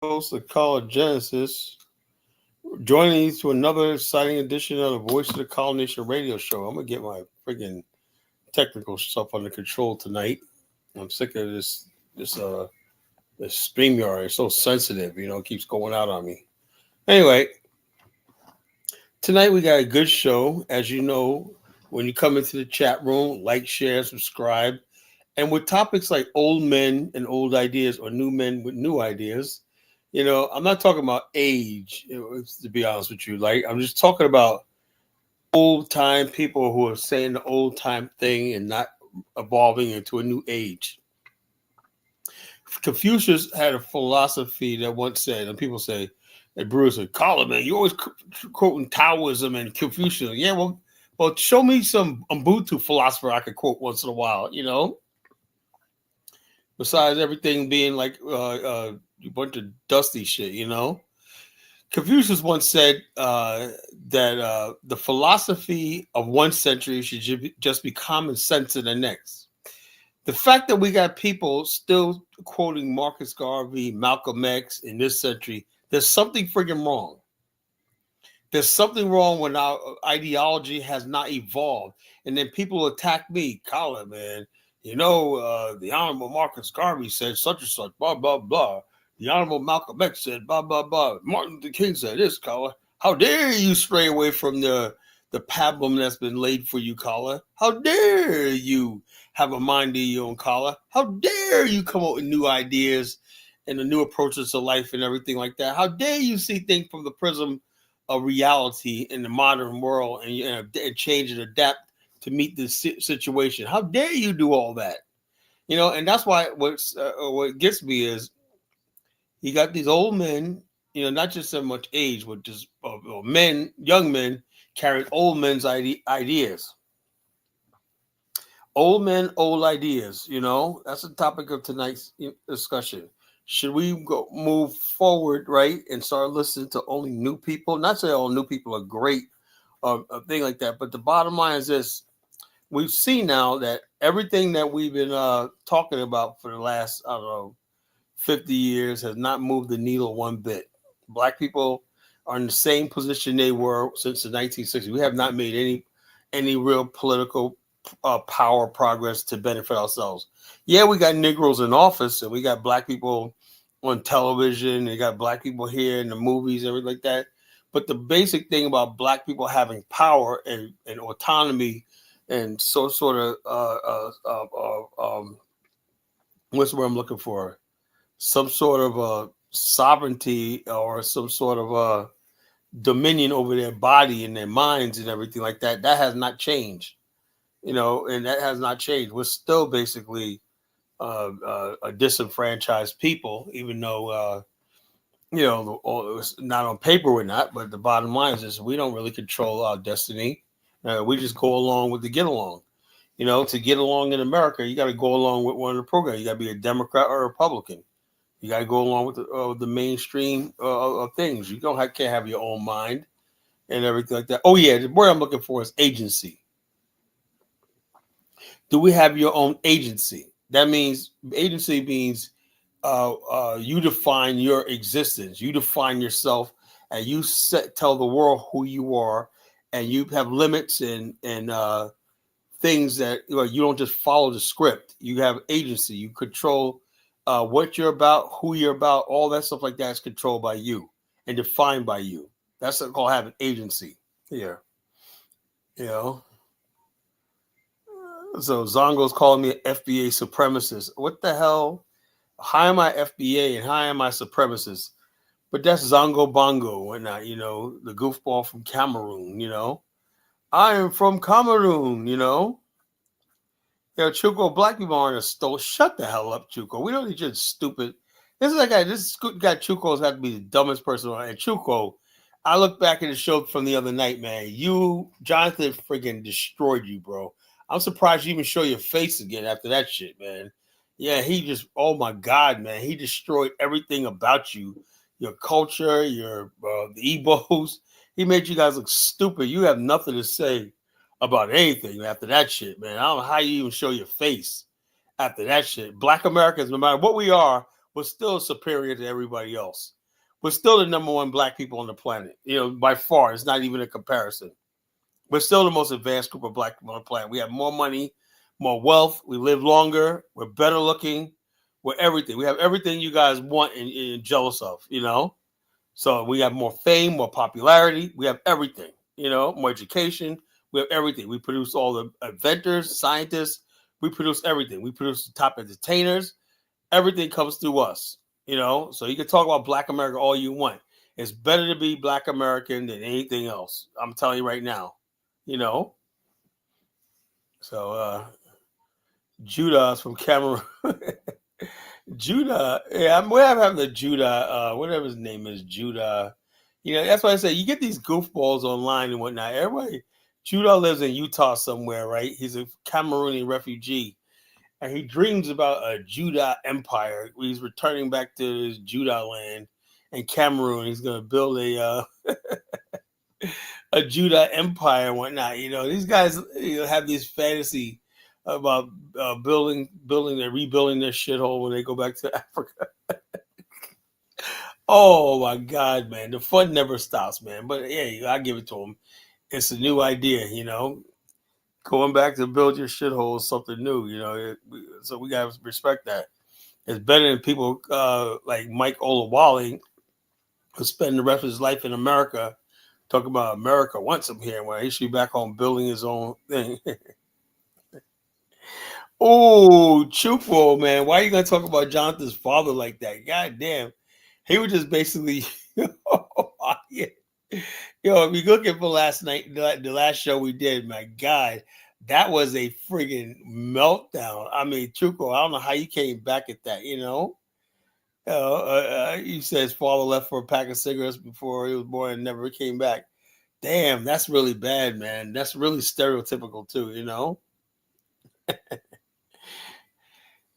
host of College Genesis, joining you to another exciting edition of the Voice of the College Nation radio show. I'm gonna get my freaking technical stuff under control tonight. I'm sick of this StreamYard. It's so sensitive, it keeps going out on me. Anyway, tonight we got a good show. As you know, when you come into the chat room, like, share, subscribe. And with topics like old men and old ideas or new men with new ideas, I'm not talking about age, to be honest with you. Like, I'm just talking about old time people who are saying the old time thing and not evolving into a new age. Confucius had a philosophy that once said, and people say, hey, Bruce, Colin, man, you always quoting Taoism and Confucius. Yeah, well, show me some Ubuntu philosopher I could quote once in a while. Besides everything being like a bunch of dusty shit. Confucius once said that the philosophy of one century should just be common sense in the next. The fact that we got people still quoting Marcus Garvey, Malcolm X in this century, there's something friggin' wrong. There's something wrong when our ideology has not evolved. And then people attack me, Colin, man. The Honorable Marcus Garvey said such and such, blah, blah, blah. The Honorable Malcolm X said, blah, blah, blah. Martin Luther King said this, Colin. How dare you stray away from the pablum that's been laid for you, Colin? How dare you have a mind of your own, Colin? How dare you come up with new ideas and the new approaches to life and everything like that? How dare you see things from the prism of reality in the modern world and change and adapt to meet this situation? How dare you do all that? And that's why what gets me is you got these old men, not just so much age, but just men, young men carrying old men's ideas. Old men, old ideas. That's the topic of tonight's discussion. Should we move forward, right, and start listening to only new people? Not say all new people are great or a thing like that, but the bottom line is this. We've seen now that everything that we've been talking about for the last, 50 years has not moved the needle one bit. Black people are in the same position they were since the 1960s. We have not made any real political power progress to benefit ourselves. Yeah, we got Negroes in office and we got black people on television. They got black people here in the movies, everything like that. But the basic thing about black people having power and autonomy and so sort of what's the word I'm looking for? Some sort of sovereignty or some sort of dominion over their body and their minds and everything like that. That has not changed, and that has not changed. We're still basically a disenfranchised people, even though, it's not on paper we're not, but the bottom line is this, we don't really control our destiny. We just go along with the get along. To get along in America, you got to go along with one of the programs. You got to be a Democrat or a Republican. You got to go along with the mainstream of things. You can't have your own mind and everything like that. Oh, yeah, the word I'm looking for is agency. Do we have your own agency? That means agency means you define your existence. You define yourself, and you tell the world who you are, and you have limits and things that you don't just follow the script. You have agency. You control what you're about, who you're about, all that stuff like that is controlled by you and defined by you. That's called having agency. Yeah. So Zongo's calling me an FBA supremacist. What the hell? How am I FBA and how am I supremacist? But that's Zongo Bongo and not, the goofball from Cameroon, I am from Cameroon, Chuko, black people aren't a stole. Shut the hell up, Chuko. We don't need your stupid. This guy Chuko's had to be the dumbest person on. And Chuko, I look back at the show from the other night, man. Jonathan friggin' destroyed you, bro. I'm surprised you even show your face again after that shit, man. Yeah, oh my God, man. He destroyed everything about you. Your culture, the Igbos. He made you guys look stupid. You have nothing to say about anything after that shit, man. I don't know how you even show your face after that shit. Black Americans, no matter what we are, we're still superior to everybody else. We're still the number one black people on the planet. By far, it's not even a comparison. We're still the most advanced group of black people on the planet. We have more money, more wealth. We live longer. We're better looking. We're everything. We have everything you guys want and jealous of. So we have more fame, more popularity. We have everything, more education. We have everything. We produce all the inventors, scientists. We produce everything. We produce the top entertainers. Everything comes through us, So you can talk about Black America all you want. It's better to be Black American than anything else. I'm telling you right now. So Judah's from Cameroon. Judah, yeah, I'm having the Judah, whatever his name is, Judah. That's why I say you get these goofballs online and whatnot. Everybody, Judah lives in Utah somewhere, right? He's a Cameroonian refugee, and he dreams about a Judah empire. He's returning back to his Judah land in Cameroon. He's going to build a Judah empire and whatnot. These guys have this fantasy about rebuilding their shithole when they go back to Africa. Oh my God, man. The fun never stops, man. But yeah, I give it to them. It's a new idea, Going back to build your shithole is something new, So we got to respect that. It's better than people like Mike Olawale, who spend the rest of his life in America talking about America wants him here, when he should be back home building his own thing. Oh, Chupo, man. Why are you going to talk about Jonathan's father like that? God damn. He was just basically, yeah. If you're looking for last night, the last show we did, my God, that was a friggin' meltdown. I mean, Chupo, I don't know how you came back at that, He said his father left for a pack of cigarettes before he was born and never came back. Damn, that's really bad, man. That's really stereotypical too,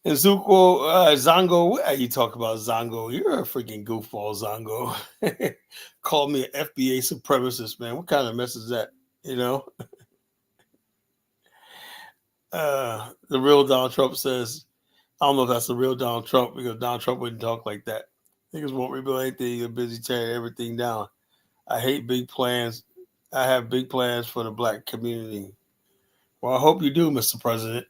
And Zuko, Zongo, what are you talking about, Zongo? You're a freaking goofball, Zongo. Call me an FBA supremacist, man. What kind of mess is that, The real Donald Trump says, I don't know if that's the real Donald Trump, because Donald Trump wouldn't talk like that. Niggas won't rebuild anything. You're busy tearing everything down. I hate big plans. I have big plans for the black community. Well, I hope you do, Mr. President.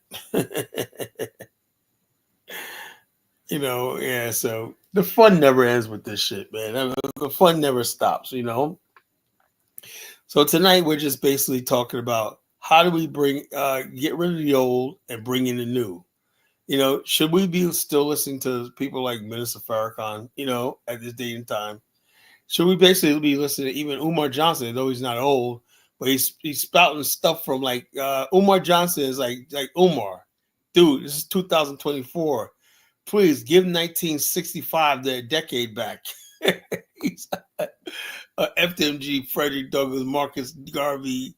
Yeah, so the fun never ends with this shit, man. The fun never stops, So tonight we're just basically talking about how do we get rid of the old and bring in the new. Should we be still listening to people like Minister Farrakhan, at this date and time? Should we basically be listening to even Umar Johnson, though he's not old, but he's spouting stuff from like Umar Johnson is like Umar, dude, this is 2024. Please give 1965 the decade back. He's FMG, Frederick Douglass, Marcus Garvey,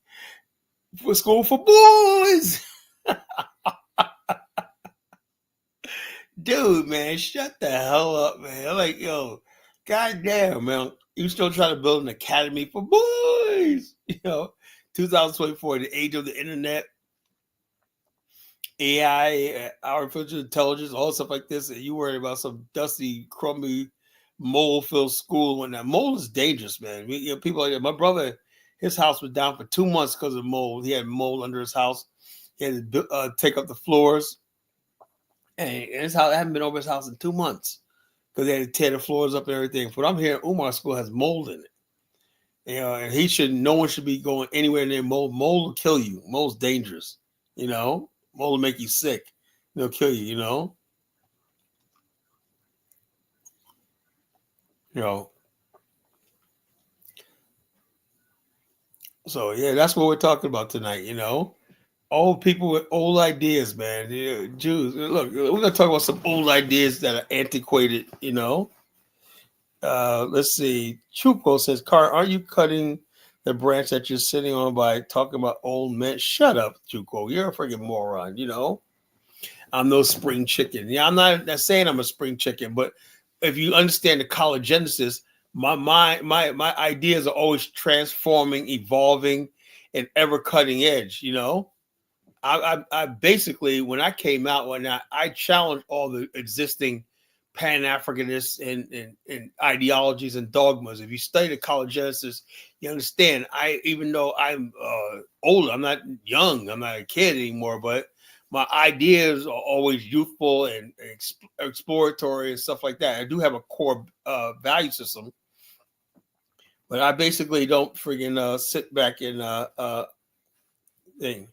for School for Boys. Dude, man, shut the hell up, man. I'm like, yo, goddamn, man. You still trying to build an academy for boys. 2024, the age of the internet, AI, artificial intelligence, all stuff like this, and you worried about some dusty, crummy, mold-filled school. And that mold is dangerous, man. People like that. My brother, his house was down for 2 months because of mold. He had mold under his house. He had to take up the floors. And his house, I haven't been over his house in 2 months because they had to tear the floors up and everything. But I'm hearing Umar School has mold in it. And no one should be going anywhere near mold. Mold will kill you. Mold's dangerous. Mold will make you sick. It'll kill you, So yeah, that's what we're talking about tonight, Old people with old ideas, man. Jews. Look, we're gonna talk about some old ideas that are antiquated, Let's see. Chuko says, Car, are you cutting the branch that you're sitting on by talking about old men? Shut up, Chuko. You're a freaking moron, I'm no spring chicken. Yeah, I'm not saying I'm a spring chicken, but if you understand the collagenesis, my ideas are always transforming, evolving, and ever cutting edge, I basically, when I came out, I challenged all the existing Pan-Africanists and ideologies and dogmas. If you study the College Genesis, you understand. Even though I'm older, I'm not young, I'm not a kid anymore, but my ideas are always youthful and exploratory and stuff like that. I do have a core value system, but I basically don't friggin' sit back and thing.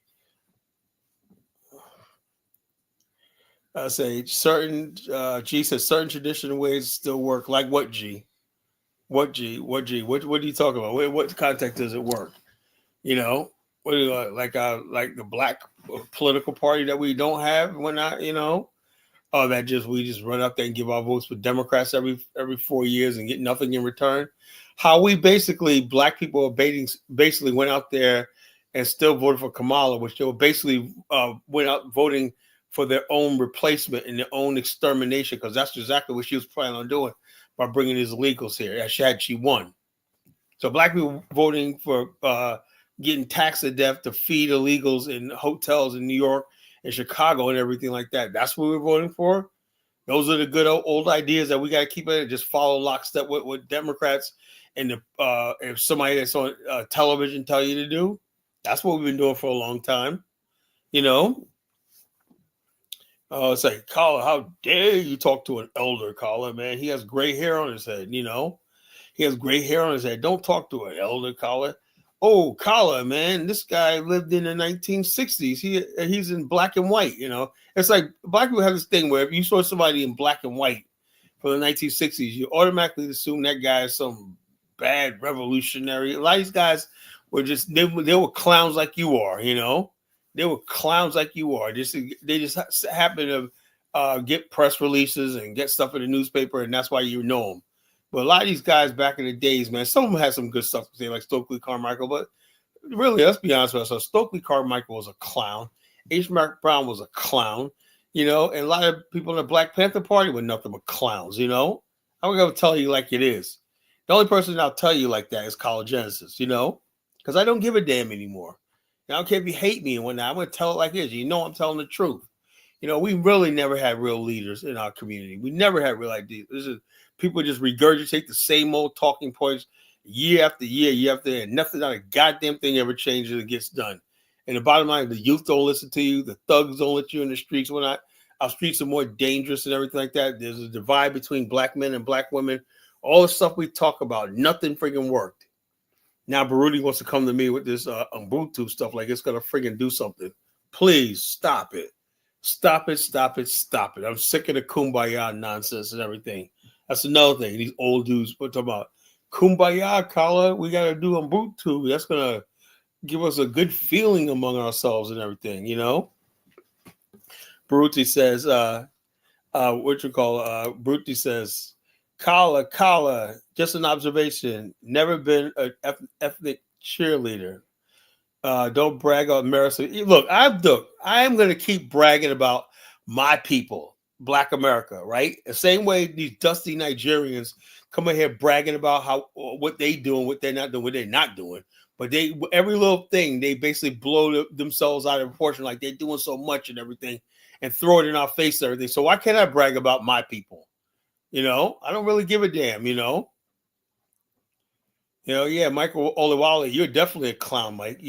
Say certain G says certain traditional ways still work. Like what, G? What, G? What, G? What are you talking about? What context does it work? You know, what do you, like the black political party that we don't have? We're not, oh, that just we just run up there and give our votes for Democrats every 4 years and get nothing in return. How we basically black people are basically went out there and still voted for Kamala, which they were basically went out voting for their own replacement and their own extermination, because that's exactly what she was planning on doing by bringing these illegals here. Had she won, so black people voting for getting taxed to death to feed illegals in hotels in New York and Chicago and everything like that. That's what we're voting for. Those are the good old ideas that we got to keep it. Just follow lockstep with Democrats and if somebody that's on television tell you to do. That's what we've been doing for a long time. It's like, Colin, how dare you talk to an elder, Colin, man? He has gray hair on his head, He has gray hair on his head. Don't talk to an elder, Colin. Oh, Colin, man, this guy lived in the 1960s. He's in black and white, It's like black people have this thing where if you saw somebody in black and white from the 1960s, you automatically assume that guy is some bad revolutionary. A lot of these guys were just, they were clowns like you are, They were clowns like you are. They just happen to get press releases and get stuff in the newspaper, and that's why you know them. But a lot of these guys back in the days, man, some of them had some good stuff to say, like Stokely Carmichael. But really, let's be honest with ourselves. Stokely Carmichael was a clown. H. Mark Brown was a clown, and a lot of people in the Black Panther Party were nothing but clowns, I'm going to tell you like it is. The only person I'll tell you like that is College Genesis, because I don't give a damn anymore. I don't care if you hate me and whatnot. I'm going to tell it like it is. I'm telling the truth. We really never had real leaders in our community. We never had real ideas. People just regurgitate the same old talking points year after year, and nothing, not a goddamn thing ever changes or gets done. And the bottom line, the youth don't listen to you. The thugs don't let you in the streets. Our streets are more dangerous and everything like that. There's a divide between black men and black women. All the stuff we talk about, nothing freaking worked. Now Baruti wants to come to me with this Ubuntu stuff like it's going to freaking do something. Please stop it. Stop it. I'm sick of the kumbaya nonsense and everything. That's another thing. These old dudes talking about kumbaya, Kala. We got to do Ubuntu. That's going to give us a good feeling among ourselves and everything, Baruti says, Baruti says, Kala, just an observation. Never been an ethnic cheerleader. Don't brag on America. Look, I am going to keep bragging about my people, Black America, right? The same way these dusty Nigerians come in here bragging about what they doing, what they're not doing. But every little thing, they basically blow themselves out of proportion, like they're doing so much and everything, and throw it in our face and everything. So why can't I brag about my people? I don't really give a damn, yeah, Michael Olawale, you're definitely a clown, Mike,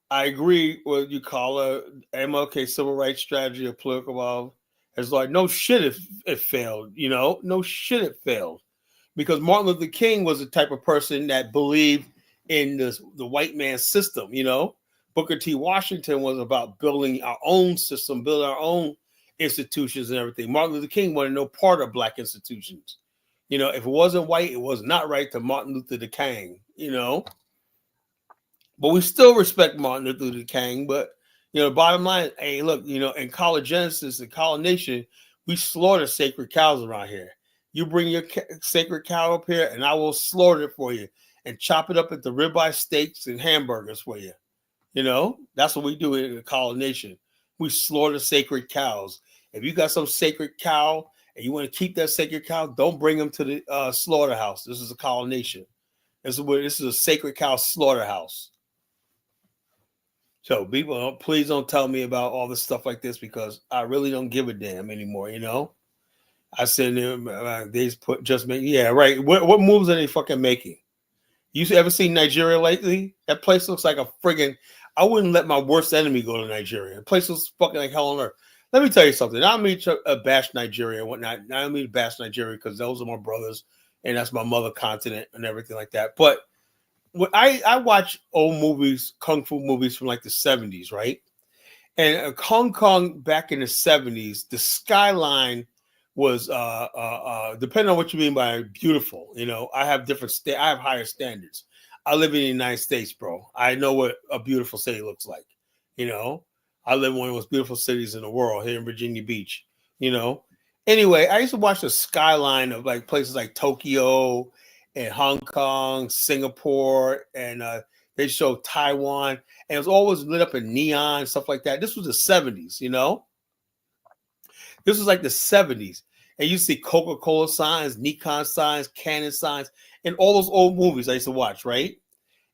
I agree with you, Carla. MLK civil rights strategy of political law is like, no shit, it failed, no shit, it failed. Because Martin Luther King was the type of person that believed in the white man's system, Booker T. Washington was about building our own system, building our own institutions and everything. Martin Luther King wanted no part of black institutions. If it wasn't white, it was not right to Martin Luther King, But we still respect Martin Luther King. But, bottom line, hey, look, in College Genesis and College Nation, we slaughter sacred cows around here. You bring your sacred cow up here, and I will slaughter it for you and chop it up into ribeye steaks and hamburgers for you. That's what we do in the College Nation. We slaughter sacred cows. If you got some sacred cow and you want to keep that sacred cow, don't bring them to the slaughterhouse. This is a College Nation. This is a sacred cow slaughterhouse. So people, please don't tell me about all this stuff like this because I really don't give a damn anymore, I said they put just make yeah right. What moves are they fucking making? You ever seen Nigeria lately? That place looks like a friggin'. I wouldn't let my worst enemy go to Nigeria. The place looks fucking like hell on earth. Let me tell you something. I don't mean to bash Nigeria and whatnot. I don't mean to bash Nigeria because those are my brothers and that's my mother continent and everything like that. But when I watch old movies, kung fu movies from like the 70s, right? And Hong Kong back in the 70s, the skyline was depending on what you mean by beautiful. You know, I have I have higher standards. I live in the United States, bro. I know what a beautiful city looks like. You know, I live in one of the most beautiful cities in the world here in Virginia Beach. You know, anyway, I used to watch the skyline of like places like Tokyo and Hong Kong, Singapore, and they show Taiwan, and it was always lit up in neon stuff like that. This was the 70s, you know. This was like the 70s, and you see Coca-Cola signs, Nikon signs, Canon signs, and all those old movies I used to watch, right?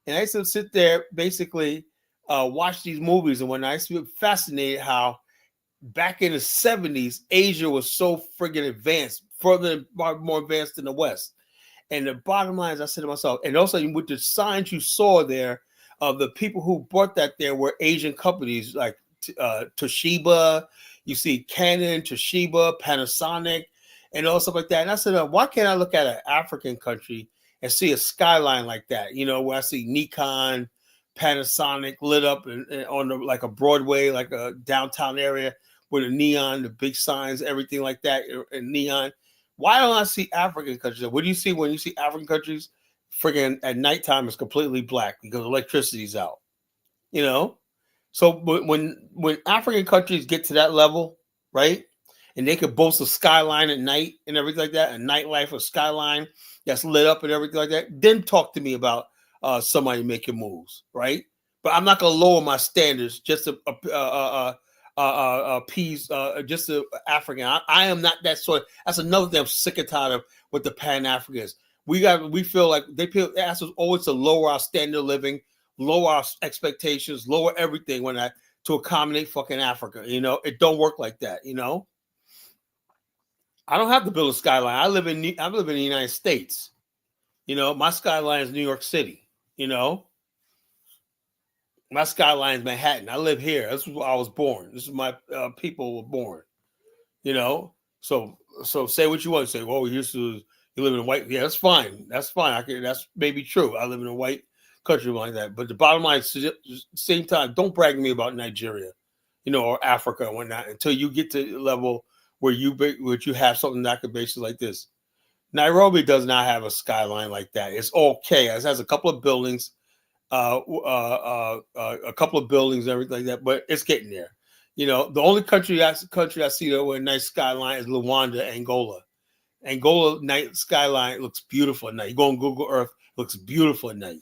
And I used to sit there, basically, watch these movies, and when I used to be fascinated how back in the 70s, Asia was so friggin' advanced, further more advanced than the West. And the bottom line is, I said to myself, and also with the signs you saw there of the people who bought that there were Asian companies like Toshiba, you see Canon, Toshiba, Panasonic, and all stuff like that. And I said, why can't I look at an African country and see a skyline like that? You know, where I see Nikon, Panasonic lit up on like a Broadway, like a downtown area with a neon, the big signs, everything like that, and neon. Why don't I see African countries? What do you see when you see African countries? Friggin' at nighttime it's completely black because electricity's out. You know, so when African countries get to that level, right, and they could boast a skyline at night and everything like that, a nightlife, a skyline that's lit up and everything like that, then talk to me about somebody making moves, right? But I'm not gonna lower my standards just to appease just the African. I am not that sort. That's another thing I'm sick and tired of with the Pan Africans. We feel like they ask us always to lower our standard of living, lower our expectations, lower everything to accommodate fucking Africa. You know, it don't work like that. You know, I don't have to build a skyline. I live in the United States. You know, my skyline is New York City. You know, my skyline is Manhattan. I live here. This is where I was born. This is my people were born. You know, so say what you want to say. Well, you live in a white. Yeah, that's fine. That's fine. That's maybe true. I live in a white country like that. But the bottom line is, same time, don't brag to me about Nigeria, you know, or Africa and whatnot until you get to the level where you have something that could basically like this. Nairobi does not have a skyline like that. It's okay. It has a couple of buildings, a couple of buildings, everything like that, but it's getting there. You know, the only country I see that with a nice skyline is Luanda, Angola. Angola night skyline looks beautiful at night. You go on Google Earth, it looks beautiful at night.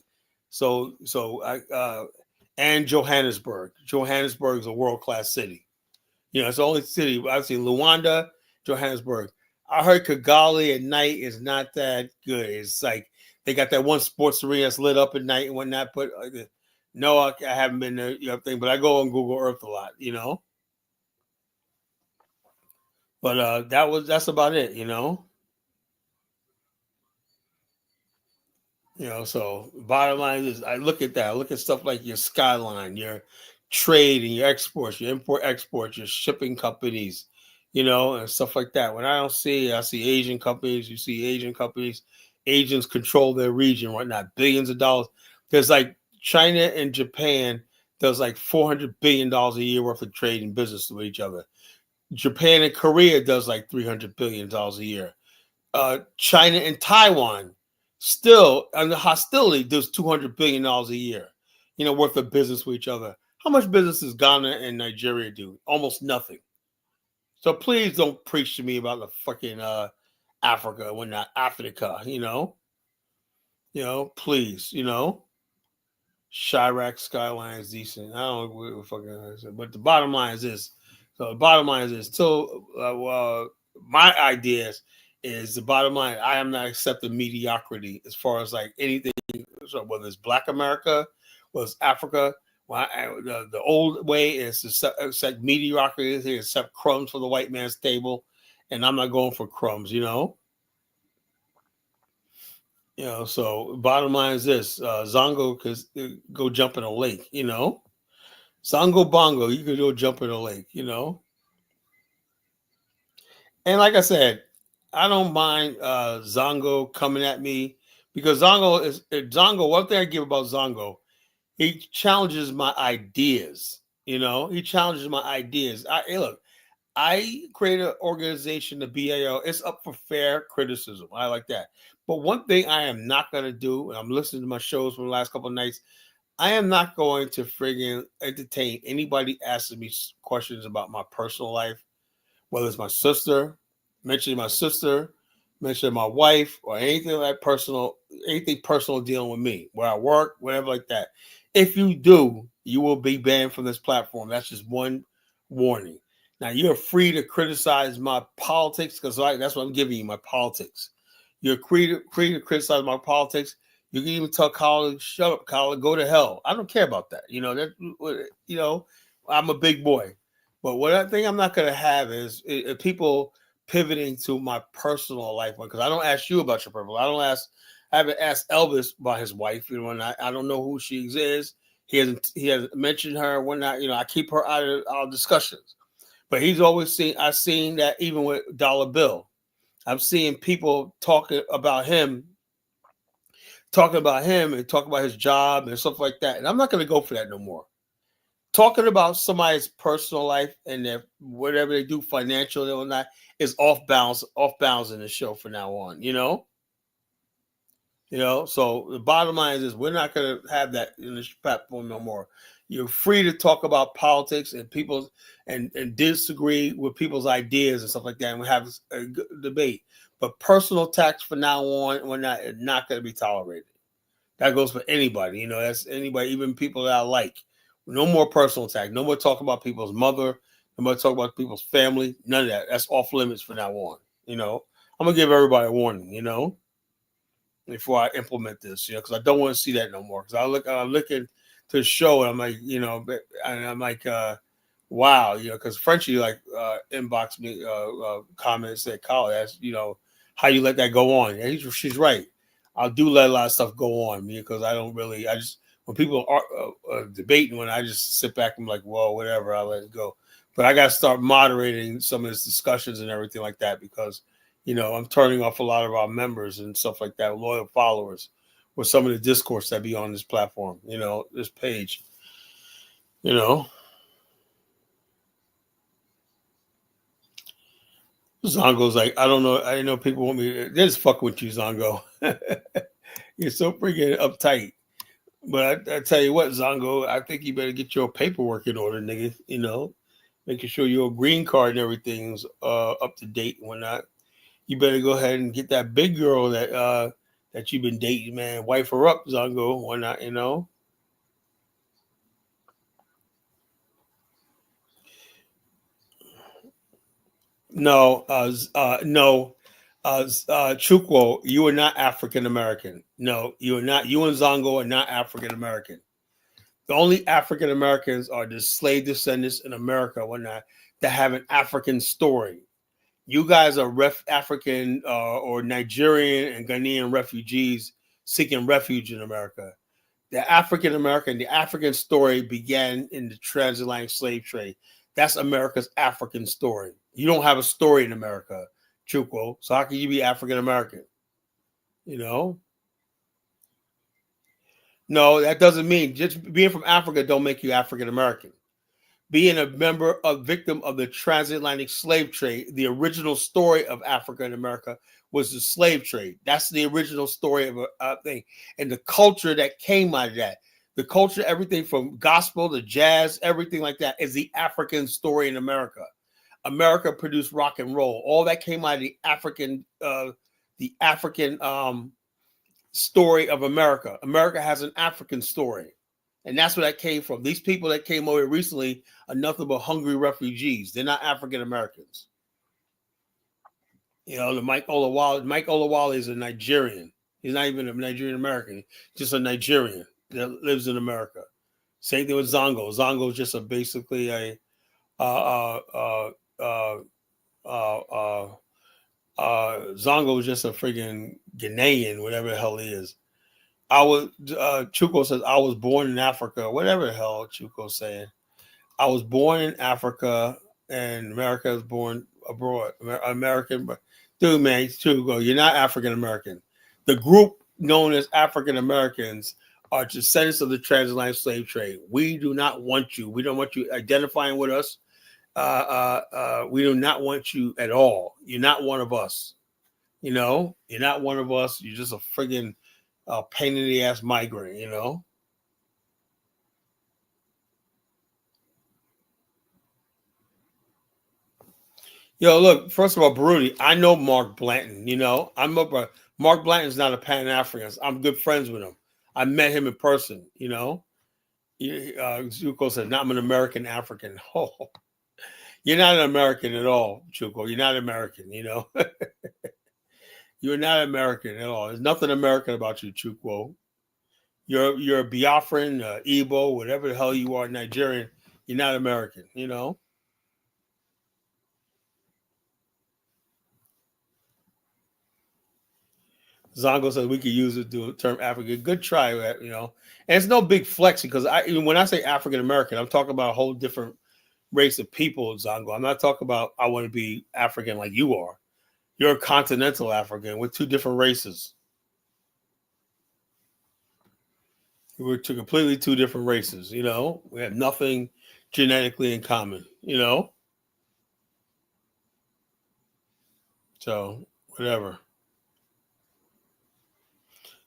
And Johannesburg. Johannesburg is a world-class city. You know, it's the only city I've seen. Luanda, Johannesburg. I heard Kigali at night is not that good. It's like they got that one sports arena that's lit up at night and whatnot. But no, I haven't been there, you know, but I go on Google Earth a lot, you know. But that's about it, you know. You know, so bottom line is I look at that. I look at stuff like your skyline, your trade and your exports, your import exports, your shipping companies, you know, and stuff like that. When I see Asian companies, you see Asian companies, Asians control their region, whatnot, billions of dollars. There's like China and Japan does like $400 billion a year worth of trade and business with each other. Japan and Korea does like $300 billion a year. China and Taiwan still under hostility does $200 billion a year, you know, worth of business with each other. How much business does Ghana and Nigeria do? Almost nothing. So please don't preach to me about the fucking Africa when not Africa, you know. You know, please, you know. Chirac skyline is decent. I don't know what fucking, but the bottom line is this. So the bottom line is this. Till my ideas is the bottom line. I am not accepting mediocrity as far as like anything. So whether it's Black America, whether it's Africa, the old way is to accept mediocrity, to accept crumbs from the white man's table, and I'm not going for crumbs. So bottom line is this: Zongo could go jump in a lake. Zongo Bongo, you could go jump in a lake. And like I said, I don't mind Zongo coming at me because Zongo. One thing I give about Zongo, he challenges my ideas. He challenges my ideas. Hey, look, I created an organization, the BAO. It's up for fair criticism. I like that. But one thing I am not going to do, and I'm listening to my shows from the last couple of nights, I am not going to friggin' entertain anybody asking me questions about my personal life, whether it's mentioning my sister, mentioning my wife, or anything personal dealing with me, where I work, whatever like that. If you do, you will be banned from this platform. That's just one warning. Now you're free to criticize my politics because that's what I'm giving you, my politics. You're free to criticize my politics. You can even tell Colin, shut up, Colin, go to hell. I don't care about that. I'm a big boy. But what I think I'm not going to have is people pivoting to my personal life because I don't ask you about your personal. I haven't asked Elvis about his wife. And I don't know who she is. He hasn't mentioned her. Whatnot. I keep her out of our discussions. But he's always I've seen that even with Dollar Bill. I'm seeing people talking about him and talking about his job and stuff like that. And I'm not going to go for that no more. Talking about somebody's personal life and their whatever they do financially or not is off bounds in the show from now on. So the bottom line is we're not going to have that in this platform no more. You're free to talk about politics and people and disagree with people's ideas and stuff like that, and we have a good debate. But personal attacks from now on, we're not going to be tolerated. That goes for anybody. That's anybody, even people that I like. No more personal attack. No more talking about people's mother. No more talking about people's family. None of that. That's off limits from now on. I'm gonna give everybody a warning. Before I implement this, because I don't want to see that no more. Because I'm looking to the show, and I'm like, and I'm like, wow, because Frenchie inboxed me, comment said, "Kyle, that's how you let that go on." And she's right. I'll do let a lot of stuff go on because I don't really. I just when people are debating, when I just sit back and I'm like, well, whatever, I'll let it go. But I got to start moderating some of these discussions and everything like that because. I'm turning off a lot of our members and stuff like that, loyal followers, with some of the discourse that be on this platform, this page, Zongo's like, I don't know. I know people want me to just fuck with you, Zongo. You're so freaking uptight. But I tell you what, Zongo, I think you better get your paperwork in order, nigga. Making sure your green card and everything's up to date and whatnot. You better go ahead and get that big girl that you've been dating, man. Wife her up, Zongo. Why not, No, no. Chukwo, you are not African American. No, you are not. You and Zongo are not African American. The only African Americans are the slave descendants in America, whatnot, that have an African story. You guys are African or Nigerian and Ghanaian refugees seeking refuge in America. The African story began in the transatlantic slave trade. That's America's African story. You don't have a story in America, Chukwo. So how can you be African American? No, that doesn't mean just being from Africa don't make you African American. Being a victim of the transatlantic slave trade, the original story of Africa and America was the slave trade. That's the original story of a thing. And the culture that came out of that, the culture, everything from gospel to jazz, everything like that is the African story in America. America produced rock and roll. All that came out of the African story of America. America has an African story. And that's where that came from. These people that came over recently are nothing but hungry refugees. They're not African Americans. The Mike Olawale is a Nigerian. He's not even a Nigerian American. Just a Nigerian that lives in America. Same thing with Zongo. Zongo is just basically a Zongo was just a friggin' Ghanaian, whatever the hell he is. I was Chuko says I was born in Africa, whatever the hell Chuko's saying. I was born in Africa, and America was born abroad. American, but dude, man, Chuko, you're not African American. The group known as African Americans are descendants of the transatlantic slave trade. We do not want you. We don't want you identifying with us. We do not want you at all. You're not one of us. You know, you're not one of us. You're just a friggin' pain in the ass migrant. You know. Yo, look. First of all, Bruni, I know Mark Blanton. You know, Mark Blanton's not a Pan African. I'm good friends with him. I met him in person. You know, Zuko said, "Not I'm an American African." Oh, you're not an American at all, Chuko. You're not American. You know. You're not American at all. There's nothing American about you, Chukwu. You're a Biafran, Igbo, whatever the hell you are, Nigerian. You're not American, you know. Zongo says we could use it to term African. Good try, you know. And it's no big flex because when I say African American, I'm talking about a whole different race of people, Zongo. I'm not talking about I want to be African like you are. You're a continental African with two different races. We're completely two different races, you know. We have nothing genetically in common, you know. So whatever.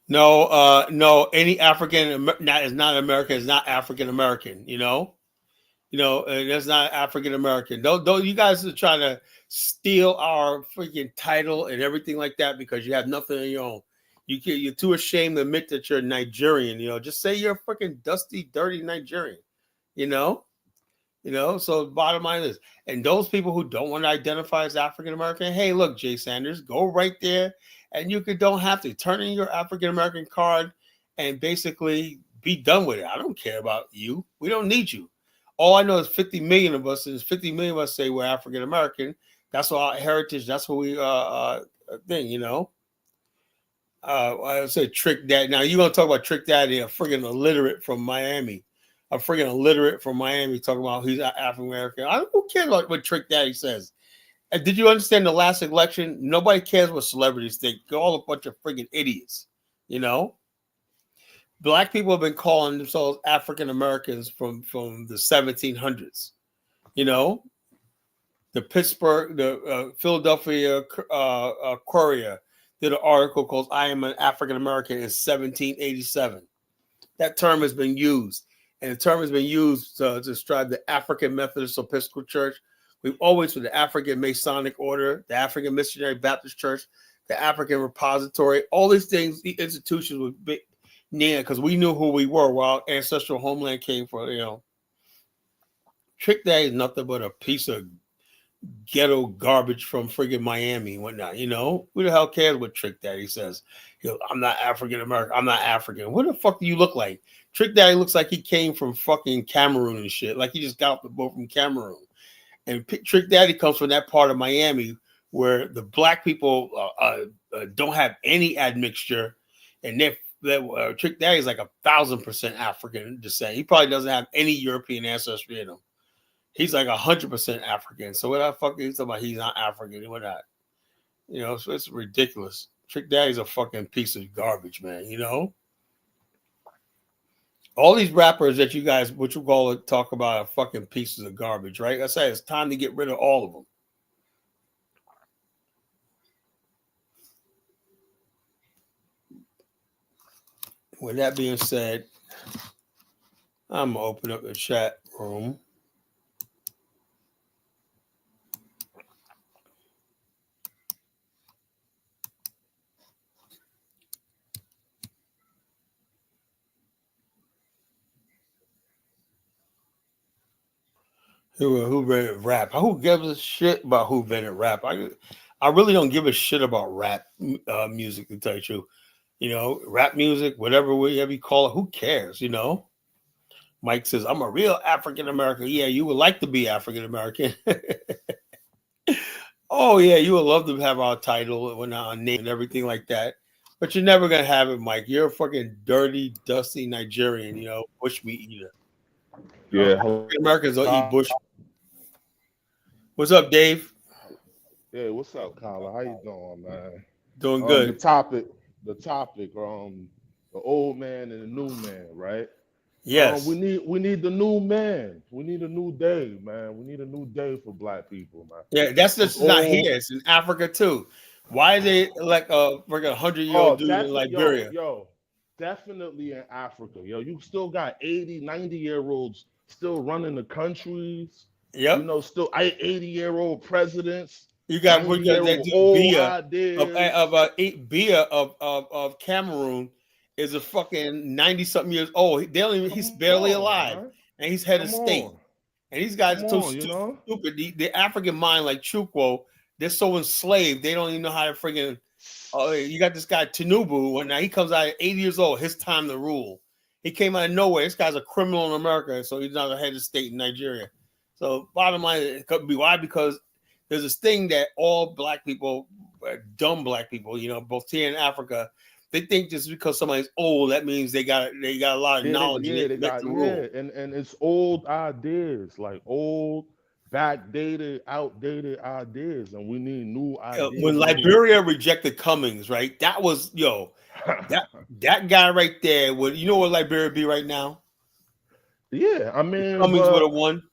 No, no. Any African that is not American is not African American. You know. That's not African American. Don't you guys are trying to steal our freaking title and everything like that because you have nothing of your own. You're too ashamed to admit that you're Nigerian. You know, just say you're a freaking dusty, dirty Nigerian. You know. So bottom line is, and those people who don't want to identify as African American, hey, look, Jay Sanders, go right there, and don't have to turn in your African American card and basically be done with it. I don't care about you. We don't need you. All I know is 50 million of us, and 50 million of us say we're African American. That's our heritage. That's what we thing, you know. I said Trick Daddy. Now you're gonna talk about Trick Daddy, a friggin' illiterate from Miami. A friggin' illiterate from Miami talking about he's African American. I don't care what Trick Daddy says. And did you understand the last election? Nobody cares what celebrities think. They're all a bunch of friggin' idiots. You know? Black people have been calling themselves African Americans from the 1700s. You know? The Philadelphia Courier did an article called I Am an African American in 1787. That term has been used. And the term has been used to describe the African Methodist Episcopal Church. We've always been the African Masonic Order, the African Missionary Baptist Church, the African Repository. All these things, the institutions would be because we knew who we were where our ancestral homeland came from. You know, Trick Daddy is nothing but a piece of ghetto garbage from friggin' Miami and whatnot. You know, who the hell cares what Trick Daddy says? I'm not African American. I'm not African. What the fuck do you look like? Trick Daddy looks like he came from fucking Cameroon and shit. Like he just got off the boat from Cameroon. And Trick Daddy comes from that part of Miami where the black people don't have any admixture, and Trick Daddy is like 1,000% African descent. He probably doesn't have any European ancestry in him. He's like 100% African. So what the fuck is he talking about? He's not African. What not? You know, so it's ridiculous. Trick Daddy's a fucking piece of garbage, man. You know, all these rappers that you guys, what you call it, talk about are fucking pieces of garbage, right? I say it's time to get rid of all of them. With that being said, I'm gonna open up the chat room. Who invented rap? Who gives a shit about who invented rap? I really don't give a shit about rap music, to tell you the truth. You know, rap music, whatever you call it, who cares? You know. Mike says, I'm a real African American. Yeah, you would like to be African American. Oh yeah, you would love to have our title and our name and everything like that, but you're never gonna have it, Mike. You're a fucking dirty, dusty Nigerian, bushmeat eater. Yeah, African Americans don't eat hi. bush. What's up, Dave? Yeah, what's up, Kyla? How you doing, man? Doing Um, the good. topic, the topic, the old man and the new man, right? We Yes. need we need the new man. We need a new day, man. We need a new day for black people, man. Yeah, that's This just not old, here. It's in Africa too. Why are they like a freaking 100-year-old oh, dude in Liberia? definitely in Africa, yo. You still got 80, 90 year olds still running the countries, Yep. still 80-year-old presidents, You got 90 what you got year that old dude old Bia of ideas. 8 Bia of Cameroon is a fucking 90 something years old. He's Come barely on, alive, man. and he's head of Come state. on. And these guys Come are so on, stupid. The African mind, like Chukwu, they're so enslaved. They don't even know how to friggin'. You got this guy Tinubu, and now he comes out at 80 years old. His time to rule. He came out of nowhere. This guy's a criminal in America, so he's not a head of state in Nigeria. So bottom line, it could be why, because there's this thing that all black people, dumb black people, both here in Africa, they think just because somebody's old, that means they got a lot of knowledge and Yeah, they they meant got to rule. and it's old ideas, like old, backdated, outdated ideas, and we need new When ideas. We need Liberia rejected Cummings, right? That was that guy right there. Would you know what Liberia be right now? yeah, I mean, Cummings would but have won.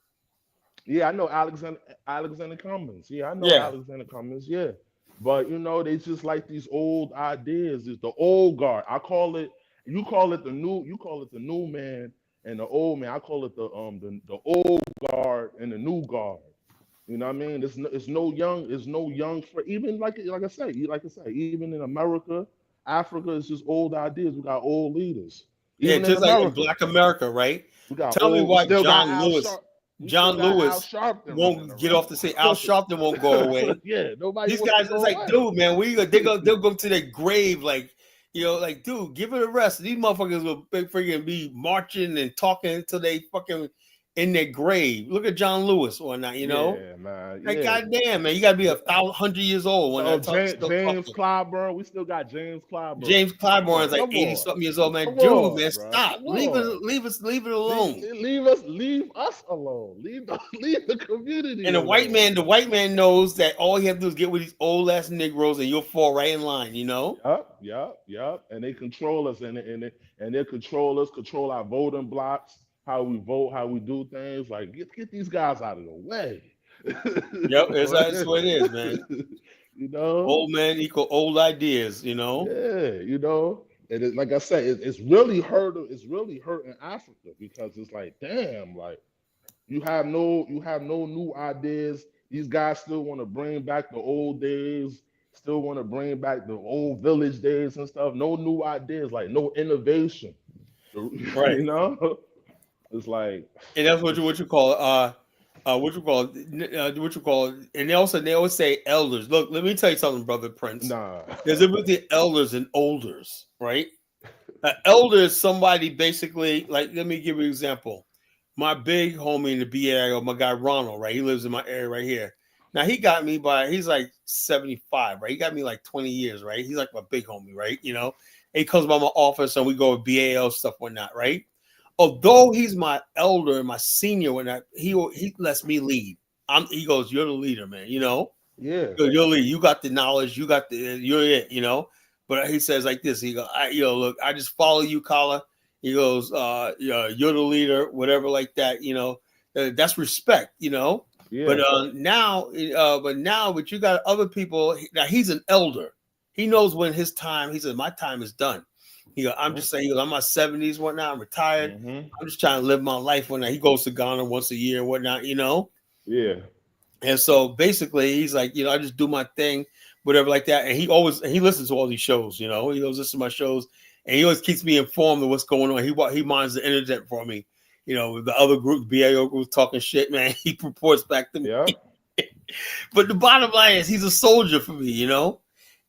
yeah, I know Alexander Cummings. Yeah, I know Yeah, Alexander Cummings. Yeah, but they just like these old ideas. It's the old guard. I call it. You call it the new. You call it the new man and the old man. I call it the old guard and the new guard. You know what I mean? It's no young. It's no young for even like I say, even in America, Africa is just old ideas. We got old leaders. yeah, Even in just like in America, Black America, right? we got Tell me old. We why still got John Al Lewis, Sharp. We still John got Al Lewis Sharpton running won't get off the say Al around. Sharpton won't go away. Yeah, nobody These wants to guys is go like, away. dude, man, they'll go to their grave, like, like, dude, give it a rest. These motherfuckers will freaking be marching and talking until they fucking in their grave. Look at John Lewis or not. Yeah, man. Like, Yeah. goddamn, man, you gotta be 100 years old when Oh, that James, still James talking. Clyburn. We still got James Clyburn. James Come Clyburn is on, like come 80 on, something years old, man. come Dude, man, on, bro. stop. Come Leave it, on. leave it alone. Leave us alone. Leave the community And alone. the white man knows that all he have to do is get with these old ass Negroes and you'll fall right in line. Yup. And they control us, and they control us, control our voting blocks, how we vote, how we do things. Like get these guys out of the way. Yep, that's what it is, man. you know, Old man equal old ideas. yeah, And like I said, it's really hurt. It's really hurting Africa because it's like, damn, like you have no new ideas. These guys still want to bring back the old days, still want to bring back the old village days and stuff. No new ideas, like no innovation. Right. you know, it's like And that's what you it's what you call what you call and they always say elders. Look, let me tell you something, brother Prince. nah. There's a difference between elders and olders, right? An elder is somebody basically, like, let me give you an example. My big homie in the BA area, my guy Ronald, right? He lives in my area right here. Now he's like 75, right? He got me like 20 years, right? He's like my big homie, right? And he comes by my office and we go with BAL stuff, whatnot, right? Although he's my elder and my senior, whatnot, he lets me lead. He goes, "You're the leader, man. Yeah. You're the leader. You got the knowledge. You're it. But he says like this. He goes, look, I just follow you, Kala. He goes, you're the leader, whatever like that. That's respect. But Yeah. but you got other people. Now he's an elder. He knows when his time. He says, my time is done. I'm just saying, I'm my 70s, whatnot. I'm retired. Mm-hmm. I'm just trying to live my life. Whatnot. He goes to Ghana once a year, whatnot. Yeah. And so basically, he's like, I just do my thing, whatever like that. And he listens to all these shows. He goes listen to my shows, and he always keeps me informed of what's going on. He mines the internet for me. The other group, BAO group, talking shit, man. He reports back to me. Yeah. But the bottom line is, he's a soldier for me.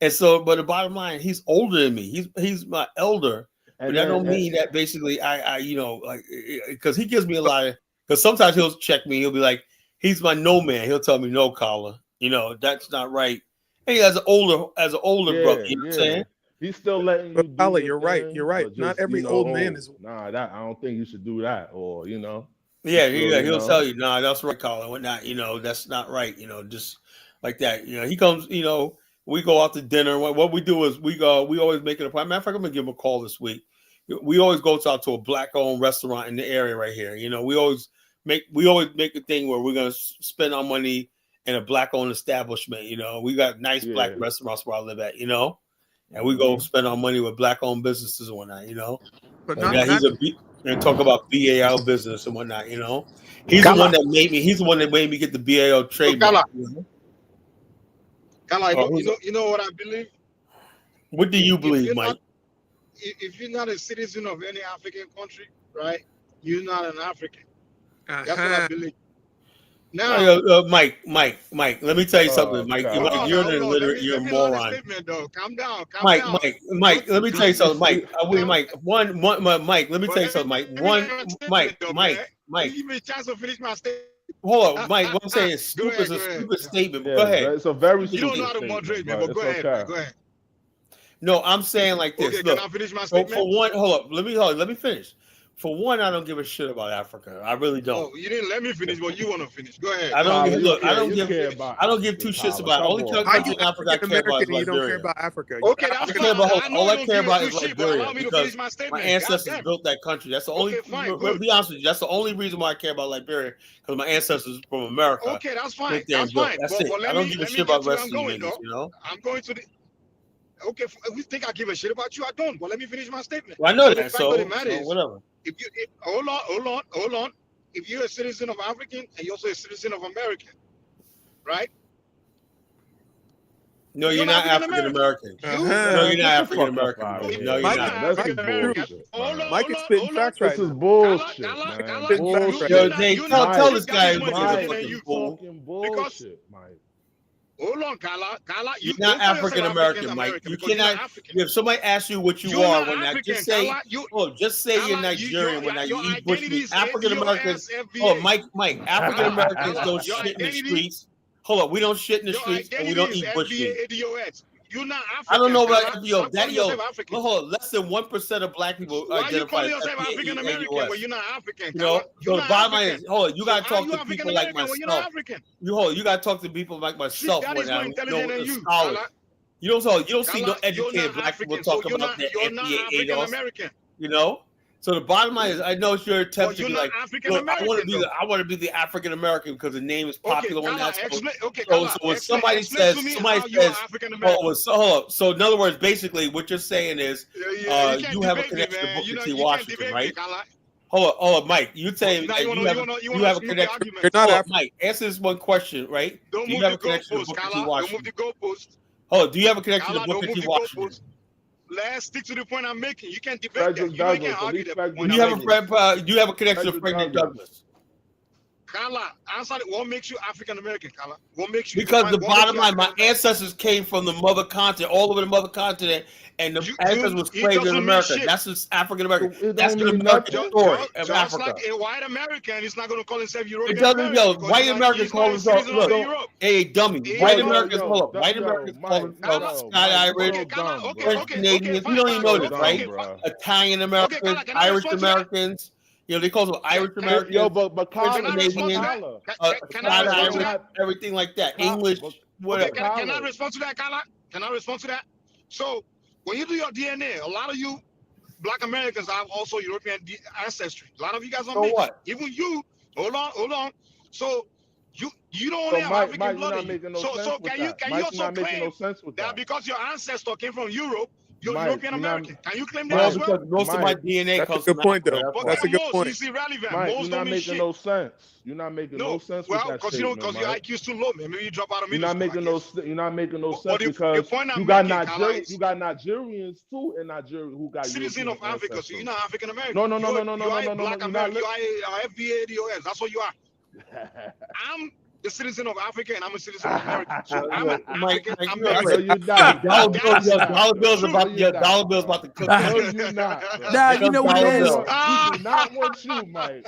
And so, but the bottom line, he's older than me. He's my elder, but And that then don't mean that basically I like, because he gives me a lot of, because sometimes he'll check me. He'll be like, he's my no man. He'll tell me, no, Collar. You know, that's not right. Hey, as an older brother, Yeah, you know what I'm yeah. saying? He's still letting you But do Khaled, your you're right. thing, You're right. but Not just every old man is. nah, that I don't think you should do that, or you Yeah, still, he'll tell you, nah, that's right, Colin. Whatnot, that's not right. Just like that. He comes. We go out to dinner. What we do is we go. We always make it a point. Matter of fact, I'm gonna give him a call this week. We always go out to a black-owned restaurant in the area right here. We always make a thing where we're gonna spend our money in a black-owned establishment. We got nice black yeah. restaurants where I live at. And we go Mhm. spend our money with black-owned businesses and whatnot. But Like not that. not And talk about BAL business and whatnot. He's the one Kala, that made me. He's the one that made me get the BAL so trademark. Kala, Kala, Oh, you know what I believe? what do you If believe, you're Mike? not if you're not a citizen of any African country, right? You're not an African. That's what I uh-huh. believe. Now, Mike. Let me tell you something, Oh Mike. hold God. on You're now, an hold on. illiterate. You're a Let me land the moron. statement though. Calm down, calm Mike, down. Mike. Let me tell you something, Mike. Wait, Calm, Mike. Mike. Let me but tell you something, Mike. let me land my statement though, man. Mike. You give me a chance to finish my statement. Hold on, Mike. What I'm saying is Go stupid. ahead, Is a go ahead. stupid statement. But go Yeah, ahead. it's a very You don't know stupid how to statement, moderate, man, but but go it's ahead, man. okay. Go ahead. No, I'm saying like this. Okay, can Look, I finish my for statement? one, hold up. Let me finish. For one, I don't give a shit about Africa. I really don't. Oh, you didn't let me finish, but you want to finish. Go ahead. I Go don't ahead. Tyler, Finish, you look. I care don't finish, you give. care finish. about I don't give Africa, two shits Tyler. about. Come Only on, How you country in Tyler. Africa I African care about is American and you don't care Liberia. about Africa? Okay, I that's care fine. about. I know All you I don't care give a about two is shit, but Liberia allow me to finish because my my statement. God ancestors damn. built that country. That's the only. Okay, fine, To good. be honest with you, that's the only reason why I care about Liberia because my ancestors from America Okay, that's fine. went there That's and built. fine. That's But it. but I let don't me give a let me shit get about to the where rest I'm of you going niggas. though. I'm going to the okay. We think I give a shit about you. I don't. But let me finish my statement. Well, I know So the that. fact of the So matter is, whatever. hold on. If you're a citizen of African and you're also a citizen of American, right? No, You're you're an not African African American. American. You No, Uh-huh. Man, you're not get the African fuck up American, out of Mike. if No, here, you're you're Mike, not not. man. This Mike is African is American, spewing. bullshit, hold on, man. Mike hold is on, spitting hold on. facts right This is now. bullshit, man. Kala, Spitting facts right Bullshit. Yo, now. Jay, you're not tell gonna this take that guy much he's more a Mike, information than fucking you you fool. talking because bullshit, Mike. hold on, Kala, you You're not don't call yourself African African American, Mike. American You because you're not cannot. African. If somebody asks you what you You're are, not when that African, just say, just say you're Nigerian. When that you your eat identity bushmeat. is African Americans. Oh, ADOSFBA. Mike. African Americans don't Your shit in the identity, streets. Hold up, we don't shit in the your streets and we identity don't is eat bushmeat. FBA ADOS. You're not I don't African, know Kala. about Stop calling yourself African. hold on, less than 1% of black people Why are you identify calling as yourself African FBA American when AUS. you're not African, Kala? You're So the not bottom line African. is, hold on, you So gotta how are talk you to African people like American when you're not myself. African? You gotta talk to people like See, myself that when is more I intelligent know than the you, scholars. Kala. You don't see no Kala, you're not educated black people African, so talk about their you're not FBA African ADOS. American. So the bottom line is, I know it's your attempt But to you're be not like, African look, American though. I want to be the African American because the name is Okay, popular on Kala, that. explain. Okay, So Kala, when explain to me how you are African oh, American. well, so in other words, basically, what you're saying is, You can't you have a debate me, connection to man. Booker T. You can't Washington, debate me, right? Kala. Hold on, Mike. You saying Now that you you wanna have a smooth the connection? You're argument. not Hold on, African. Mike. Answer this one question, right? Don't Do you move have the a connection to goalpost, Booker T. Kala. Don't move Washington? the goalpost. Oh, do you have a connection to Kala, Booker don't T. move the Washington? goalpost. Let's stick to the point I'm making. You can't debate that. Frederick You can't Douglass, at argue least the Do point Frederick I'm you have a making. Douglass. do you have a connection to Frederick Frederick Douglass. Douglass? Kala, answer it. What makes you African American, Kala? What makes you Because define the what makes bottom you line, African my American? ancestors came from the mother continent, all over the mother continent, and the ancestors was It slaves in doesn't mean America. shit. That's just African American. It That's don't the mean American nothing. story of Just like Africa. a white American is not going to call himself It European doesn't, American because white Americans he's not call a themselves, citizen of look, Yo, Europe. hey, dummy, He's white not. Americans, hold up, white Americans call Mike, themselves Scott Mike, you Irish, so Kala, dumb, French bro. okay, Canadians. You fine, don't even fine, know So this, dumb, right? bro. Italian okay, Americans, Kala, can I Irish respond to that? Americans. They call them Irish Yo, Americans, but French Can Kyler, I respond to Canadians, that? Kyler, Can I Scott respond it's to Irish, that? not everything like that, Ky- English, but, Okay, whatever. can I Kyler. respond to that, Kala? Can I respond to that? So, when you do your DNA, a lot of you Black Americans have also European ancestry. A lot of you guys are So mixed. what? Even you, hold on. So, you don't only So have African Mike, you're blood not in you. making no So sense with that. can you Mike, you're also not making claim no sense with that that. because your ancestor came from Europe, you're Mike, European you're not. American? Can you claim that No, as Mike, well? because most of my Mike, DNA That's a comes good from point, Africa. though. That's But why. That's a they're good most, point. it's irrelevant. Mike, you're Most don't not mean making shit. no sense. You're not making no No, sense with well, that because you don't, statement, because your Mike. IQ is too low, man. Maybe you drop out of You're middle not school, I making guess. no But sense the because point I'm you got making, Kala, You is got Nigerians too in Nigeria who got citizen European of Africa, so you're ancestors. not African American. No, no, no, no, no, no, You no, are a no, no, no. Black You're not. American. You are a FBA DOS. That's what you are. I'm the citizen of Africa, and I'm a citizen of America. So I'm an Mike, African you're That's No, American. afraid. you're Hey, not. And Bro. No, you're not, Dollar bro. bills true. No, about you're not, dollar bills bro. about to cook this. No, you're not, bro. Nah, Here you comes know what it dollar is? bill. We do not want you, Mike.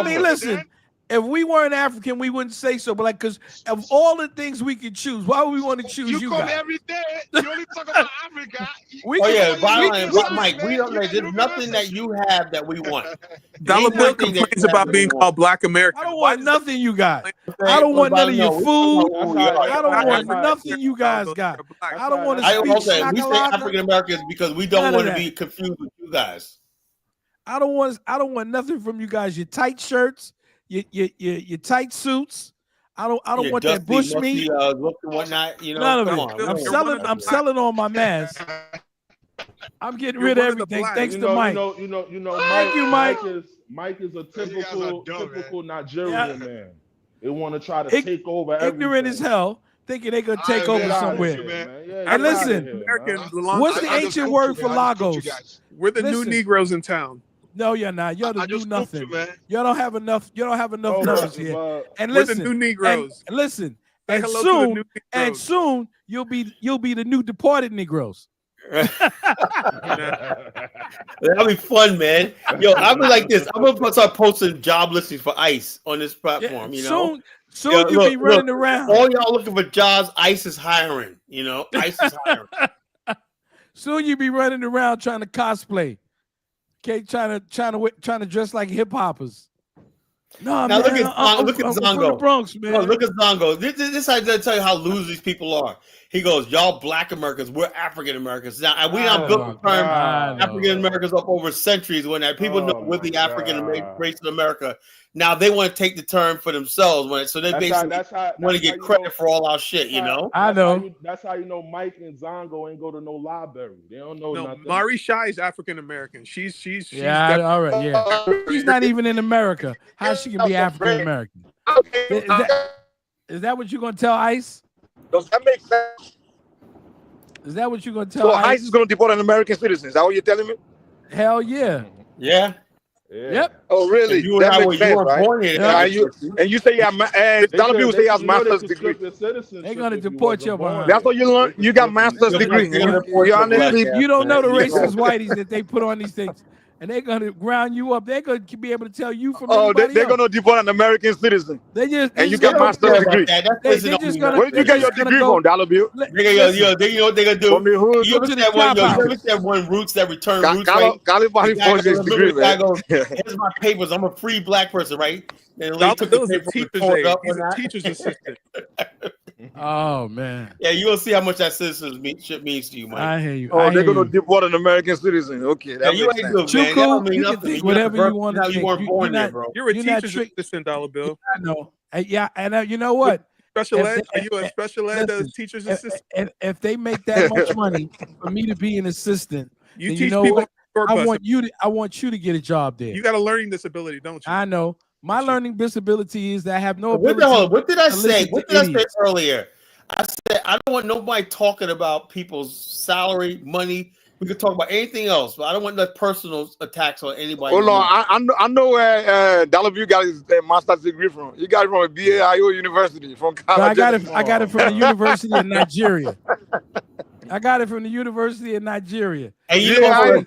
mean, listen. If we weren't African, we wouldn't say so. But like, because of all the things we could choose, why would we want to choose you come guys? every day. You only talk about Africa. Mike, we don't. There's nothing that you have that we want. Dollar Bill complains about being called Black American. I don't want nothing you got. I don't want none of your food. I don't want nothing you guys got. I don't want to speak. We say African Americans because we don't want to be confused with you guys. I don't want nothing from you guys. Your tight shirts, your tight suits. I don't want that bush meat. Look and whatnot. You know, none of it. I'm selling all my masks. I'm getting rid of everything thanks to Mike. Thank you, Mike. Mike is a typical Nigerian man. They want to try to take over everything. Ignorant as hell, thinking they're gonna take over somewhere. And listen, what's the ancient word for Lagos? We're the new Negroes in town. No, you're not. You're the new nothing. You don't have enough. You don't have enough numbers here. And listen, we're the new Negroes. And listen, and soon you'll be the new deported Negroes. That'll be fun, man. Yo, I'll be like this. I'm gonna start posting job listings for ICE on this platform. You know, soon you'll be running around. All y'all looking for jobs, ICE is hiring. You know, ICE is hiring. Soon you'll be running around trying to cosplay. Okay, trying to dress like hip hoppers. No, now man, look at Zongo. From the Bronx, man. No, look at Zongo. This I tell you how loose these people are. He goes, y'all Black Americans, we're African Americans. Now, and we not built the term African Americans up over centuries when people know we're the African race in America. Now they want to take the term for themselves, so they basically want to get credit for all our shit. You know, I know. That's how you know Mike and Zongo ain't go to no library. They don't know nothing. Mari Shai is African American. She's all right. Yeah, she's not even in America. How she can be African American? Is that what you're gonna tell ICE? Does that make sense? Is that what you're gonna tell? So ICE is gonna deport an American citizen? Is that what you're telling me? Hell yeah. Yeah. Yep. Oh, really? You that makes sense, right? And you say Dollar Bill say you have master's degree. They're gonna deport you behind. That's what you learn. You got master's degree. You don't know the racist whiteys that they put on these things. And they're gonna ground you up. They're gonna be able to tell you from. They're gonna deport an American citizen. And you got master's degree. Where did you get your degree from, Dollar Bill? They know what they're gonna do. You ever said one Roots that return Roots? Here's my papers. I'm a free Black person, right? He's a teacher's assistant. Oh man. Yeah, you will see how much that citizenship means to you, Mike. I hear you. They're gonna deport an American citizen. Okay, that you ain't good, man. Cool. You can think whatever you want to think. You weren't born there, bro. You're a teacher's assistant, Dollar Bill. I know. And you know what? Special ed? Are you a special ed teacher's assistant? If they make that much money for me to be an assistant, you teach people. I want you to get a job there. You got a learning disability, don't you? I know. My learning disability is that I have no ability. What did I say? What did I say earlier? I said I don't want nobody talking about people's salary, money. We could talk about anything else, but I don't want no personal attacks on anybody. Hold on, I know where Dollar Bill got his master's degree from. You got it from a BAIO University from college. I got it from the University of Nigeria. I got it from the University of Nigeria. And you know,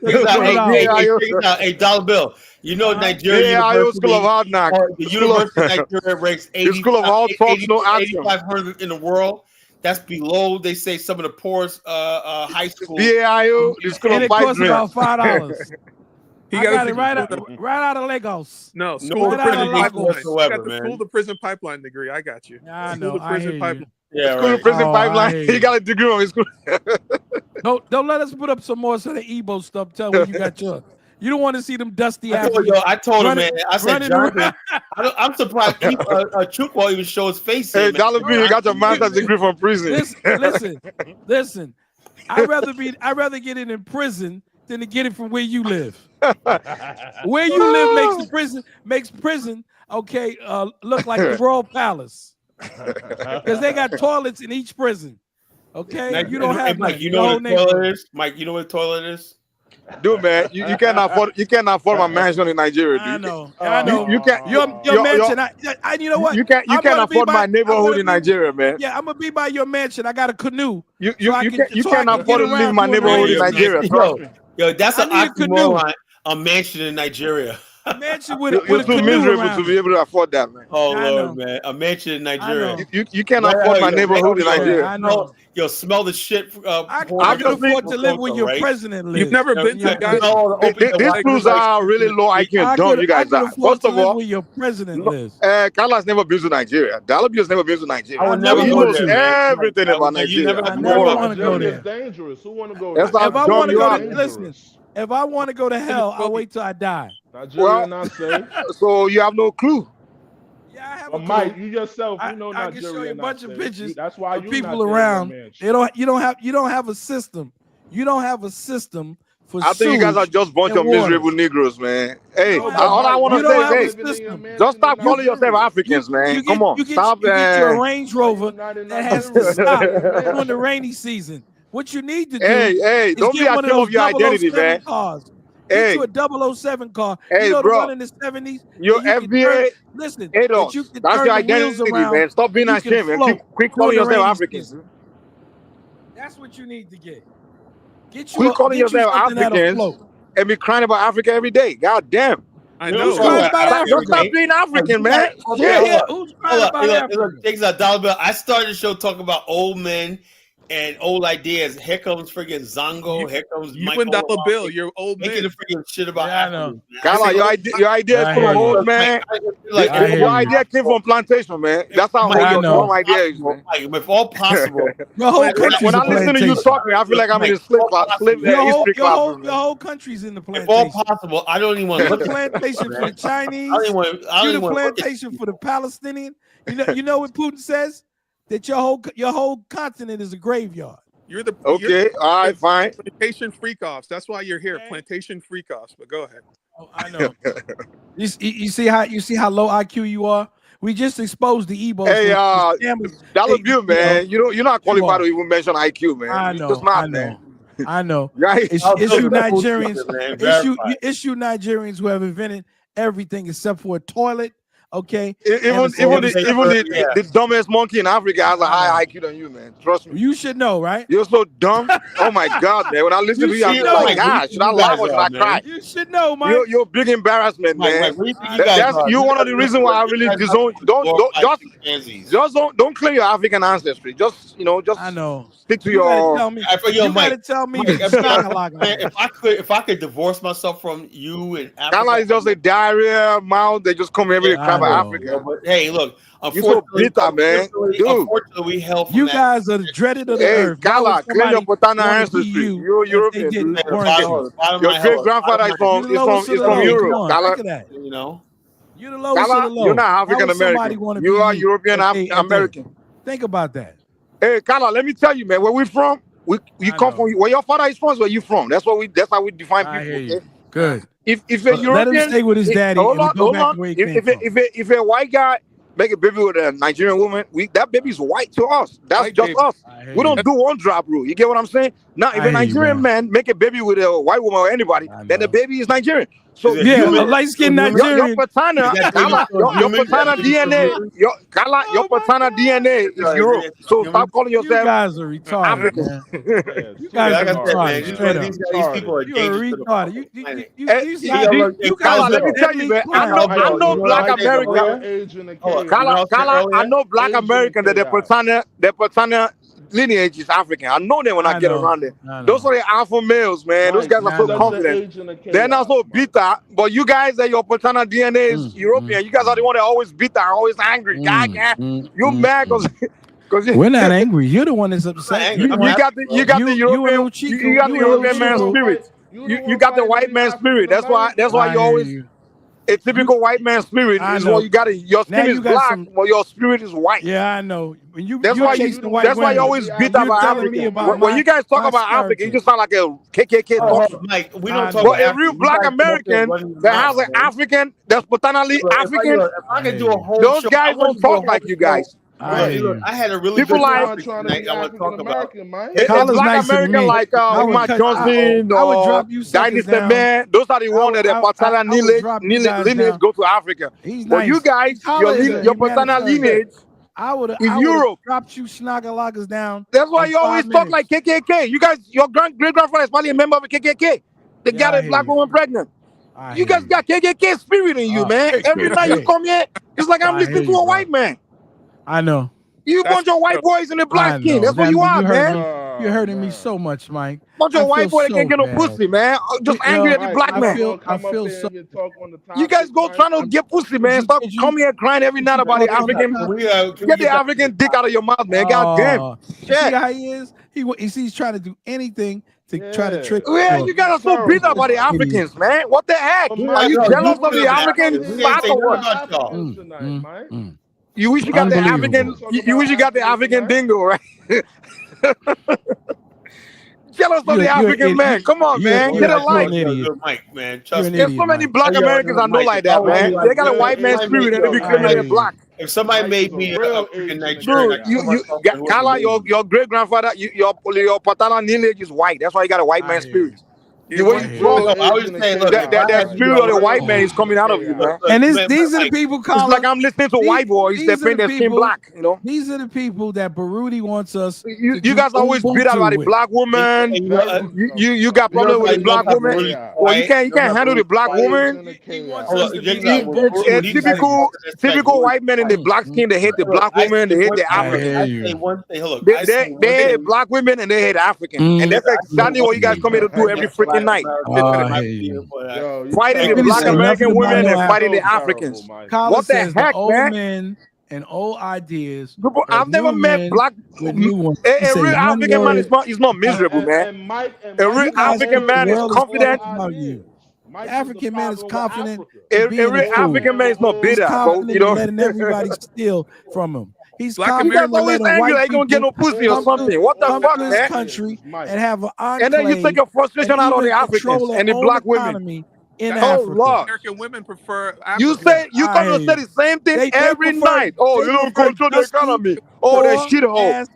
hey, Dollar Bill, you know Nigeria University, School of Hard Knocks. The University of Nigeria ranks 8,500 in the world. That's below, they say, some of the poorest high schools. BAIO, the School of Fight. And it costs about $5. I got it right out of Lagos. No, school to prison pipeline. You got the school to prison pipeline degree. I got you. I know. Prison pipeline. Yeah, school to prison pipeline. He got a degree on his school. Don't let us put up some more of the Ebo stuff. Tell me you got your. You don't want to see them dusty I told him, man. I said, Jonathan, I'm surprised Chukwu even show his face. Hey, Dollar Bill, you got your master's degree from prison. Listen. I'd rather get it in prison than to get it from where you live. Where you live makes prison look like the Royal Palace because they got toilets in each prison. Okay, Mike, you don't have. Mike, you know what a toilet is? Mike, you know what a toilet is? Dude, man, you can't afford my mansion in Nigeria, dude. I know. You can't. Your mansion. You know what? You can't afford my neighborhood in Nigeria, man. Yeah, I'm gonna be by your mansion. I got a canoe. You can't afford to leave my neighborhood in Nigeria. Yo, that's an oxymoron. A mansion in Nigeria. A mansion with You're a too canoe miserable around to be able to afford that, man. Oh I Lord, know. man, a mansion in I Nigeria. know. You can't afford my neighborhood in Nigeria. I know. You'll smell the shit. I pouring could out Obviously- afford to live where your right? president lives. You've never Yeah, been yeah, to guys. smell all the open- the These white crews rice are really low IQ and dumb. You guys I could are. afford First to of live all, where your president no, lives. Carla's never been to Nigeria. Dalabi has never been to Nigeria. I would never never He go want knows there, to. man. everything Like, about you Nigeria. never I have to never go want to go Nigeria there. is dangerous. Who want to go That's there? how If I dumb want to you go are. to man. listen, if I want to go to hell, I'll wait till I die. Nigeria Well- not safe. So you have no clue. Yeah, I have But a Mike, clue. you yourself, you know I can show you Nigeria a bunch not of safe. pictures That's why of you people not there in your around. mansion. You don't have a system. You don't have a system for I think you guys are sewage just a bunch and of water. miserable Negroes, man. Hey, No, all I want you to don't say have a is, hey, system. just stop calling yourself Africans, man. Come on, stop. You get your Range Rover not in that has to Nigeria? stop You're in your during mansion. the rainy season. What you need to do Hey, is don't be get one of ashamed those of your identity, 007 man. cars. Hey, Get you a 007 car. hey, You know the bro, one in the 70s your that you can turn. FBA Listen, that ADOS. you can That's turn your the wheels identity, around. man. Stop being and you can ashamed and float quit during calling the yourself rainy Africans. season. That's what you need to get. Get Quit calling you yourself something that'll Africans float. and be crying about Africa every day. God damn. I You know know. who's crying about Just Africa? stop being African, man. Hold Shit. up. Who's crying about Africa? Takes a dollar bill. I started the show talking about old men and old ideas. Here comes freaking Zongo. Here comes You Michael. and Dollar Bill, you're old making men. the freaking shit about Yeah, I know. Africans. man. Carla, your idea is I from hear an you. old man. Like, I hear Your you. idea came from plantation, man. That's how Mike, old your know. dumb idea is, man. if all possible, Your whole country's When a I listen to you plantation. talking, I feel like I'm in a slave history classroom. Your whole country's in the if all plantation. possible, I don't even want to You look the at plantation for the Chinese. I don't even want. I You don't the even want to look at plantation for the Palestinian. You know what Putin says? That your whole continent is a graveyard. You're the Okay, all right, fine. plantation freak-offs. That's why you're here. Okay. Plantation freak-offs. But go ahead. Oh, I know. you see how low IQ you are. We just exposed the Ebo's. Hey, Dollar Hey, Bill, man. You're not qualified to even mention IQ, man. I You're know. just not, I know. man. I know. Right? It's you Nigerians. Man, It's you Nigerians who have invented everything except for a toilet. Okay. Even the dumbest monkey in Africa has a higher IQ than you, man. Trust me. You should know, right? You're so dumb. Oh my God, man. When I listen to you, I'm just like, gosh, should I laugh or should I cry? You should know, Mike. You're a big embarrassment, man. You're one of the reasons why I really disown. Don't claim your African ancestry. Just I know. Stick to You your. gotta tell me. If I could divorce myself from you and Africa, Ghana is just a diarrhea mouth. They just come every crap about Africa. But hey, look, you're so bitter, man. Dude, unfortunately, we held from you that. guys are the dreaded of the hey, earth. Gala, claim your paternal ancestry. You're European, dude. Your great grandfather is from Europe. Gala, you know. You're the lowest Gala, of the low. you're not African American. You are European American. Think about that. Hey, Gala, let me tell you, man. Where we from? You come from. Where your father is from? Where you from? That's how we define people. Okay? Good. If a European, let him stay with his daddy. Hold on. If a white guy make a baby with a Nigerian woman, that baby is white to us. That's white just baby. Us. We don't do one drop rule. You get what I'm saying? Now, if a Nigerian man make a baby with a white woman or anybody, then the baby is Nigerian. So yeah, light-skinned Nigerian. Your paternal DNA, your paternal DNA is Europe. So stop calling yourself. You guys are retarded. African. You guys are retarded. These people are retarded. Let me tell you, man. I know Black American. Kala, I know Black American that their paternal lineage is African. I know them when I get around them. Those are the alpha males, man. Those guys are so confident. They're not so bitter. But you guys, your paternal DNA is European. You guys are the one that always bitter, always angry. You're mad because we're not angry. You're the one that's upset. You got the European man spirit. You got the white man spirit. That's why you always. A typical white man spirit is what you got. Your skin is black, but your spirit is white. Yeah, I know. That's why you always beat about Africa. When you guys talk about Africa, you just sound like a KKK talker. Mike, we don't talk about a real Black American that has an African that's paternally African. If I could do a whole those guys don't talk like you guys. I had a really people good like trying to be African American, man. Black American like Umar Johnson or Dynasty Man. Those are the ones that their paternal lineage go to Africa. But you guys, your paternal lineage is Europe. Dropped you snagalagas down. That's why you always talk like KKK. You guys, your great grandfather is probably a member of the KKK. They got a black woman pregnant. You guys got KKK spirit in you, man. Every night you come here, it's like I'm listening to a white man. I know. You bunch of white boys in the black skin. That's what you are, man. You're hurting me so much, Mike. Bunch of white boys that can't get no pussy, man. Just angry at the black man. I feel so. You guys go trying to get pussy, man. Stop coming here crying every night about the African. Get the African dick out of your mouth, man. God damn. See how he is? He's trying to do anything to try to trick. Yeah, you guys are so bitter about the Africans, man. What the heck? Are you jealous of the African spots or what? You wish you got the African. You wish you got the African dingo, right? Jealous of the African man. Come on, man. Get a life. Mike, man. There's so many black Americans I know like that, man. They got a white man spirit and they be claiming they're black. If somebody made me an African Nigerian, Kala, your great grandfather, your paternal lineage is white. That's why you got a white man spirit. The way you grow up, that spirit of the white man is coming out of you, man. And these are the people. It's like I'm listening to white boys that paint their skin black. You know, these are the people that Baruti wants us. You guys always beat out about the black woman. You got problems with the black woman. Well, you can't handle the black woman. Typical white men in the black skin. They hate the black woman. They hate the African. They hate black women and they hate African. And that's exactly what you guys come here to do every freaking night. Fighting the black American women and fighting the Africans. What the heck, man? And old ideas. I've never met black. A real African man is not miserable, man. A real African man is confident. African man is confident. A real African man is not bitter, you know, letting everybody steal from him. He's confident always angry like gonna get no pussy or something. What the fuck, man? Country and have an enclave, and then you take your frustration out on the Africans and the black women. In Africa. American women prefer Africa. You say you come to say the same thing every night. Oh, you don't control the economy. Oh, that shithole.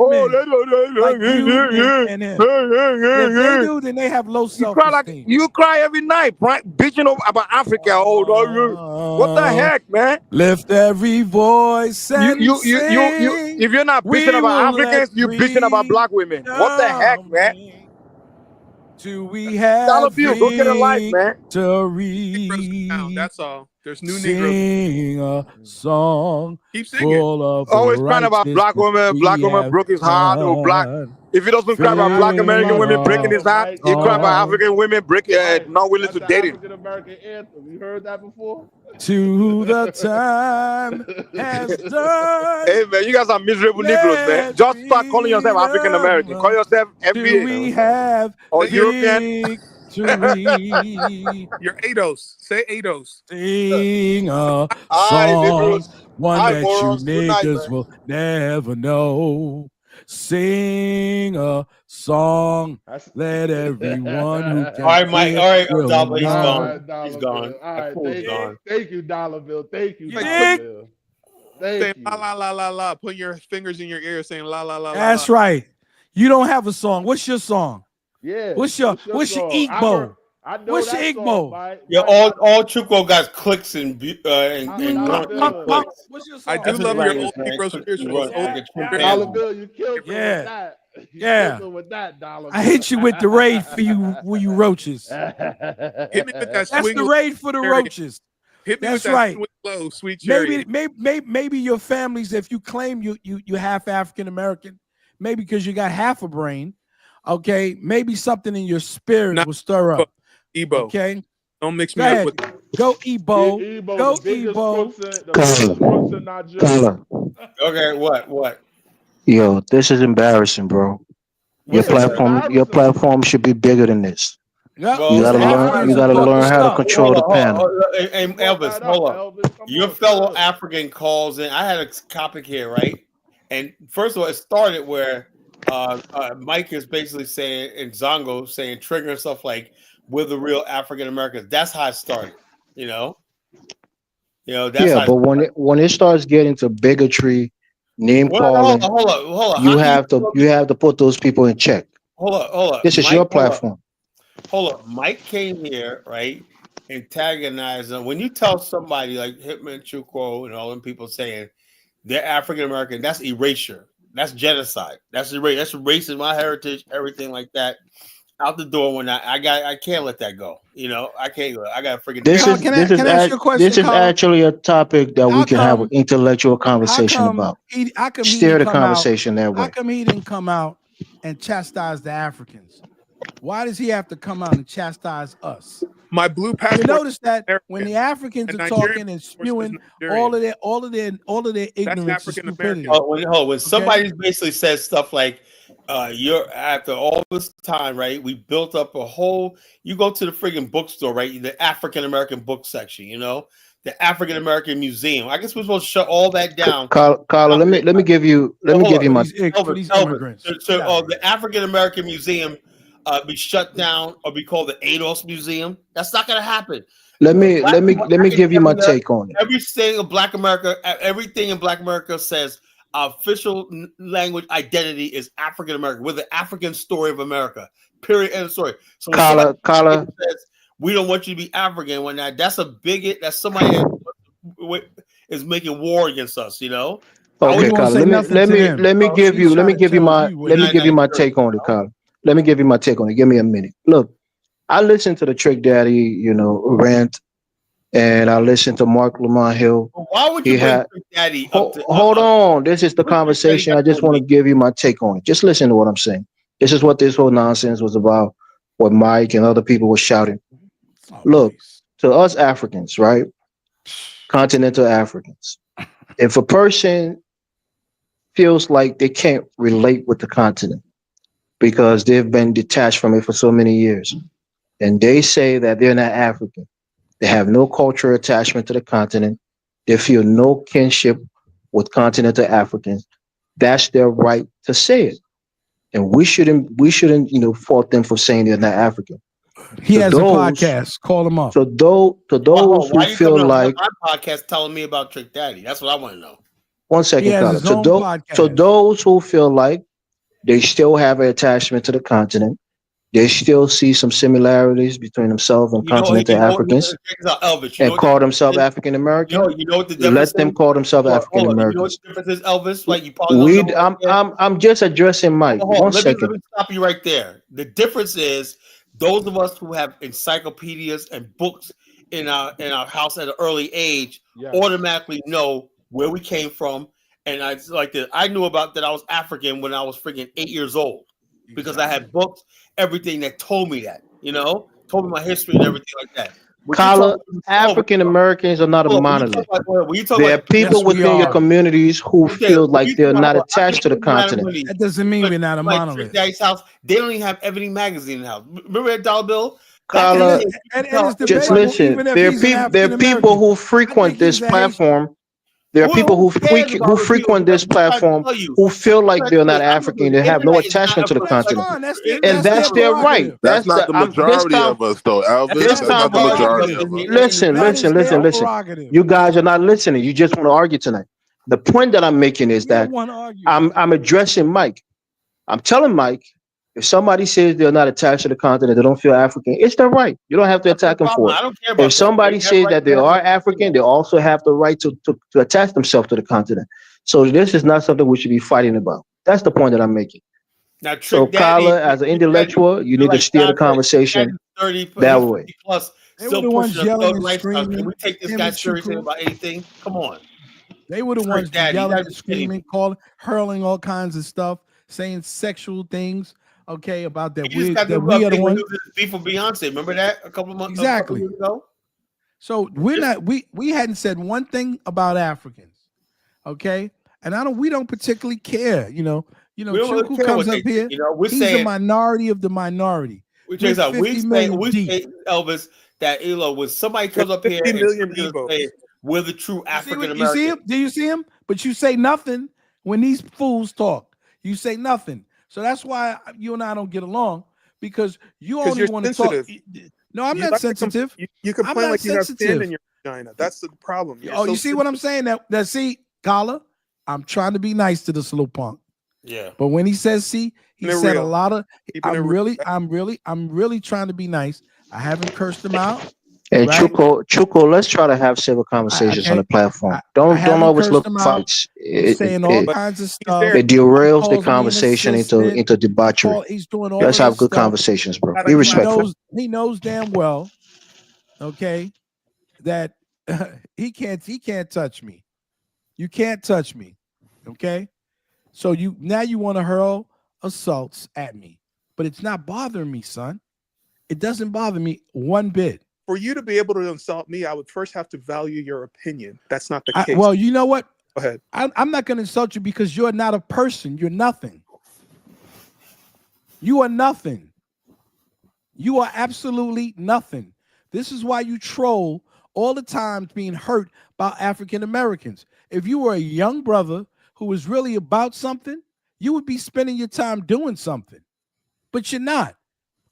They do, then they have low self-esteem. You cry every night, bitching about Africa. What the heck, man? Lift every voice and you if you're not bitching about Africans, you bitching about black women. What the heck, man? Do we have all of you go get a life, man? That's all. There's new sing Negroes. A song. Keep singing. Always crying about black women. Black woman broke his heart. Or black. If he doesn't cry about black American women breaking his heart, he cry about African women breaking, not willing to date him. African American anthem. You heard that before? To the time has done. Hey man, you guys are miserable Negroes, man. Just start calling yourself African American. Call yourself FBA. We have or European. You're ADOS. Say ADOS. Sing a song, one that you niggas will never know. Sing a song, let everyone who can. All right, Mike. All right, Dollar, he's gone. He's gone. All right, thank you, Dollar Bill. Thank you, Dollar Bill. Saying la la la la la. Put your fingers in your ear, saying la la la. That's right. You don't have a song. What's your song? Yeah. What's your Igbo? What's your Igbo? Yeah, all Chuko got clicks and what's your song? I do love your old Negro spirituals. Dollar Bill, you killed me with that. With that, Dollar Bill. I hit you with the raid for you roaches. Hit me with that That's the raid for the roaches. Hit me That's with that right. Low, sweet cherry. Maybe your families, if you claim you half African American, maybe because you got half a brain, okay, maybe something in your spirit will stir up. Igbo. Okay. Don't mix me up with Go Igbo. Go Igbo. Okay, what? Yo, this is embarrassing, bro. Your platform should be bigger than this. Well, you gotta learn how to control the panel. Hey, Elvis, hold up. Your fellow African calls in. I had a topic here, right? And first of all, it started where Mike is basically saying, and Zongo saying, triggering stuff like, we're the real African Americans. That's how it started, you know. That's but when it starts getting to bigotry, name calling, hold up. You have to put those people in check. Hold up. This is Mike, your platform. Hold up. Mike came here, right? Antagonized them. When you tell somebody like Hitman Chukwu and all them people saying they're African American, that's erasure. That's genocide. That's erasing my heritage, everything like that. out the door when I can't let that go. You know, I can't. I got freaking. This Carl, is can I ask you a question, this is Carl? actually a topic that How we can have an come- intellectual How conversation come about. how come he Steer didn't the come out? conversation that How way. come he didn't come out and chastise the Africans? Why does he have to come out and chastise us? My blue You passport. notice that American. when the Africans And are Nigerian talking and passport says spewing Nigerian. all of their ignorance and African stupidity. American. When somebody basically says stuff like, "You're after all this time, right? We built up a whole." You go to the friggin' bookstore, right? The African American book section, you know, the African American Museum. I guess we're supposed to shut all that down. Carla, let me give you my for these immigrants. So, the African American Museum be shut down or be called the ADOS Museum. That's not going to happen. let me give you my take on it. Everything in Black America, everything in Black America says our official language identity is African American. We're the African story of America. Period. End of story. So when Carla says we don't want you to be African, when that's a bigot, that's somebody that is making war against us. You know. Okay, Carla. Let me give you my take on it, Carla. Let me give you my take on it. Give me a minute. Look, I listened to the Trick Daddy, rant, and I listened to Mark Lamont Hill. Why would you bring Trick Daddy up to? Hold on. This is the conversation. I just want to give you my take on it. Just listen to what I'm saying. This is what this whole nonsense was about, what Mike and other people were shouting. Look, to us Africans, right? Continental Africans. If a person feels like they can't relate with the continent because they've been detached from it for so many years, and they say that they're not African, they have no cultural attachment to the continent, they feel no kinship with continental Africans, that's their right to say it. And we shouldn't, fault them for saying they're not African. He has a podcast. Call him up. So to those who feel like my podcast telling me about Trick Daddy, that's what I want to know. One second, Carla. So those who feel like they still have an attachment to the continent, they still see some similarities between themselves and continental Africans, and call themselves African American. You know what the difference Let them call themselves African Americans. You know what the difference is, Elvis? Like you probably don't know. I'm just addressing Mike. One second. Let me stop you right there. The difference is those of us who have encyclopedias and books in our house at an early age automatically know where we came from. And I knew about that I was African when I was freaking 8 years old because I had books, everything that told me that, told me my history and everything like that. Carla, African Americans are not a monolith. There are people within your communities who feel like they're not attached to the continent. That doesn't mean we're not a monolith. Daddy's house, they don't even have Ebony magazine in the house. Remember that dollar bill? Carla, just listen. There are people who frequent this platform. There are people who frequent this platform who feel like they're not African. They have no attachment to the continent, and that's their right. That's not the majority of us, though, Elvis. That's not the majority of us. Listen. You guys are not listening. You just want to argue tonight. The point that I'm making is that I'm addressing Mike. I'm telling Mike, if somebody says they're not attached to the continent, they don't feel African, it's their right. You don't have to attack them for it. If somebody says that they are African, they also have the right to attach themselves to the continent. So this is not something we should be fighting about. That's the point that I'm making. Now, so Carla, as an intellectual, you need to steer the conversation that way. Plus, still pushing a lifestyle. Can we take this guy seriously about anything? Come on. They were the ones yelling and screaming, hurling all kinds of stuff, saying sexual things. Okay, about that we are the ones. Beef for Beyonce. Remember that a couple of months ago? So we hadn't said one thing about Africans. Okay, and we don't particularly care. Chuku comes up here. He's a minority of the minority. We say, Elvis, that when somebody comes up here and say, we're the true African American. You see him? Do you see him? But you say nothing when these fools talk. You say nothing. So that's why you and I don't get along, because you only want to talk. No, I'm not sensitive. You complain like you have sand in your vagina. That's the problem. You see what I'm saying? See, Carla, I'm trying to be nice to the slow punk. Yeah. But when he says he said a lot of. I'm really trying to be nice. I haven't cursed him out. And right? Chuko, let's try to have civil conversations on the platform. Don't haven't always cursed look him for out. fights. He's saying all It kinds of stuff. derails the Calls me an conversation assistant. into debauchery. He's doing all Let's of have this good stuff, conversations, bro. but Be respectful. he knows damn well, okay, that he can't touch me. You can't touch me, okay? So you want to hurl assaults at me, but it's not bothering me, son. It doesn't bother me one bit. For you to be able to insult me, I would first have to value your opinion. That's not the case. Well, you know what? Go ahead. I'm not going to insult you because you're not a person. You're nothing. You are nothing. You are absolutely nothing. This is why you troll all the time being hurt by African Americans. If you were a young brother who was really about something, you would be spending your time doing something. But you're not.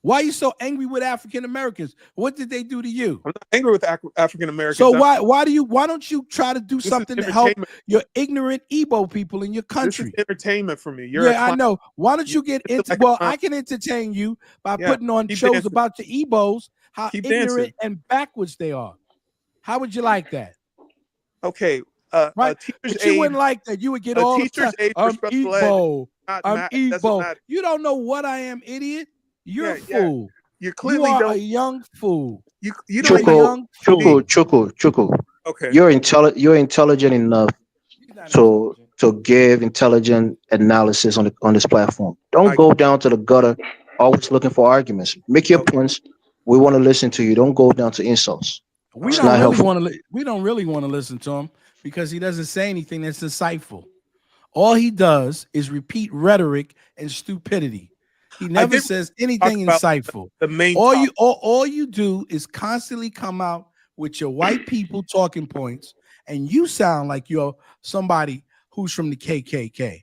Why are you so angry with African Americans? What did they do to you? I'm not angry with African Americans. So why don't you try to do something to help your ignorant Igbo people in your country? This is entertainment for me. I know. Why don't you get into? Well, I can entertain you by putting on shows about the Igbos, how ignorant and backwards they are. How would you like that? Okay. Right, but you wouldn't like that. You would get all the time. I'm Igbo. I'm Igbo. You don't know what I am, idiot. You're a fool. You clearly are don't. A young fool. You don't. Chuko. Okay. You're intelligent enough to give intelligent analysis on this platform. Don't go down to the gutter, always looking for arguments. Make your points. We want to listen to you. Don't go down to insults. We don't really want to listen to him because he doesn't say anything that's insightful. All he does is repeat rhetoric and stupidity. He never says anything insightful. All you do is constantly come out with your white people talking points, and you sound like you're somebody who's from the KKK.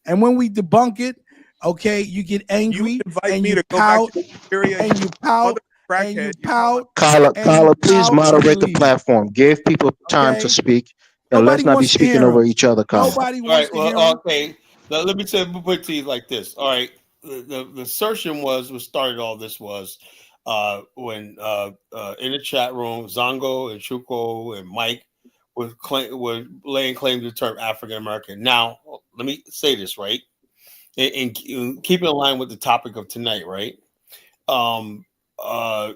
And when we debunk it, okay, you get angry and you pout and you pout and you pout. Carla, please moderate the platform. Give people time to speak, and let's not be speaking over each other, Carla. Nobody wants to hear him. Okay, now, let me put it to you like this. All right. The assertion was started all this was when in the chat room, Zongo and Chuko and Mike were laying claim to the term African American. Now, let me say this, right? And keep it in line with the topic of tonight, right? The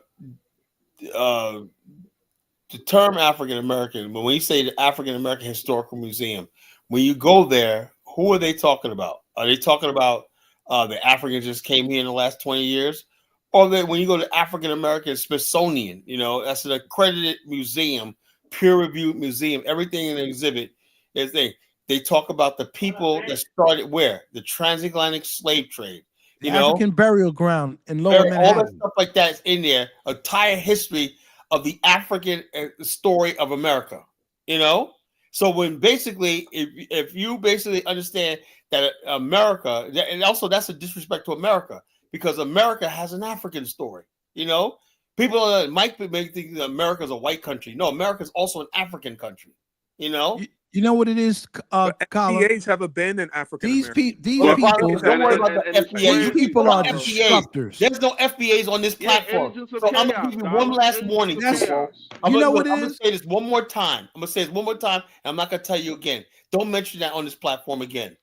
term African American, when we say the African American Historical Museum, when you go there, who are they talking about? Are they talking about the Africans just came here in the last 20 years? Or when you go to African American Smithsonian, that's an accredited museum, peer-reviewed museum. Everything in the exhibit is they talk about the people that started where? The transatlantic slave trade. The African burial ground in Lower Manhattan. All that stuff like that is in there. Entire history of the African story of America. So when basically, if you basically understand that America, and also that's a disrespect to America because America has an African story. People might think that America is a white country. No, America is also an African country. You know what it is, FBAs have abandoned African These people. Don't worry about the FBA. These people are disruptors. There's no FBAs on this platform. So I'm gonna give you one last warning. I'm gonna say this one more time. And I'm not gonna tell you again. Don't mention that on this platform again.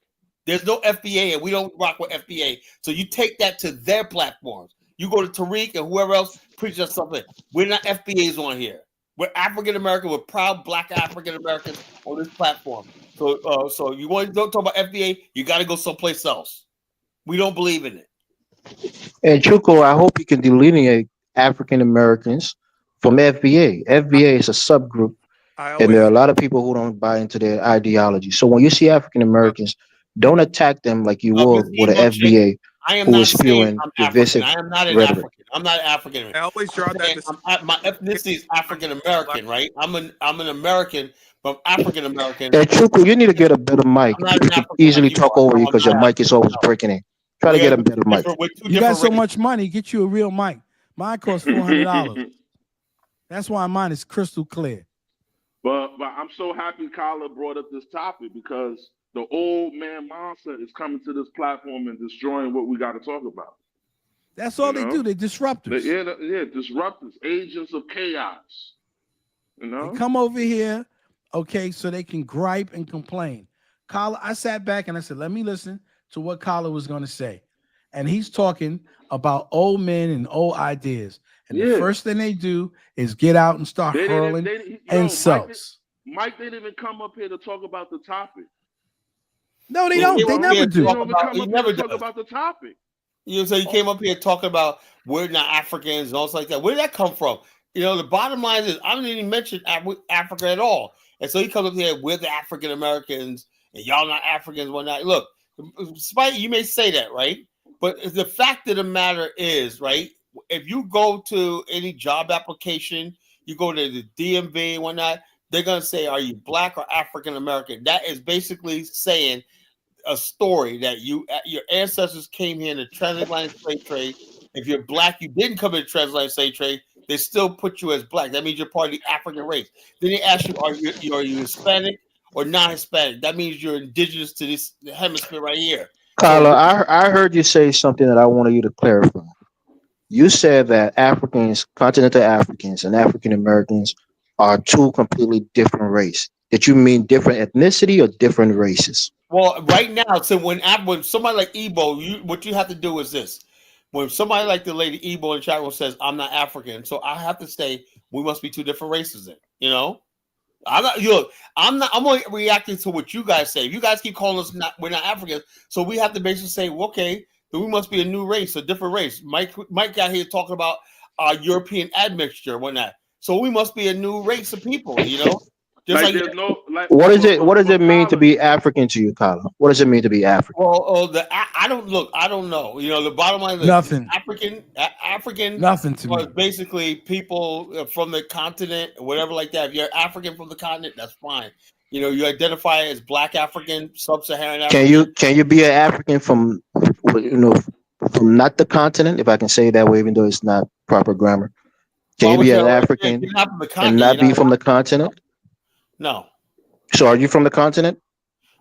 There's no FBA, and we don't rock with FBA. So you take that to their platforms. You go to Tariq and whoever else preach us something. We're not FBAs on here. We're African American. We're proud Black African Americans on this platform. So you want to talk about FBA? You got to go someplace else. We don't believe in it. And Chuko, I hope you can delineate African Americans from FBA. FBA is a subgroup, and there are a lot of people who don't buy into their ideology. So when you see African Americans, don't attack them like you would with an FBA. I am not spewing divisive I am not an rhetoric. African. I'm not African. I always draw that. My ethnicity is African American, right? I'm an American, but African American. And Chuko, you need to get a better mic. You can easily talk over you because your mic is always breaking in. Try to get a better mic. You got so much money, get you a real mic. Mine costs $400. That's why mine is crystal clear. But I'm so happy Kyla brought up this topic because the old man monster is coming to this platform and destroying what we got to talk about. That's all they do. They're disruptors. Disruptors, agents of chaos. You know, they come over here, okay, so they can gripe and complain. Kala, I sat back and I said, let me listen to what Kala was going to say. And he's talking about old men and old ideas. And the first thing they do is get out and start hurling insults. Mike didn't even come up here to talk about the topic. No, they don't. They never do. He never talk about the topic. You know, so he came up here talking about we're not Africans and all like that. Where did that come from? You know, the bottom line is I didn't even mention Africa at all. And so he comes up here, we're the African Americans, and y'all not Africans, whatnot. Look, despite you may say that, right? But the fact of the matter is, right, if you go to any job application, you go to the DMV and whatnot, they're going to say, are you black or African American? That is basically saying a story that your ancestors came here in the transatlantic slave trade. If you're black, you didn't come in the transatlantic slave trade, they still put you as black. That means you're part of the African race. Then they ask you, are you Hispanic or non-Hispanic? That means you're indigenous to this hemisphere right here. Carla, I heard you say something that I wanted you to clarify. You said that Africans, continental Africans, and African Americans are two completely different races. Did you mean different ethnicity or different races? Well, right now, so when somebody like Igbo, what you have to do is this. When somebody like the lady Igbo in the chat room says, I'm not African, so I have to say we must be two different races then, you know? I'm only reacting to what you guys say. If you guys keep calling us we're not Africans, so we have to basically say, well, okay, then we must be a new race, a different race. Mike got here talking about European admixture and whatnot. So we must be a new race of people, you know? What does it mean to be African to you, Kyle? What does it mean to be African? Well, I don't know. You know, the bottom line is nothing. African nothing to me. Basically people from the continent, whatever like that. If you're African from the continent, that's fine. You know, you identify as Black African, Sub-Saharan African. Can you be an African from from not the continent, if I can say it that way, even though it's not proper grammar? Can you be an African and not be from the continent? No. So are you from the continent?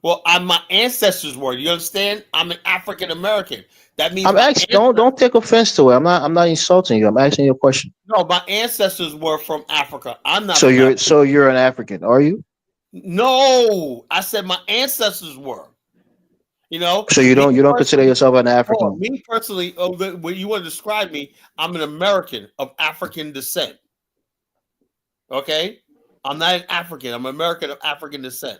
Well, my ancestors were. You understand? I'm an African American. That means I'm asking. Don't take offense to it. I'm not insulting you. I'm asking you a question. No, my ancestors were from Africa. I'm not. So you're an African, are you? No, I said my ancestors were. You know. So you don't consider yourself an African? Oh, me personally, when you want to describe me, I'm an American of African descent. Okay. I'm not an African. I'm an American of African descent.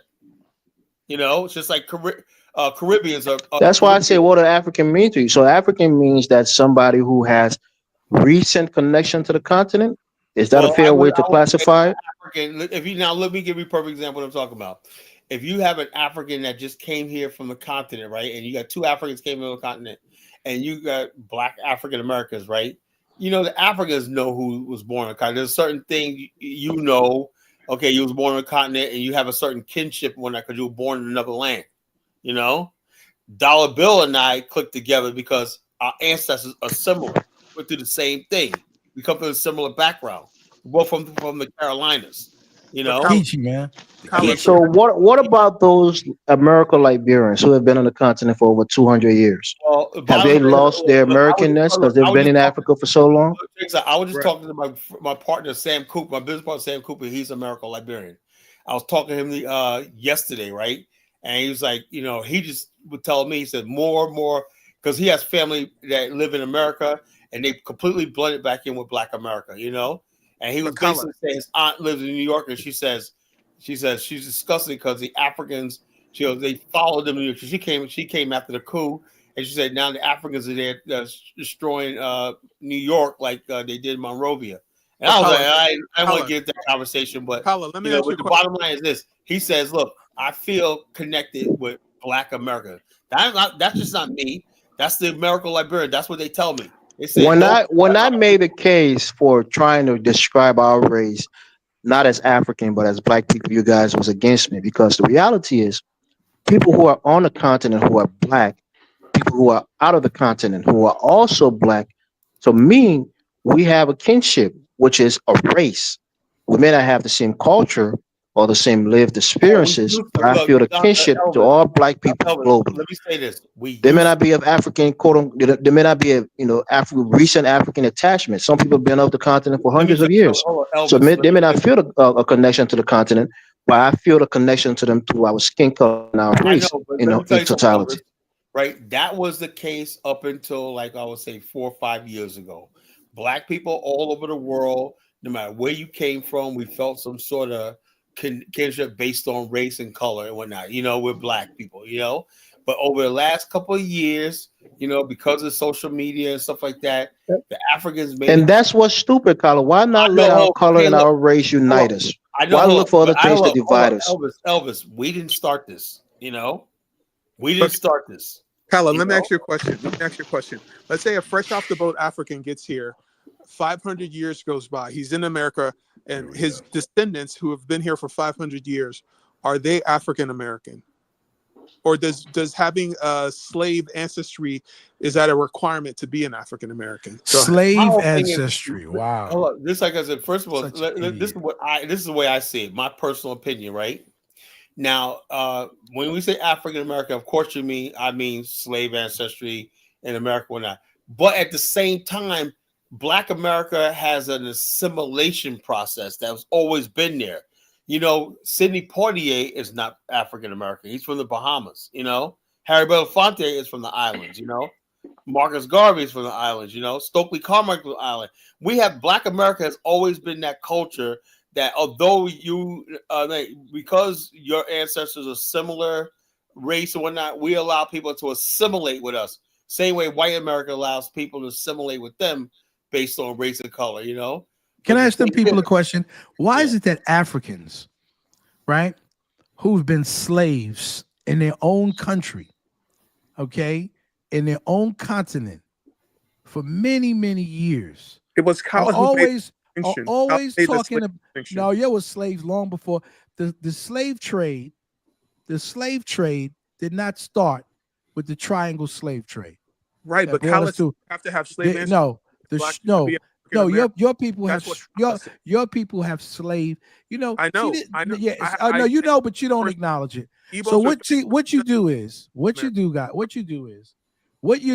You know, it's just like Caribbeans are. That's why I say, what does African mean to you? So African means that somebody who has recent connection to the continent. Is that a fair way to classify it? African. Let me give you a perfect example of what I'm talking about. If you have an African that just came here from the continent, right, and you got two Africans came from the continent, and you got Black African Americans, right? You know, the Africans know who was born on the continent. There's a certain thing you know. Okay, you was born on a continent and you have a certain kinship when because you were born in another land. You know, Dollar Bill and I clicked together because our ancestors are similar. We do the same thing. We come from a similar background. We're both from the Carolinas. You know, man. So what about those American Liberians who have been on the continent for over 200 years? Well, have they lost their Americanness because they've been in Africa for so long? I was just talking to my partner Sam Cooper, my business partner Sam Cooper. He's American Liberian. I was talking to him yesterday, right? And he was like, you know, he just would tell me, he said more because he has family that live in America and they completely blended back in with Black America, you know. And he was basically saying his aunt lives in New York, and she says she's disgusted because the Africans, they followed them. She came after the coup, and she said now the Africans are there destroying New York like they did Monrovia. And I was like, I don't want to get that conversation, but the bottom line is this: he says, "Look, I feel connected with Black America. That's just not me. That's the American Liberian. That's what they tell me." When I made a case for trying to describe our race, not as African, but as Black people, you guys was against me because the reality is people who are on the continent who are Black, people who are out of the continent who are also Black. So we have a kinship, which is a race. We may not have the same culture, or the same lived experiences, used to, I look, feel the Dr. kinship to Elvis, all black people Elvis, globally. let me say this. They may not be of African they may not be a recent African attachment. Some people have been off the continent for let me hundreds tell of you, years, hold on, so Elvis. Let they me may not say, feel a connection to the continent, but I feel the connection to them through our skin color and our I know, race, but let me tell in you something, Elvis. totality. Right? That was the case up until, like I would say, 4 or 5 years ago. Black people all over the world, no matter where you came from, we felt some sort of kinship based on race and color and whatnot. We're black people. But over the last couple of years, because of social media and stuff like that, the Africans made And it. that's what's stupid, Carla. Why not I let our know. color Okay, and look. our race Hold unite on. us? I know. Why Hold look on. for other But I things to look. Hold divide on, us? Elvis. We didn't start this. We didn't start this. Kyla, let me ask you a question. Let's say a fresh off the boat African gets here, 500 years goes by. He's in America, and his descendants who have been here for 500 years, are they African American? Or does having a slave ancestry, is that a requirement to be an African American? Slave ancestry. Wow. Hold on. This, like I said, first of all, this is the way I see it. My personal opinion, right? Now, when we say African American, of course I mean slave ancestry in America or not. But at the same time, Black America has an assimilation process that's always been there. Sidney Poitier is not African American. He's from the Bahamas. Harry Belafonte is from the islands. Marcus Garvey is from the islands. Stokely Carmichael from the island. We have Black America has always been that culture that although you because your ancestors are similar race and whatnot, we allow people to assimilate with us. Same way white America allows people to assimilate with them based on race and color. Can I ask them people a question? Why is it that Africans, right, who've been slaves in their own country, okay, in their own continent for many, many years, it was always talking about, no, there was slaves long before the slave trade. The slave trade did not start with the triangle slave trade. Right, but college have to have slave. Your people have your people have slave. I know. Yes, I know you know, but you don't acknowledge it. So what you do is what you're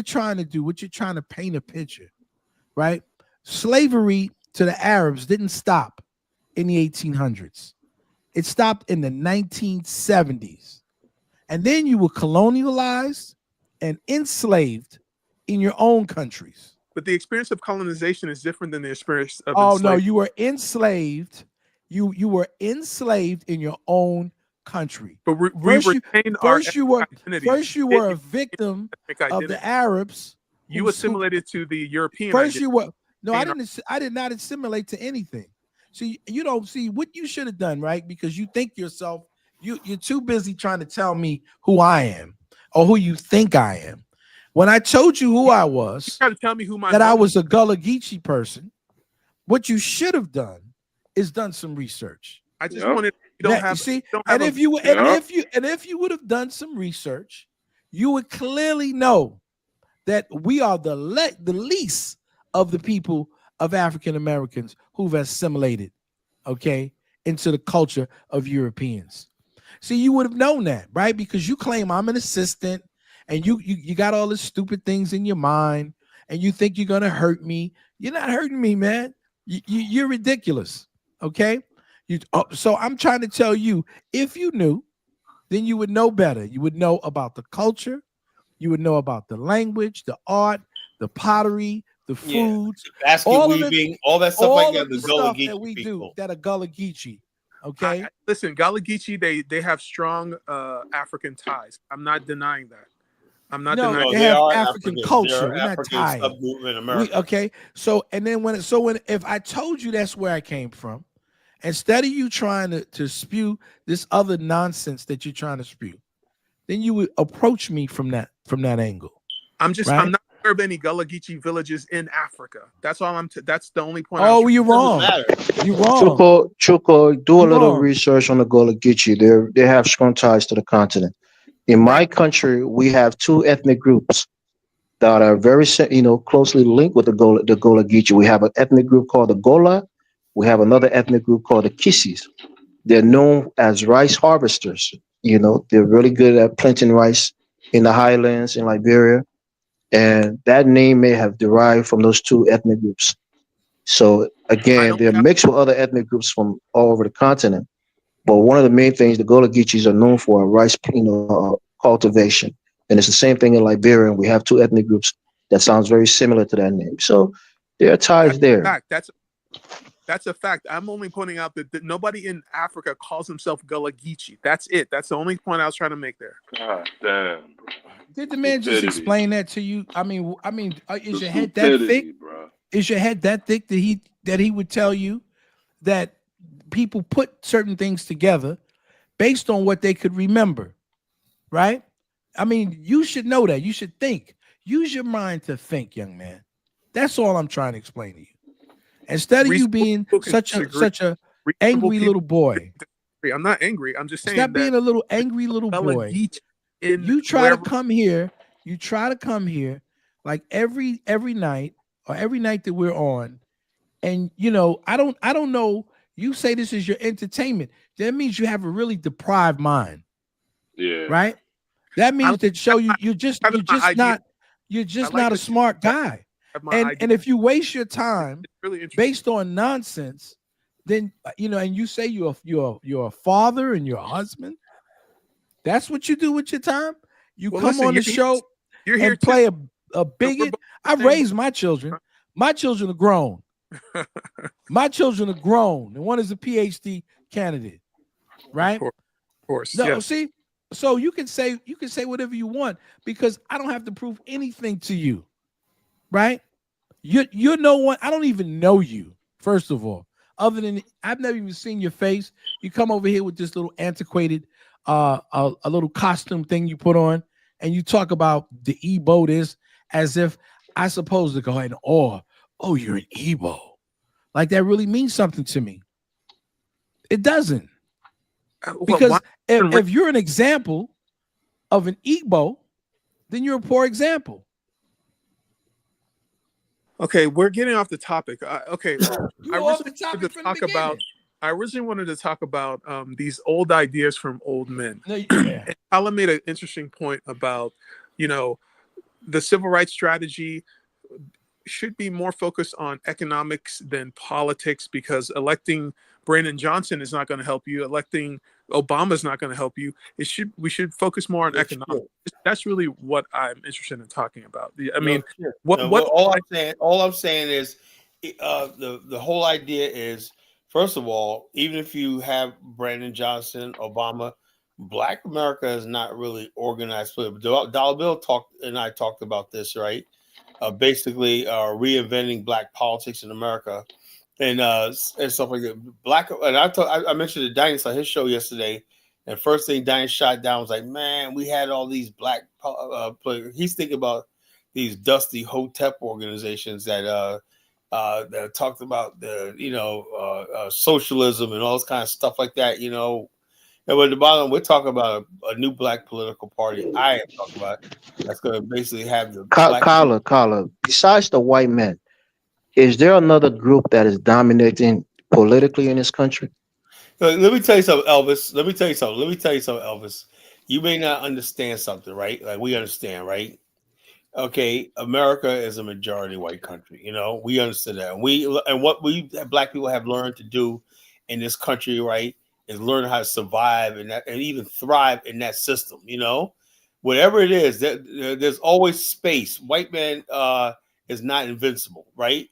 trying to do. What you're trying to paint a picture, right? Slavery to the Arabs didn't stop in the 1800s. It stopped in the 1970s, and then you were colonialized and enslaved in your own countries. But the experience of colonization is different than the experience of enslavement. No, you were enslaved. You were enslaved in your own country. But first you were a victim of the Arabs. You assimilated to the European. First you were I did not assimilate to anything. See, you don't see what you should have done, right? Because you think yourself, you're too busy trying to tell me who I am or who you think I am. When I told you who I was, you trying to tell me who I was a Gullah Geechee person. What you should have done is done some research. I just wanted if you would have done some research, you would clearly know that we are the least of the people of African Americans who've assimilated, okay, into the culture of Europeans. See, you would have known that, right? Because you claim I'm an assistant and you got all these stupid things in your mind and you think you're going to hurt me. You're not hurting me, man. You're ridiculous, okay? So I'm trying to tell you, if you knew, then you would know better. You would know about the culture. You would know about the language, the art, the pottery, the foods, basket weaving, all that stuff like that. The stuff that we do that are Gullah Geechee. Okay. Listen, Gullah Geechee, they have strong African ties. I'm not denying that. I'm not denying they have African culture. We're not tied. Okay. So if I told you that's where I came from, instead of you trying to spew this other nonsense that you're trying to spew, then you would approach me from that angle. I'm not aware of any Gullah Geechee villages in Africa. That's all that's the only point. Oh, you're wrong. You're wrong. Chuko, do a little research on the Gullah Geechee. They have strong ties to the continent. In my country, we have two ethnic groups that are very, closely linked with the Gullah Geechee. We have an ethnic group called the Gola. We have another ethnic group called the Kissis. They're known as rice harvesters. You know, they're really good at planting rice in the highlands in Liberia, and that name may have derived from those two ethnic groups. So I again, don't they're doubt. mixed with other ethnic groups from all over the continent. But one of the main things the Gullah Geechees are known for are rice, cultivation, and it's the same thing in Liberia. And we have two ethnic groups that sounds very similar to that name. So there are ties That's a there. fact. That's a fact. I'm only pointing out that nobody in Africa calls himself Gullah Geechee. That's it. That's the only point I was trying to make there. God damn. Did the man just Stupidity. explain that to you? I mean, is The your head that thick? stupidity, bro. Is your head that thick that he would tell you that people put certain things together based on what they could remember, right? I mean, you should know that. You should think. Use your mind to think, young man. That's all I'm trying to explain to you. Instead of you being such a angry little boy. I'm not angry. I'm just saying Stop being a little angry little boy. You try to come here. You try to come here like every night or every night that we're on, and you know, I don't know. You say this is your entertainment. That means you have a really deprived mind. Yeah. Right. That means that show you're just not a smart guy. And if you waste your time based on nonsense, then you know, and you say you're a father and you're a husband. That's what you do with your time. You come on the show and play a bigot. I raised my children. My children are grown. My children are grown, and one is a PhD candidate, right? Of course. No, yes. see, so you can say whatever you want because I don't have to prove anything to you, right? You're no one. I don't even know you. First of all, other than I've never even seen your face. You come over here with this little antiquated, a little costume thing you put on, and you talk about the Igbo this as if I supposed to go ahead and oh, you're an Igbo. Like that really means something to me. It doesn't. Because if you're an example of an Igbo, then you're a poor example. Okay, we're getting off the topic. Okay, I originally wanted to talk about these old ideas from old men. And Alan made an interesting point about, you know, the civil rights strategy should be more focused on economics than politics because electing Brandon Johnson is not going to help you. Electing Obama is not going to help you. We should focus more on economics. That's really what I'm interested in talking about. I mean, all I'm saying is the whole idea is, first of all, even if you have Brandon Johnson, Obama, Black America is not really organized. Dollar Bill talked about this, right? Basically reinventing Black politics in America and stuff like that. I mentioned to Diane on his show yesterday, and first thing Diane shot down was like, man, we had all these Black players. He's thinking about these dusty Hotep organizations that talked about the socialism and all this kind of stuff like that, you know. And at the bottom, we're talking about a new Black political party. I am talking about that's going to basically have the Carla. Besides the white men, is there another group that is dominating politically in this country? Let me tell you something, Elvis. Elvis. You may not understand something, right? Like we understand, right? Okay, America is a majority white country. You know, we understand that. And what we Black people have learned to do in this country, right, is learn how to survive and even thrive in that system. You know, whatever it is, there's always space. White man is not invincible, right?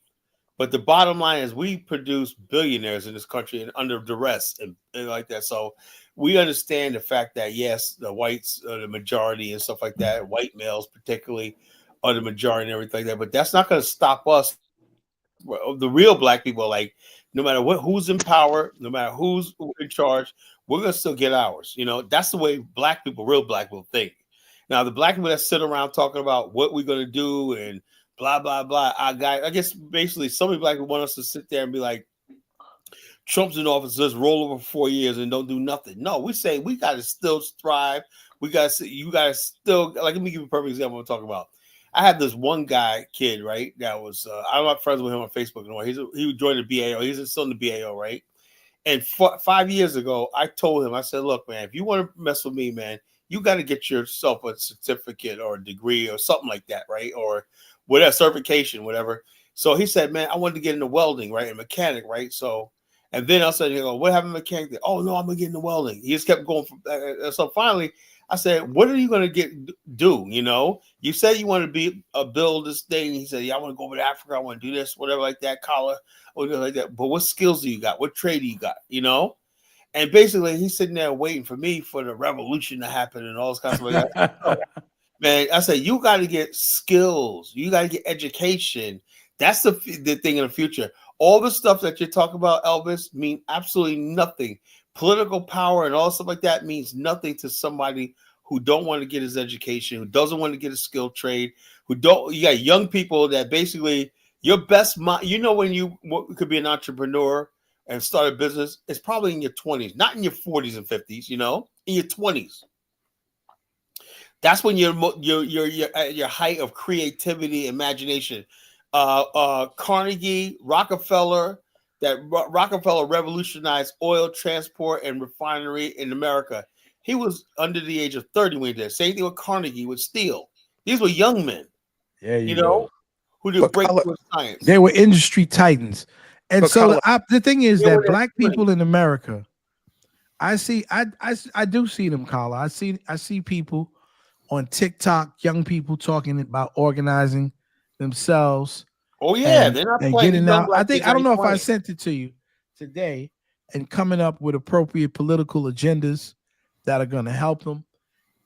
But the bottom line is we produce billionaires in this country and under duress and like that. So we understand the fact that, yes, the whites are the majority and stuff like that. White males particularly are the majority and everything like that. But that's not going to stop us. The real Black people are like, no matter who's in power, no matter who's in charge, we're going to still get ours. You know, that's the way real Black people think. Now, the Black people that sit around talking about what we're going to do and blah, blah, blah. I guess basically some Black people want us to sit there and be like, Trump's in office, just roll over for 4 years and don't do nothing. No, we say we got to still thrive. You got to still, like, let me give you a perfect example of what I'm talking about. I had this one kid, right, that was, I'm not friends with him on Facebook anymore. He joined the BAO. He's still in the BAO, right? And 5 years ago, I told him, I said, look, man, if you want to mess with me, man, you got to get yourself a certificate or a degree or something like that, right? Or whatever, certification, whatever. So he said, man, I wanted to get into welding, right? And mechanic, right? So, and then I said, what happened to mechanic? Oh, no, I'm going to get into welding. He just kept going. So finally, I said, what are you going to do? You said you want to build this thing. He said, yeah, I want to go over to Africa. I want to do this, whatever, like that, collar, or like that. But what skills do you got? What trade do you got? And basically, he's sitting there waiting for me for the revolution to happen and all this kind of stuff like that. Man, I said, you got to get skills. You got to get education. That's the thing in the future. All the stuff that you're talking about, Elvis, mean absolutely nothing. Political power and all stuff like that means nothing to somebody who don't want to get his education, who doesn't want to get a skilled trade, you got young people that basically your best mind, when you could be an entrepreneur and start a business, it's probably in your 20s, not in your 40s and 50s, in your 20s. That's when you're at your height of creativity, imagination. Carnegie, Rockefeller revolutionized oil transport and refinery in America. He was under the age of 30 when he did. Same thing with Carnegie with steel. These were young men. Yeah, who did breakthrough science. They were industry titans. And so the thing is that black people in America, I do see them, Carla. I see people on TikTok, young people talking about organizing themselves. Oh yeah, they're not playing. I don't know if I sent it to you today, and coming up with appropriate political agendas that are going to help them.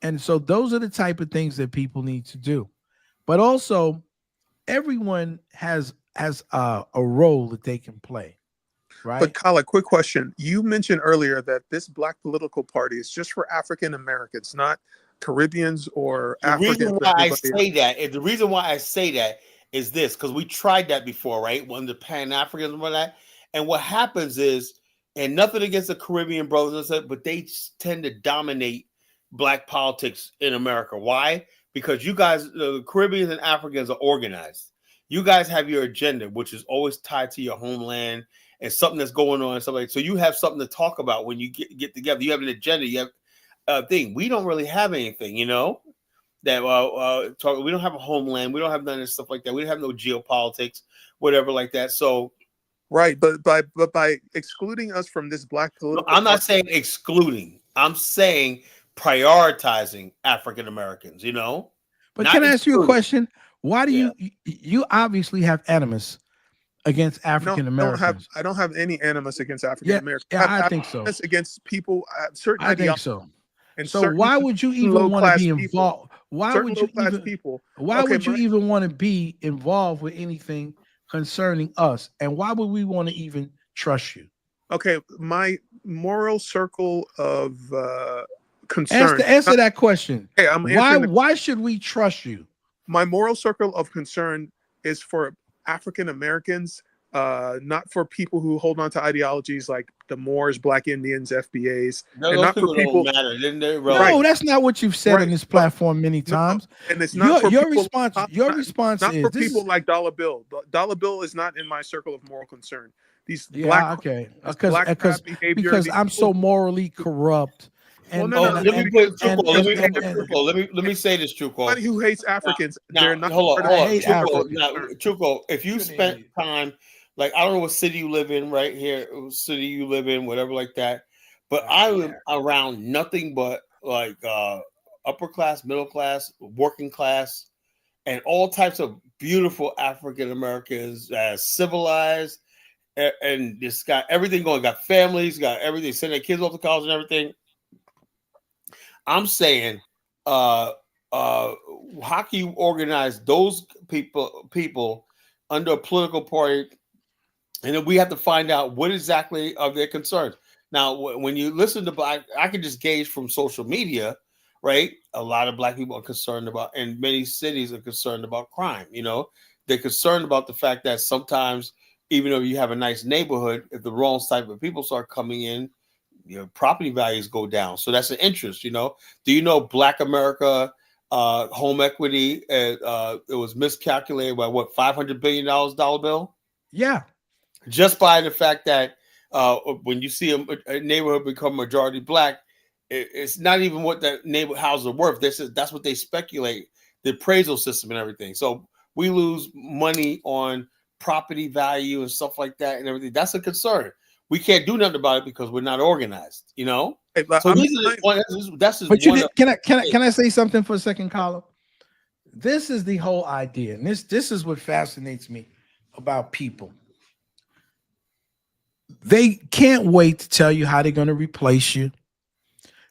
And so those are the type of things that people need to do. But also, everyone has a role that they can play, right? But Kala, quick question. You mentioned earlier that this black political party is just for African Americans, not Caribbeans or Africans. The reason why I say that is this, because we tried that before, right? When the Pan-Africans and all that. And what happens is, and nothing against the Caribbean brothers, but they tend to dominate black politics in America. Why? Because you guys, the Caribbeans and Africans, are organized. You guys have your agenda, which is always tied to your homeland and something that's going on and stuff like that. So you have something to talk about when you get together. You have an agenda. You have a thing. We don't really have anything, that we don't have a homeland. We don't have none of this stuff like that. We don't have no geopolitics, whatever like that. So, right, but by excluding us from this black political, I'm not saying excluding. I'm saying prioritizing African Americans. But can I ask you a question? Why do you obviously have animus against African Americans? I don't have any animus against African Americans. Yeah, I think so. Against people, certain I think so. And so why would you even want to be involved? Why would you even want to be involved with anything concerning us? And why would we want to even trust you? Okay, my moral circle of concern. Answer that question. Hey, why should we trust you? My moral circle of concern is for African Americans, not for people who hold on to ideologies like the Moors, Black Indians, FBAs, and not for people. No, that's not what you've said on this platform many times. And it's not for your people, response. Your response not is for people like Dollar Bill. Dollar Bill is not in my circle of moral concern. These because I'm so morally corrupt. Let me say this, Truco. Somebody who hates Africans, they're not. Hold on. Truco, if you spent time, like, I don't know what city you live in, right here, city you live in, whatever like that, but I live around nothing but like upper class, middle class, working class, and all types of beautiful African Americans, civilized, and this got everything going. Got families, got everything, sending their kids off to college and everything. I'm saying, how can you organize those people under a political party, and then we have to find out what exactly are their concerns. Now, when you listen to black, I can just gauge from social media, right? A lot of black people are concerned about, and many cities are concerned about crime. They're concerned about the fact that sometimes, even though you have a nice neighborhood, if the wrong type of people start coming in, your property values go down. So that's an interest. Do you know Black America home equity? It was miscalculated by $500 billion, Dollar Bill? Yeah. Just by the fact that when you see a neighborhood become majority black, it's not even what that neighborhood houses are worth. That's what they speculate, the appraisal system and everything. So we lose money on property value and stuff like that and everything. That's a concern. We can't do nothing about it because we're not organized, you know. Hey, so that's just but you did, can I say something for a second, Carlo? This is the whole idea, and this is what fascinates me about people. They can't wait to tell you how they're going to replace you.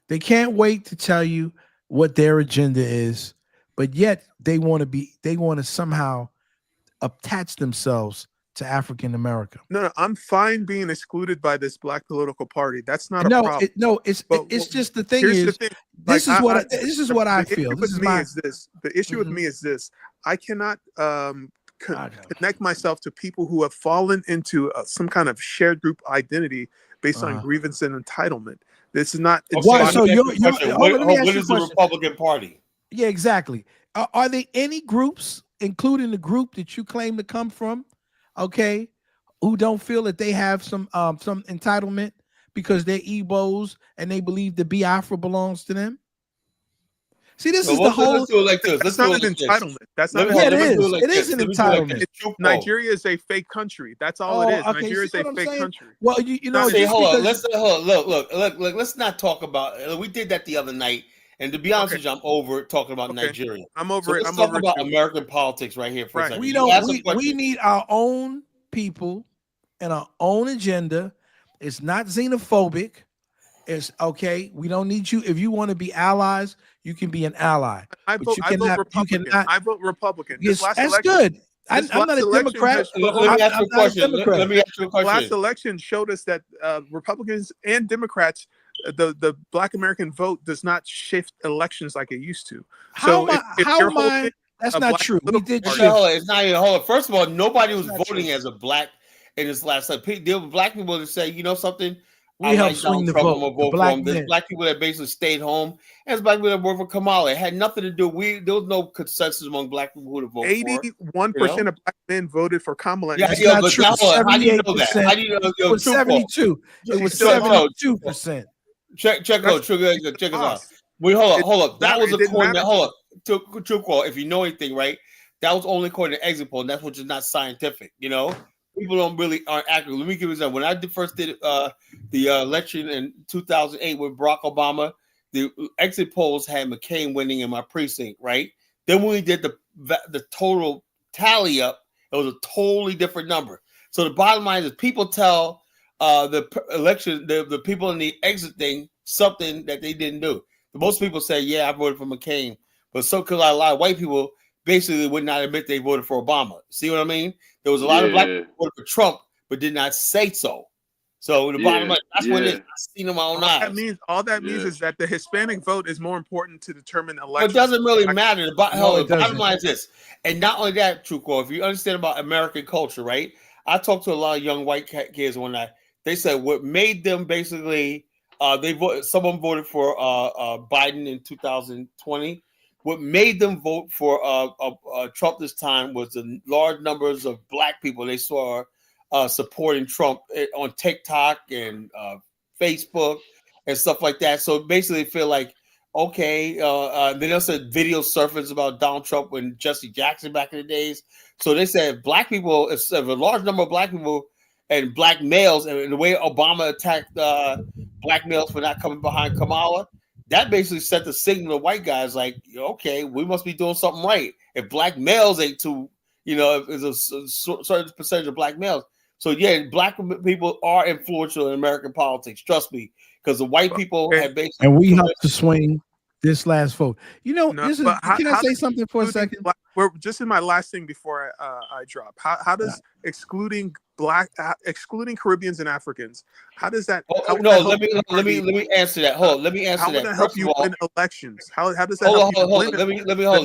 They can't wait to tell you what their agenda is, but yet they want to somehow attach themselves to African America. No, I'm fine being excluded by this black political party. That's not a problem. It's just the thing is, this is what I feel. The issue with me is this: I cannot connect myself to people who have fallen into some kind of shared group identity based on grievance and entitlement. This is not. Why? So what is the Republican Party? Yeah, exactly. Are there any groups, including the group that you claim to come from, okay, who don't feel that they have some entitlement because they're Igbos and they believe the Biafra belongs to them? See, this is the whole. Let's do it like this. That's not an entitlement. That's not. Yeah, it is. It is an entitlement. Nigeria is a fake country. That's all it is. Okay, Nigeria is a fake country. Well, you know. Hold on. Look. Let's not talk about. We did that the other night, and to be honest with you, I'm over talking about Nigeria. I'm over it. Let's talk about American politics right here for a second. We need our own people and our own agenda. It's not xenophobic. It's okay. We don't need you. If you want to be allies, you can be an ally. I vote Republican. I vote Republican. Yes, that's good. I'm not a Democrat. Let me ask you a question. Last election showed us that Republicans and Democrats, the Black American vote does not shift elections like it used to. That's not true. We did shift. It's not even. Hold on. First of all, nobody was voting as a black in this last election. There were black people that say, you know something. We helped swing the vote. There's black people that basically stayed home. And there's black people that worked for Kamala. It had nothing to do. There was no consensus among black people who to vote 81% of black men voted for Kamala. Yeah, but true. How do you know that? How do you know? It was 72. It was 72%. Check us out. Wait, hold up. That was according to hold up. True call. If you know anything, right? That was only according to exit poll. And that's which is not scientific. You know. People aren't accurate. Let me give you an example. When I first did the election in 2008 with Barack Obama, the exit polls had McCain winning in my precinct, right? Then when we did the total tally up, it was a totally different number. So the bottom line is people tell the election, the people in the exit thing, something that they didn't do. Most people say, yeah, I voted for McCain. But so could a lot of white people basically would not admit they voted for Obama. See what I mean? There was a lot of black people who voted for Trump, but did not say so. So the bottom line, that's what it is. I've seen in my own eyes. All that means is that the Hispanic vote is more important to determine elections. It doesn't really matter. The bottom line is this. And not only that, Truco, if you understand about American culture, right? I talked to a lot of young white kids one night. They said what made them basically, someone voted for Biden in 2020. What made them vote for Trump this time was the large numbers of black people they saw supporting Trump on TikTok and Facebook and stuff like that. So basically, feel like okay. They also said video surfaced about Donald Trump and Jesse Jackson back in the days. So they said black people, if a large number of black people and black males, and the way Obama attacked black males for not coming behind Kamala. That basically set the signal to white guys like, okay, we must be doing something right. If black males ain't too, if there's a certain percentage of black males. So yeah, black people are influential in American politics. Trust me, because the white people have basically. And we helped to swing this last vote. Can I say something for a second? We're just in my last thing before I drop. How does excluding Caribbeans and Africans? How does that? Let me answer that. Let me answer that. How would that help you win elections? How does that?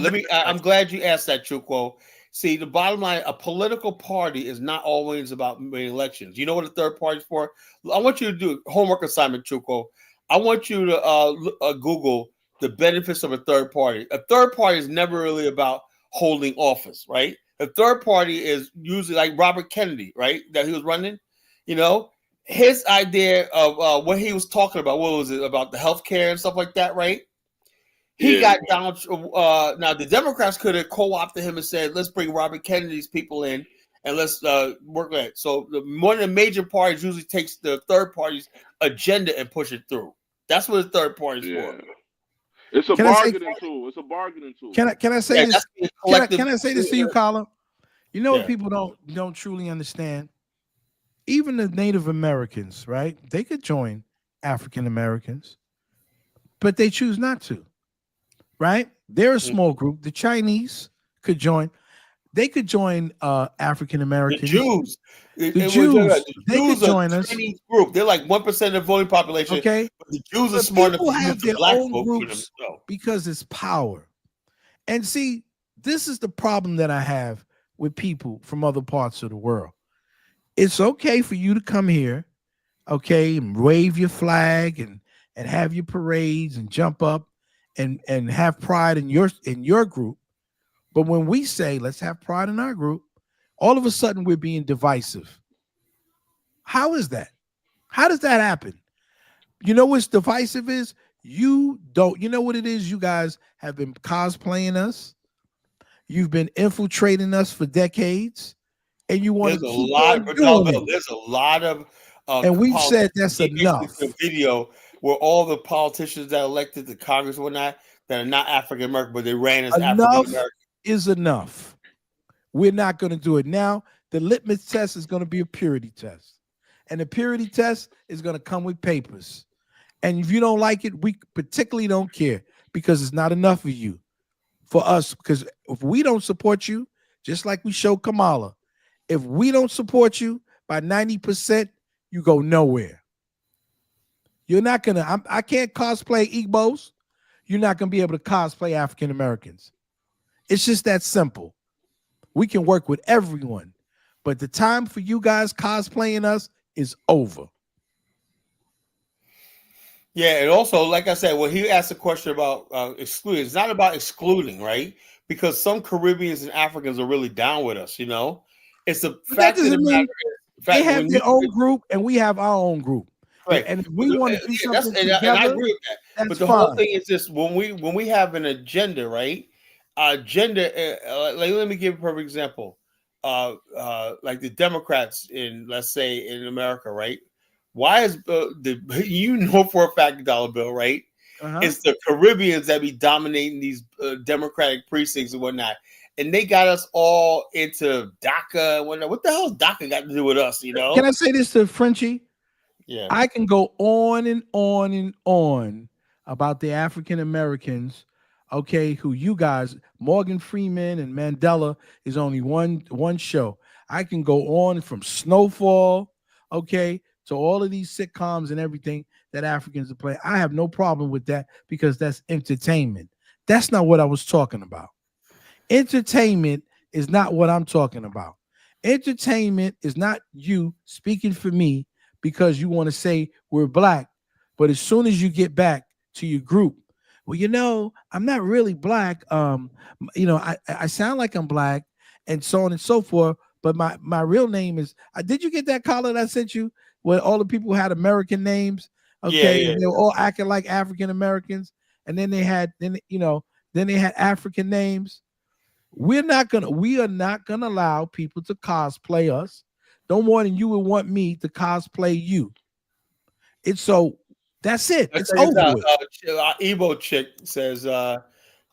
Let me. I'm glad you asked that, Chukwo. See, the bottom line: a political party is not always about winning elections. You know what a third party is for? I want you to do a homework assignment, Chukwo. I want you to Google the benefits of a third party. A third party is never really about holding office, right? A third party is usually like Robert Kennedy, right? That he was running, his idea of what he was talking about, what was it about the healthcare and stuff like that, right? He got down. Now the Democrats could have co-opted him and said, "Let's bring Robert Kennedy's people in and let's work on it." So one of the major parties usually takes the third party's agenda and push it through. That's what the third party's for. It's a bargaining tool. It's a bargaining tool. Can I say this? Can I say this to you, Colin? You know what people don't truly understand? Even the Native Americans, right? They could join African Americans, but they choose not to, right? They're a small group. The Chinese could join. They could join African Americans. The Jews. They could join us. Group. They're like 1% of the voting population. Okay. But the Jews are smart enough to have use their the black own vote groups because it's power. And see, this is the problem that I have with people from other parts of the world. It's okay for you to come here, okay, and wave your flag and have your parades and jump up and have pride in your group. But when we say let's have pride in our group, all of a sudden we're being divisive. How is that? How does that happen? You know what's divisive is? You know what it is? You guys have been cosplaying us. You've been infiltrating us for decades, and you want to keep on doing it. There's a lot of and we've said that's enough. The video where all the politicians that elected to Congress and whatnot that are not African American, but they ran as African American. Is enough. We're not going to do it now. The litmus test is going to be a purity test, and the purity test is going to come with papers. And if you don't like it, we particularly don't care because it's not enough of you for us. Because if we don't support you, just like we showed Kamala, if we don't support you by 90%, you go nowhere. You're not gonna. I can't cosplay Igbos. You're not gonna be able to cosplay African Americans. It's just that simple. We can work with everyone, but the time for you guys cosplaying us is over. Yeah, and also, like I said, when he asked a question about excluding, it's not about excluding, right? Because some Caribbeans and Africans are really down with us, you know? It's a fact of the matter. They have their own group, and we have our own group. Right. And if we want to do something together, and I agree with that. But the fine. whole thing is this: when we have an agenda, right? Agenda. Let me give a perfect example. Like the Democrats in, let's say, in America, right? Why is you know for a fact, dollar bill, right? It's the Caribbeans that be dominating these Democratic precincts and whatnot. And they got us all into DACA and whatnot. What the hell DACA got to do with us, you know? Can I say this to Frenchie? Yeah. I can go on and on and on about the African Americans, okay, who you guys, Morgan Freeman and Mandela is only one show. I can go on from Snowfall, okay, to all of these sitcoms and everything that Africans are playing. I have no problem with that because that's entertainment. That's not what I was talking about. Entertainment is not what I'm talking about. Entertainment is not you speaking for me because you want to say we're black, but as soon as you get back to your group, well, you know, I'm not really black. You know, I sound like I'm black and so on and so forth, but my real name is, did you get that collar that I sent you where all the people had American names? Okay, yeah. And they were all acting like African Americans, and then they had African names. We are not gonna allow people to cosplay us no more than you would want me to cosplay you. It's so that's it. It's over with. Igbo chick says,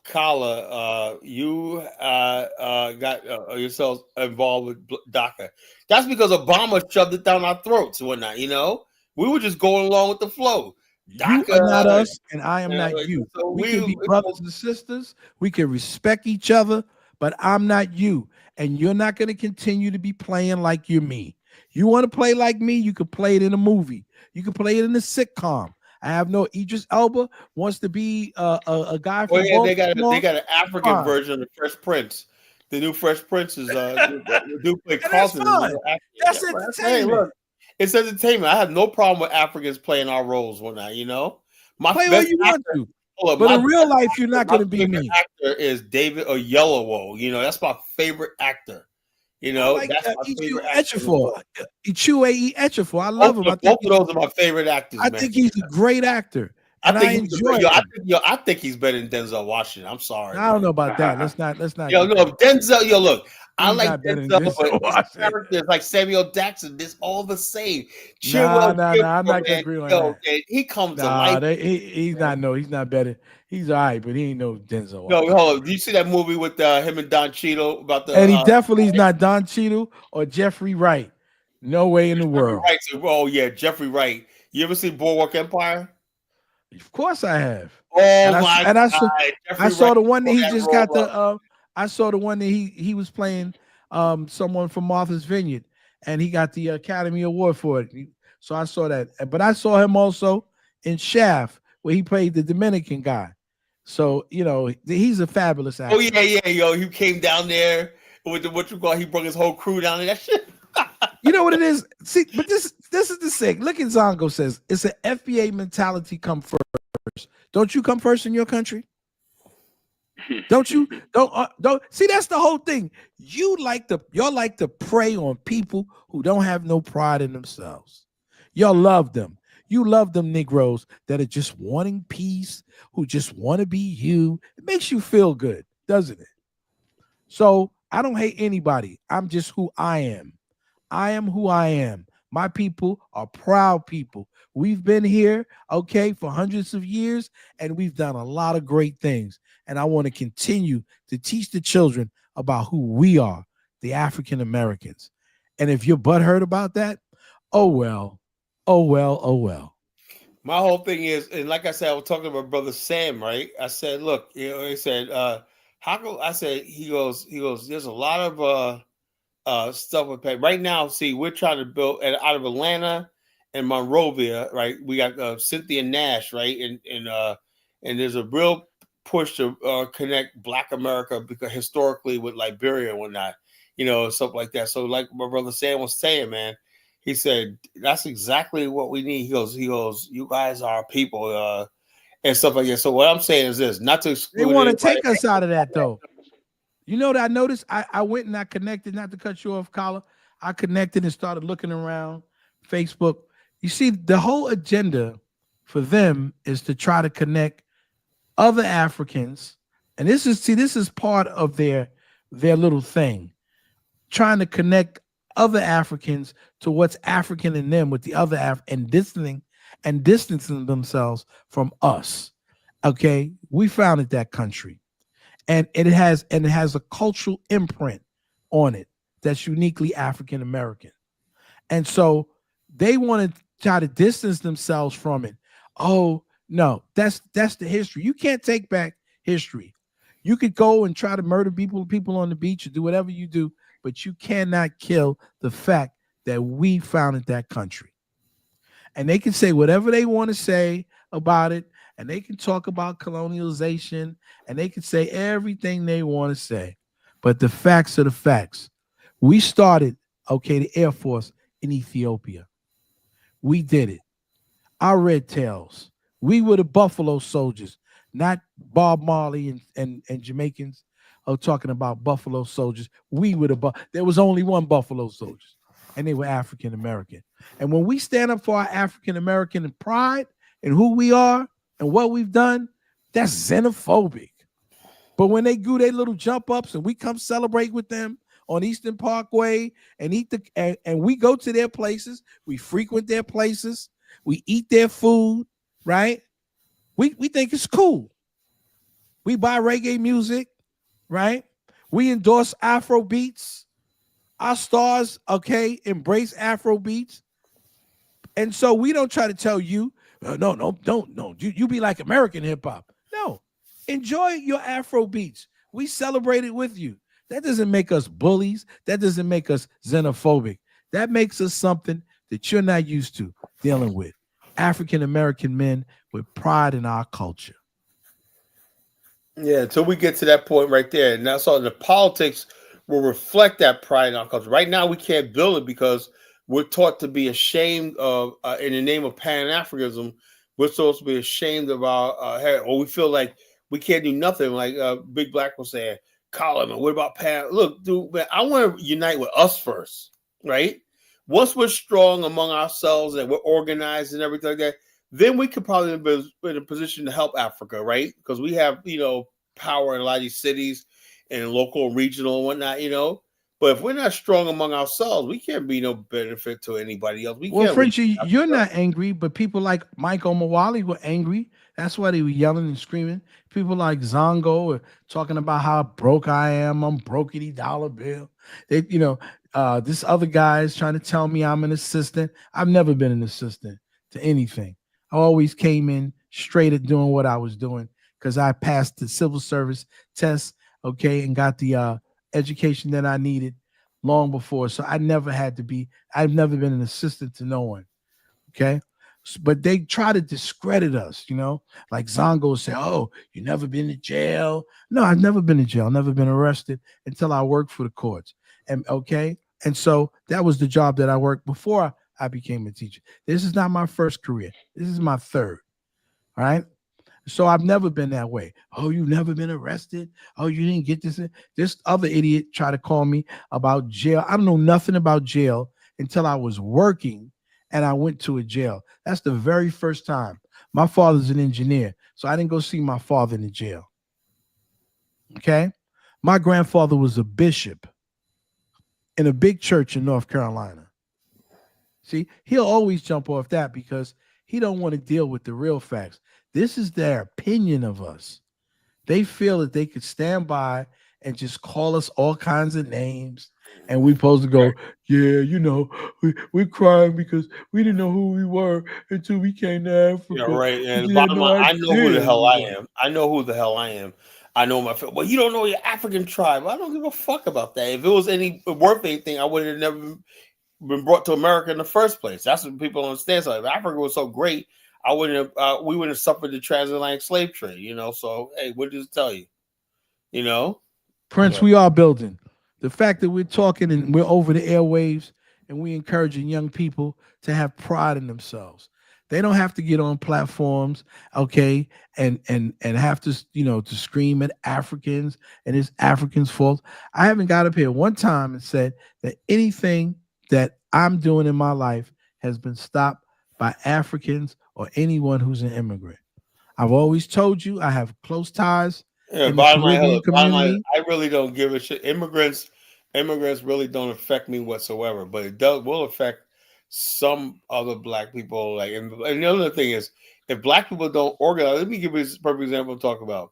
Kala, you got yourselves involved with DACA. That's because Obama shoved it down our throats and whatnot, you know? We were just going along with the flow. DACA, you are not us, and I am not you. So we can be brothers and sisters. We can respect each other, but I'm not you. And you're not going to continue to be playing like you're me. You want to play like me, you can play it in a movie. You can play it in a sitcom. I have no Idris Elba wants to be a guy from Baltimore. They got an African version of the Fresh Prince. The new Fresh Prince is do play Carlton. That's entertainment. Hey, look, it's entertainment. I have no problem with Africans playing our roles whatnot, you know. Play what you want to. But in real life, you're not going to be me. Actor is David Oyelowo. You know, that's my favorite actor. You know, like that's my Ichu favorite actor. Ejiofor. I love him. Both of those are my favorite actors, I man. think he's a great actor, and I enjoy him. I think he's better than Denzel Washington. I'm sorry. I don't know about that. Let's not. Yo, no, Denzel. Yo, look, I like Denzel, but his characters like Samuel Jackson. It's all the same. Nah, I'm not gonna agree on that. Man, he comes to life. He's not. No, he's not better. He's all right, but he ain't no Denzel. No, hold on. Do you see that movie with him and Don Cheadle about the? And he definitely is not Don Cheadle or Jeffrey Wright. No way in the world. Wright. Oh yeah, Jeffrey Wright. You ever seen Boardwalk Empire? Of course I have. Oh my God! I saw the one that he just got the. I saw the one that he was playing someone from Martha's Vineyard, and he got the Academy Award for it. So I saw that, but I saw him also in Shaft, where he played the Dominican guy. So he's a fabulous actor. Oh yeah, yo, he came down there with he brought his whole crew down there. That shit. You know what it is? See, but this is the thing. Look at Zongo says it's an FBA mentality. Come first. Don't you come first in your country? Don't you? Don't see, that's the whole thing. You're like to prey on people who don't have no pride in themselves. Y'all love them. You love them Negroes that are just wanting peace, who just want to be you. It makes you feel good, doesn't it? So I don't hate anybody. I'm just who I am. I am who I am. My people are proud people. We've been here, for hundreds of years, and we've done a lot of great things. And I want to continue to teach the children about who we are, the African Americans. And if you're butthurt about that, oh well. My whole thing is, and like I said, I was talking to my brother Sam, right? I said, look, he said, how come? I said, he goes, there's a lot of stuff with pay. Right now, see, we're trying to build out of Atlanta and Monrovia, right? We got Cynthia Nash, right? And there's a real push to connect Black America because historically with Liberia and whatnot, stuff like that. So like my brother Sam was saying, man, he said, that's exactly what we need. He goes, you guys are people and stuff like that. So what I'm saying is this, not to exclude. They want to take us out of that though. You know what I noticed? I went and I connected, not to cut you off, Collar. I connected and started looking around Facebook. You see, the whole agenda for them is to try to connect other Africans. And this is part of their little thing, trying to connect other Africans to what's African in them with the other and distancing themselves from us. Okay, we founded that country. And it has a cultural imprint on it that's uniquely African American. And so they want to try to distance themselves from it. Oh, no, that's the history. You can't take back history. You could go and try to murder people on the beach or do whatever you do, but you cannot kill the fact that we founded that country. And they can say whatever they want to say about it, and they can talk about colonialization, and they can say everything they want to say. But the facts are the facts. We started, the Air Force in Ethiopia. We did it. Our red tails. We were the Buffalo Soldiers, not Bob Marley and Jamaicans are talking about Buffalo Soldiers. We were there was only one Buffalo Soldiers, and they were African American. And when we stand up for our African American pride and who we are and what we've done, that's xenophobic. But when they do their little jump ups and we come celebrate with them on Eastern Parkway and and we go to their places, we frequent their places, we eat their food, right? We think it's cool. We buy reggae music, right? We endorse Afro beats. Our stars, embrace Afro beats. And so we don't try to tell you, no. You be like American hip hop. No, enjoy your Afro beats. We celebrate it with you. That doesn't make us bullies. That doesn't make us xenophobic. That makes us something that you're not used to dealing with. African American men with pride in our culture. Yeah, until we get to that point right there. And that's all. The politics will reflect that pride in our culture. Right now, we can't build it because we're taught to be ashamed of, in the name of Pan-Africanism, we're supposed to be ashamed of our hair, or we feel like we can't do nothing. Like Big Black was saying, Coleman? What about Pam? Look, dude, man, I want to unite with us first, right? Once we're strong among ourselves and we're organized and everything like that, then we could probably be in a position to help Africa, right? Because we have, power in a lot of these cities and local, regional, and whatnot. But if we're not strong among ourselves, we can't be no benefit to anybody else. Well, Frenchie, you're not angry, but people like Mike Omawali were angry. That's why they were yelling and screaming. People like Zongo were talking about how broke I am. I'm brokey dollar bill. This other guy is trying to tell me I'm an assistant. I've never been an assistant to anything. I always came in straight at doing what I was doing because I passed the civil service test, okay, and got the education that I needed long before. So I've never been an assistant to no one. Okay. But they try to discredit us, like Zongo say, oh, you never been to jail. No, I've never been to jail, never been arrested until I worked for the courts. And so that was the job that I worked before I became a teacher. This is not my first career. This is my third. All right. So I've never been that way. Oh, you've never been arrested. Oh, you didn't get this. This other idiot tried to call me about jail. I don't know nothing about jail until I was working and I went to a jail. That's the very first time. My father's an engineer, so I didn't go see my father in the jail. Okay? My grandfather was a bishop in a big church in North Carolina. See, he'll always jump off that because he don't want to deal with the real facts. This is their opinion of us. They feel that they could stand by and just call us all kinds of names. And we're supposed to go, yeah, we're crying because we didn't know who we were until we came to Africa. Yeah, right. And bottom line, I know who the hell I am. I know who the hell I am. I know my. Well, you don't know your African tribe. I don't give a fuck about that. If it was worth anything, I would have never been brought to America in the first place. That's what people don't understand. So if Africa was so great, we wouldn't have suffered the transatlantic slave trade. So hey, what does it tell you? Prince, we are building. The fact that we're talking and we're over the airwaves and we're encouraging young people to have pride in themselves. They don't have to get on platforms, okay, and have to, to scream at Africans and it's Africans' fault. I haven't got up here one time and said that anything that I'm doing in my life has been stopped by Africans or anyone who's an immigrant. I've always told you I have close ties in the Caribbean community. I really don't give a shit. Immigrants really don't affect me whatsoever, but it will affect some other black people. And the other thing is, if black people don't organize, let me give you a perfect example to talk about.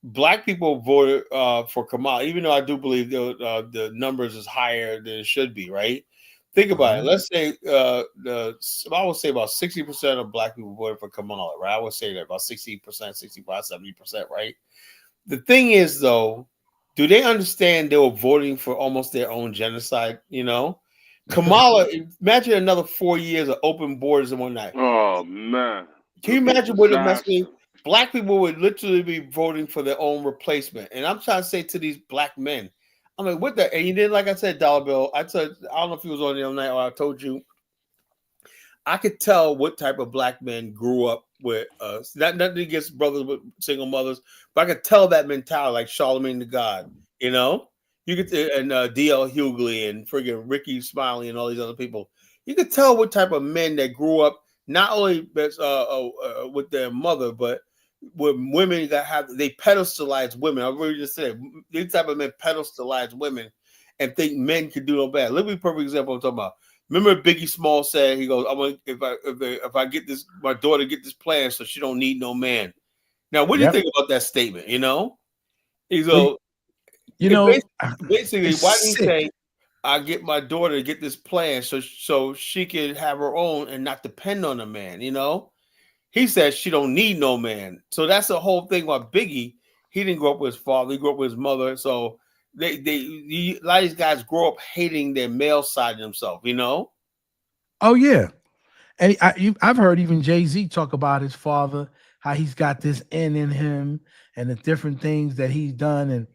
Black people voted for Kamala, even though I do believe the numbers is higher than it should be, right? Think about it. Let's say I would say about 60% of black people voted for Kamala, right? I would say that about 60%, 65, 70%, right? The thing is, though, do they understand they were voting for almost their own genocide? Kamala, imagine another 4 years of open borders and whatnot. Oh, man. Can you imagine what it must mean? Black people would literally be voting for their own replacement. And I'm trying to say to these black men, I'm like, what the? And you didn't, like I said, Dollar Bill. I don't know if he was on the other night or I told you. I could tell what type of black men grew up with nothing against brothers with single mothers, but I could tell that mentality, like Charlemagne the God, you could, and D.L. Hughley and friggin' Ricky Smiley and all these other people. You could tell what type of men that grew up not only with their mother, but with women that they pedestalize women. I really just said these type of men pedestalize women and think men can do no bad. Let me perfect example I'm talking about. Remember Biggie Small said, he goes, "I want if I get this, my daughter get this plan so she don't need no man." Now, what do you think about that statement? He's basically, why do you say I get my daughter to get this plan so she can have her own and not depend on a man? He says she don't need no man. So that's the whole thing about Biggie. He didn't grow up with his father; he grew up with his mother. So a lot of these guys grow up hating their male side of themselves. Oh yeah, and I've heard even Jay-Z talk about his father, how he's got this in him, and the different things that he's done, and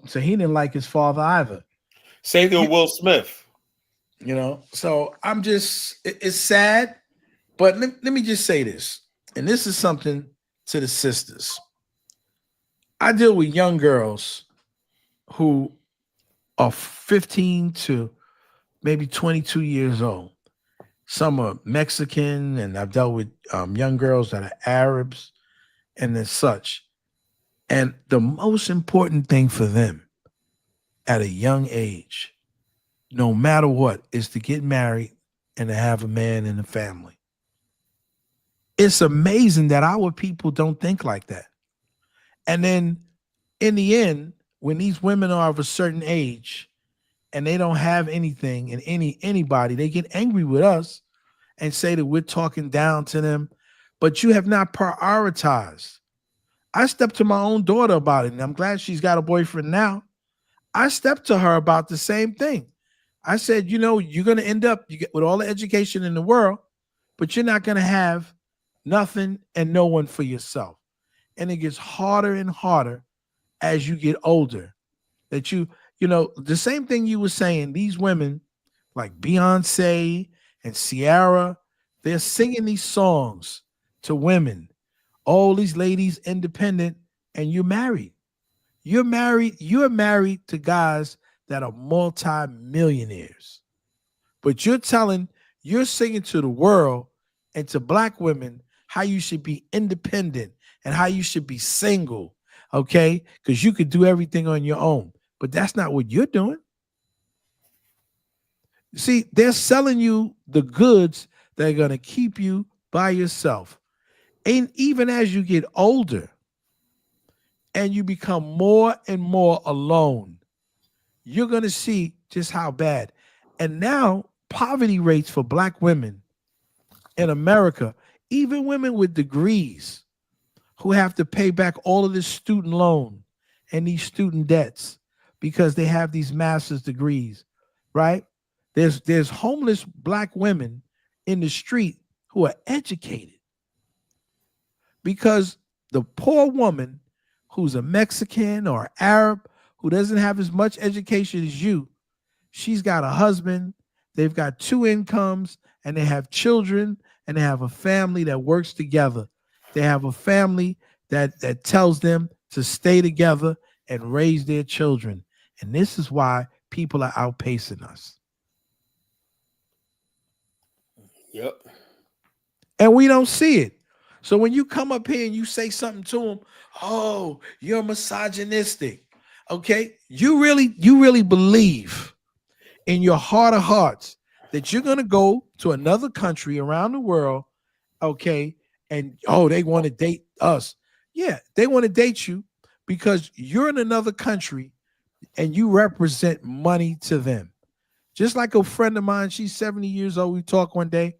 so he didn't like his father either. Same thing with Will Smith. So it's sad, but let me just say this, and this is something to the sisters. I deal with young girls who are 15 to maybe 22 years old. Some are Mexican, and I've dealt with young girls that are Arabs and then such. And the most important thing for them at a young age, no matter what, is to get married and to have a man and a family. It's amazing that our people don't think like that. And then in the end, when these women are of a certain age and they don't have anything and anybody, they get angry with us and say that we're talking down to them, but you have not prioritized. I stepped to my own daughter about it, and I'm glad she's got a boyfriend now. I stepped to her about the same thing. I said, you're going to end up with all the education in the world, but you're not going to have nothing and no one for yourself. And it gets harder and harder as you get older. That the same thing you were saying, these women like Beyonce and Ciara, they're singing these songs to women. All these ladies independent, and you're married. You're married to guys that are multi-millionaires. But you're singing to the world and to black women how you should be independent and how you should be single, okay? Because you could do everything on your own. But that's not what you're doing. See, they're selling you the goods that are going to keep you by yourself. And even as you get older and you become more and more alone, you're going to see just how bad. And now poverty rates for black women in America, even women with degrees who have to pay back all of this student loan and these student debts because they have these master's degrees, right? There's homeless black women in the street who are educated because the poor woman who's a Mexican or Arab who doesn't have as much education as you, she's got a husband, they've got 2 incomes, and they have children, and they have a family that works together. They have a family that tells them to stay together and raise their children. And this is why people are outpacing us. Yep. And we don't see it. So when you come up here and you say something to them, oh, you're misogynistic. Okay, you really believe in your heart of hearts that you're going to go to another country around the world, okay, and they want to date us. Yeah, they want to date you because you're in another country and you represent money to them. Just like a friend of mine, she's 70 years old. We talked one day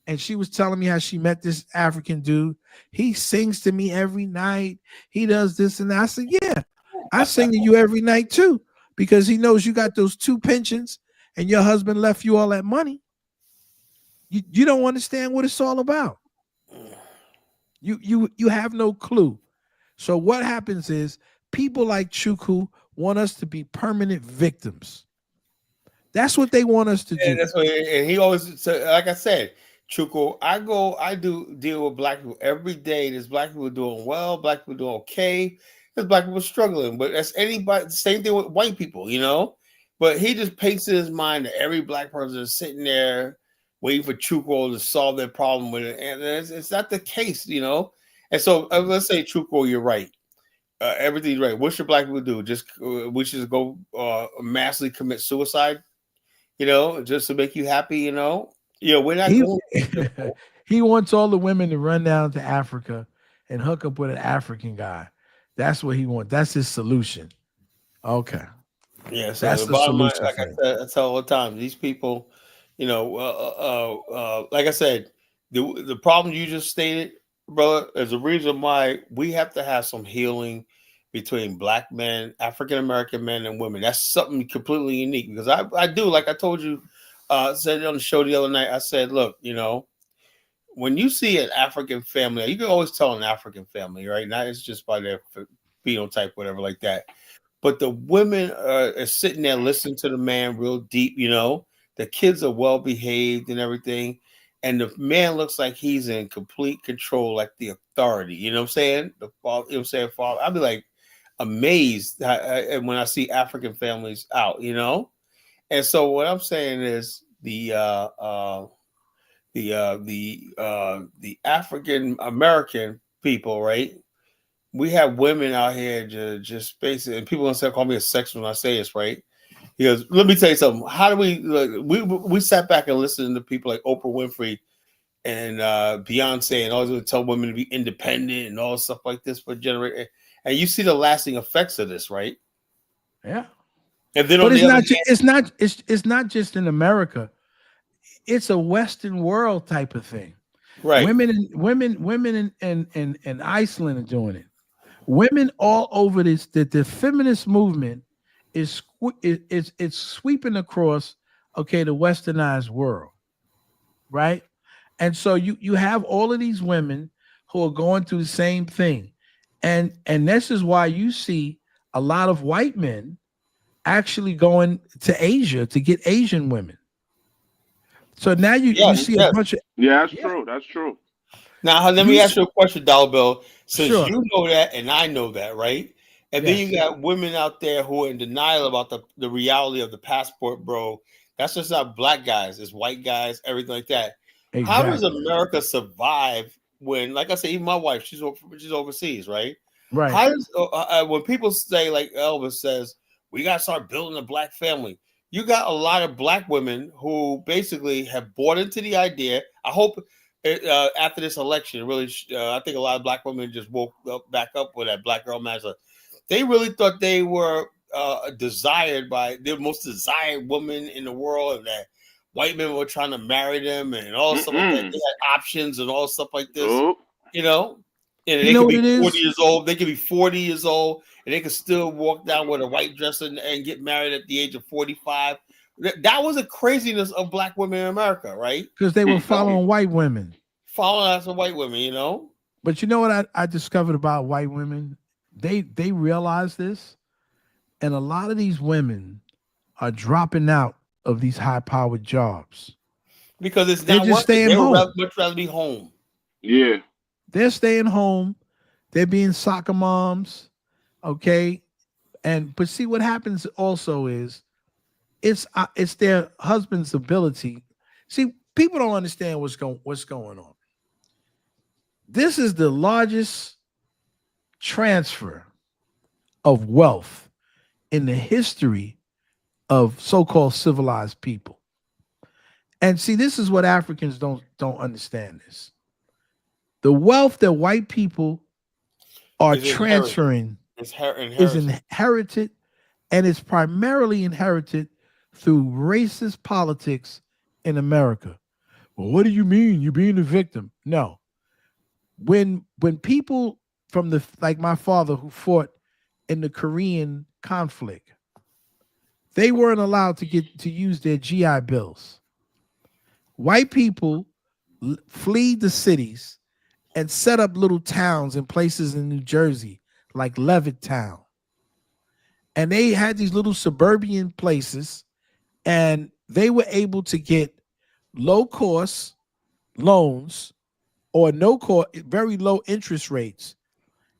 and she was telling me how she met this African dude. He sings to me every night. He does this and that. I said, yeah, I sing to you every night too, because he knows you got those 2 pensions and your husband left you all that money. You don't understand what it's all about. You have no clue. So what happens is people like Chukwu want us to be permanent victims. That's what they want us to do. That's what, and he always said, like I said, Chukwu, I do deal with black people every day. There's black people doing well, black people doing okay. There's black people struggling, but that's anybody. Same thing with white people, But he just paints in his mind that every black person is sitting there waiting for Chukwu to solve their problem with it, and it's not the case, And so let's say Chukwu, you're right. Everything's right. What should black people do? Just we should go massively commit suicide, just to make you happy, we're not. He wants all the women to run down to Africa and hook up with an African guy. That's what he wants. That's his solution. Okay. Yeah, so that's the solution. Like I said, I tell all the time, these people, like I said, the problem you just stated, brother, is the reason why we have to have some healing between black men, African American men, and women. That's something completely unique because I do, like I told you, said on the show the other night. I said, look, when you see an African family, you can always tell an African family, right? Not it's just by their phenotype, whatever, like that. But the women are sitting there listening to the man real deep, The kids are well behaved and everything. And the man looks like he's in complete control, like the authority. You know what I'm saying? The father, father. I'd be like, amazed when I see African families out, you know. And so what I'm saying is the African American people, right? We have women out here just basically, and people gonna call me a sexist when I say this, right? Because let me tell you something. How do we sat back and listened to people like Oprah Winfrey and Beyonce and all those tell women to be independent and all stuff like this for generation, and you see the lasting effects of this, right? Yeah. And then but it's not just in America. It's a Western world type of thing. Right. Women in Iceland are doing it. Women all over this. The feminist movement is sweeping across, okay, the westernized world, right? And so you have all of these women who are going through the same thing, and this is why you see a lot of white men actually going to Asia to get Asian women. So now you see a bunch of that's true. That's true. Now let me ask you a question, Dollar Bill. Since Sure. you know that and I know that, right? And then you got women out there who are in denial about the reality of the passport, bro. That's just not black guys, it's white guys, everything like that. Exactly. How does America survive when, like I said, even my wife, she's overseas, right? Right. How does when people say, like Elvis says, we got to start building a black family? You got a lot of black women who basically have bought into the idea. I hope after this election, really, I think a lot of black women just woke back up with that Black Girl Magic. They really thought they were desired by the most desired woman in the world, and that white men were trying to marry them and all stuff like that. They had options and all stuff like this, you know. And they could be 40 years old. They could be 40 years old, and they could still walk down with a white dress and get married at the age of 45. That was a craziness of black women in America, right? Because they were following white women. Following after white women, you know? But you know what I discovered about white women? They realize this, and a lot of these women are dropping out of these high-powered jobs. Because they're just staying home. They would much rather be home. Yeah. They're staying home. They're being soccer moms, okay? But see, what happens also is it's their husband's ability. See, people don't understand what's going on. This is the largest transfer of wealth in the history of so-called civilized people. And see, this is what Africans don't understand this. The wealth that white people are transferring is inherited, and it's primarily inherited through racist politics in America. Well, what do you mean? You're being a victim? No. When people from like my father who fought in the Korean conflict, they weren't allowed to use their GI Bills. White people flee the cities and set up little towns and places in New Jersey, like Levittown. And they had these little suburban places, and they were able to get low-cost loans or very low interest rates,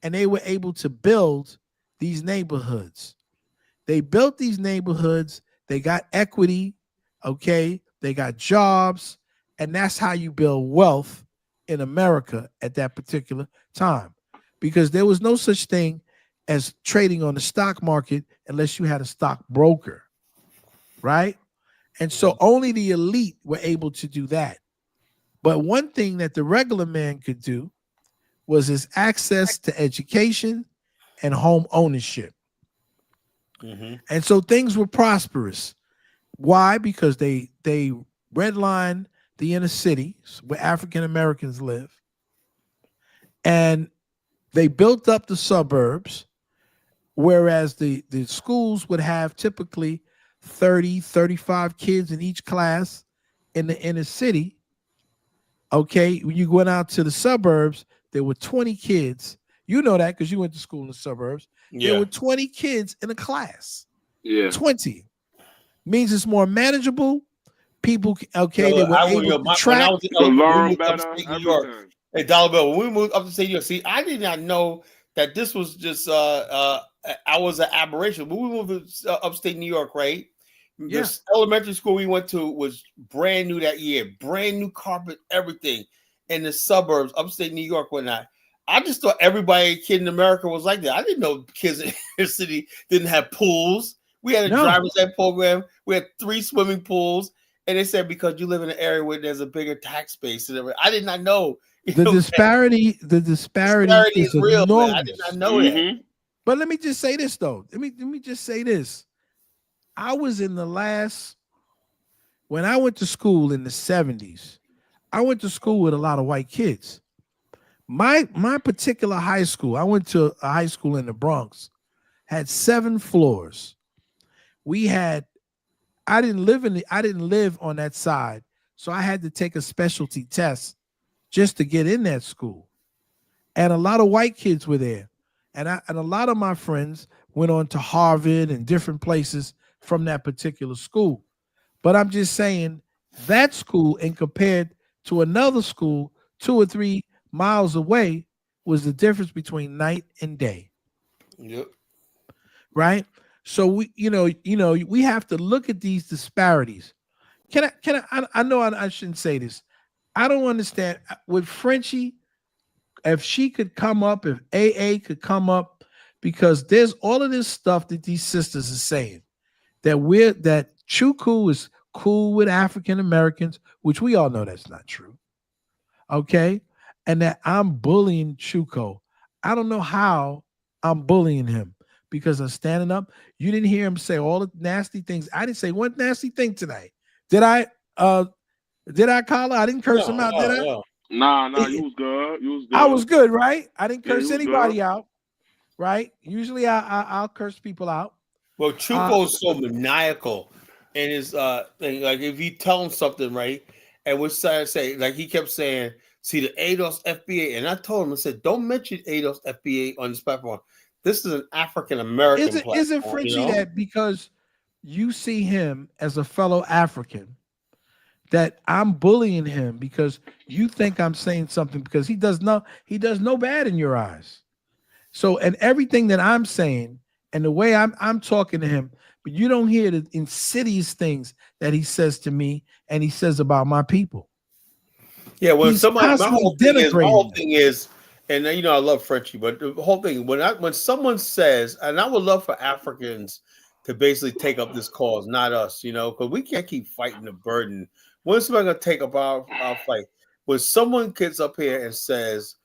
and they were able to build these neighborhoods. They built these neighborhoods, they got equity, okay? They got jobs, and that's how you build wealth in America at that particular time, because there was no such thing as trading on the stock market unless you had a stockbroker, right? And so only the elite were able to do that. But one thing that the regular man could do was his access to education and home ownership. Mm-hmm. And so things were prosperous. Why? Because they redlined the inner cities where African Americans live, and they built up the suburbs, whereas the schools would have typically 30, 35 kids in each class in the inner city. Okay, when you went out to the suburbs, there were 20 kids. You know that because you went to school in the suburbs. Yeah. There were 20 kids in a class. Yeah. 20. Means it's more manageable. People, okay, they were able to track. Learn better. New York. Hey, Dollar Bill, when we moved up to state New York, see, I did not know that this was just I was an aberration. When we moved to upstate New York, right? Yeah. The elementary school we went to was brand new that year, brand new carpet, everything in the suburbs, upstate New York, whatnot. I just thought everybody kid in America was like that. I didn't know kids in the city didn't have pools. We had a driver's ed program. We had 3 swimming pools, and they said because you live in an area where there's a bigger tax base. I did not know. The disparity is real, enormous. man. I did not know that. But let me just say this though. Let me just say this. I was in when I went to school in the 70s, I went to school with a lot of white kids. My particular high school, I went to a high school in the Bronx, had 7 floors. I didn't live on that side, so I had to take a specialty test just to get in that school. And a lot of white kids were there. And a lot of my friends went on to Harvard and different places from that particular school. But I'm just saying that school, and compared to another school 2 or 3 miles away, was the difference between night and day. Yep. Right? So we have to look at these disparities. I know I shouldn't say this. I don't understand with Frenchie, if she could come up, if AA could come up, because there's all of this stuff that these sisters are saying that Chuku is cool with African Americans, which we all know that's not true. Okay. And that I'm bullying Chuko. I don't know how I'm bullying him because I'm standing up. You didn't hear him say all the nasty things. I didn't say one nasty thing tonight. Did I, Carla? I didn't curse him out, did I? No. Nah, you was good. You was good. I was good, right? I didn't curse you was anybody good. out, right? Usually I'll curse people out. Well, Chuko's so maniacal in his thing. Like if you tell him something, right, and we're trying to say, like he kept saying, see the ADOS FBA, and I told him, I said, don't mention ADOS FBA on this platform. This is an African American platform. Is it Frenchie that because you see him as a fellow African, that I'm bullying him because you think I'm saying something because he does no bad in your eyes. So, and everything that I'm saying and the way I'm talking to him, but you don't hear the insidious things that he says to me and he says about my people. Yeah, when my whole thing is, and I love Frenchie, but the whole thing when someone says, and I would love for Africans to basically take up this cause, not us, because we can't keep fighting the burden. When's somebody gonna take up our fight? When someone gets up here and says,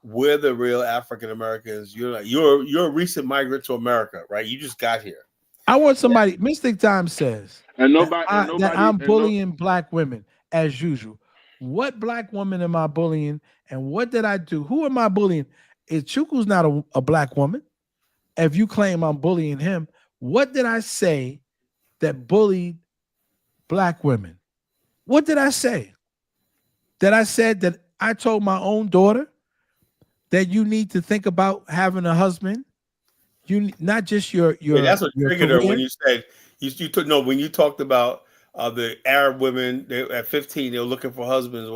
we're the real African Americans, you're a recent migrant to America, right? You just got here. I want somebody, Mystic Time says, that I'm bullying black women as usual. What black woman am I bullying? And what did I do? Who am I bullying? If Chuku's not a black woman, if you claim I'm bullying him, what did I say that bullied black women? What did I say? That I said that I told my own daughter that you need to think about having a husband. You not just your that's what triggered her career. when you said when you talked about the Arab women at 15 they were looking for husbands.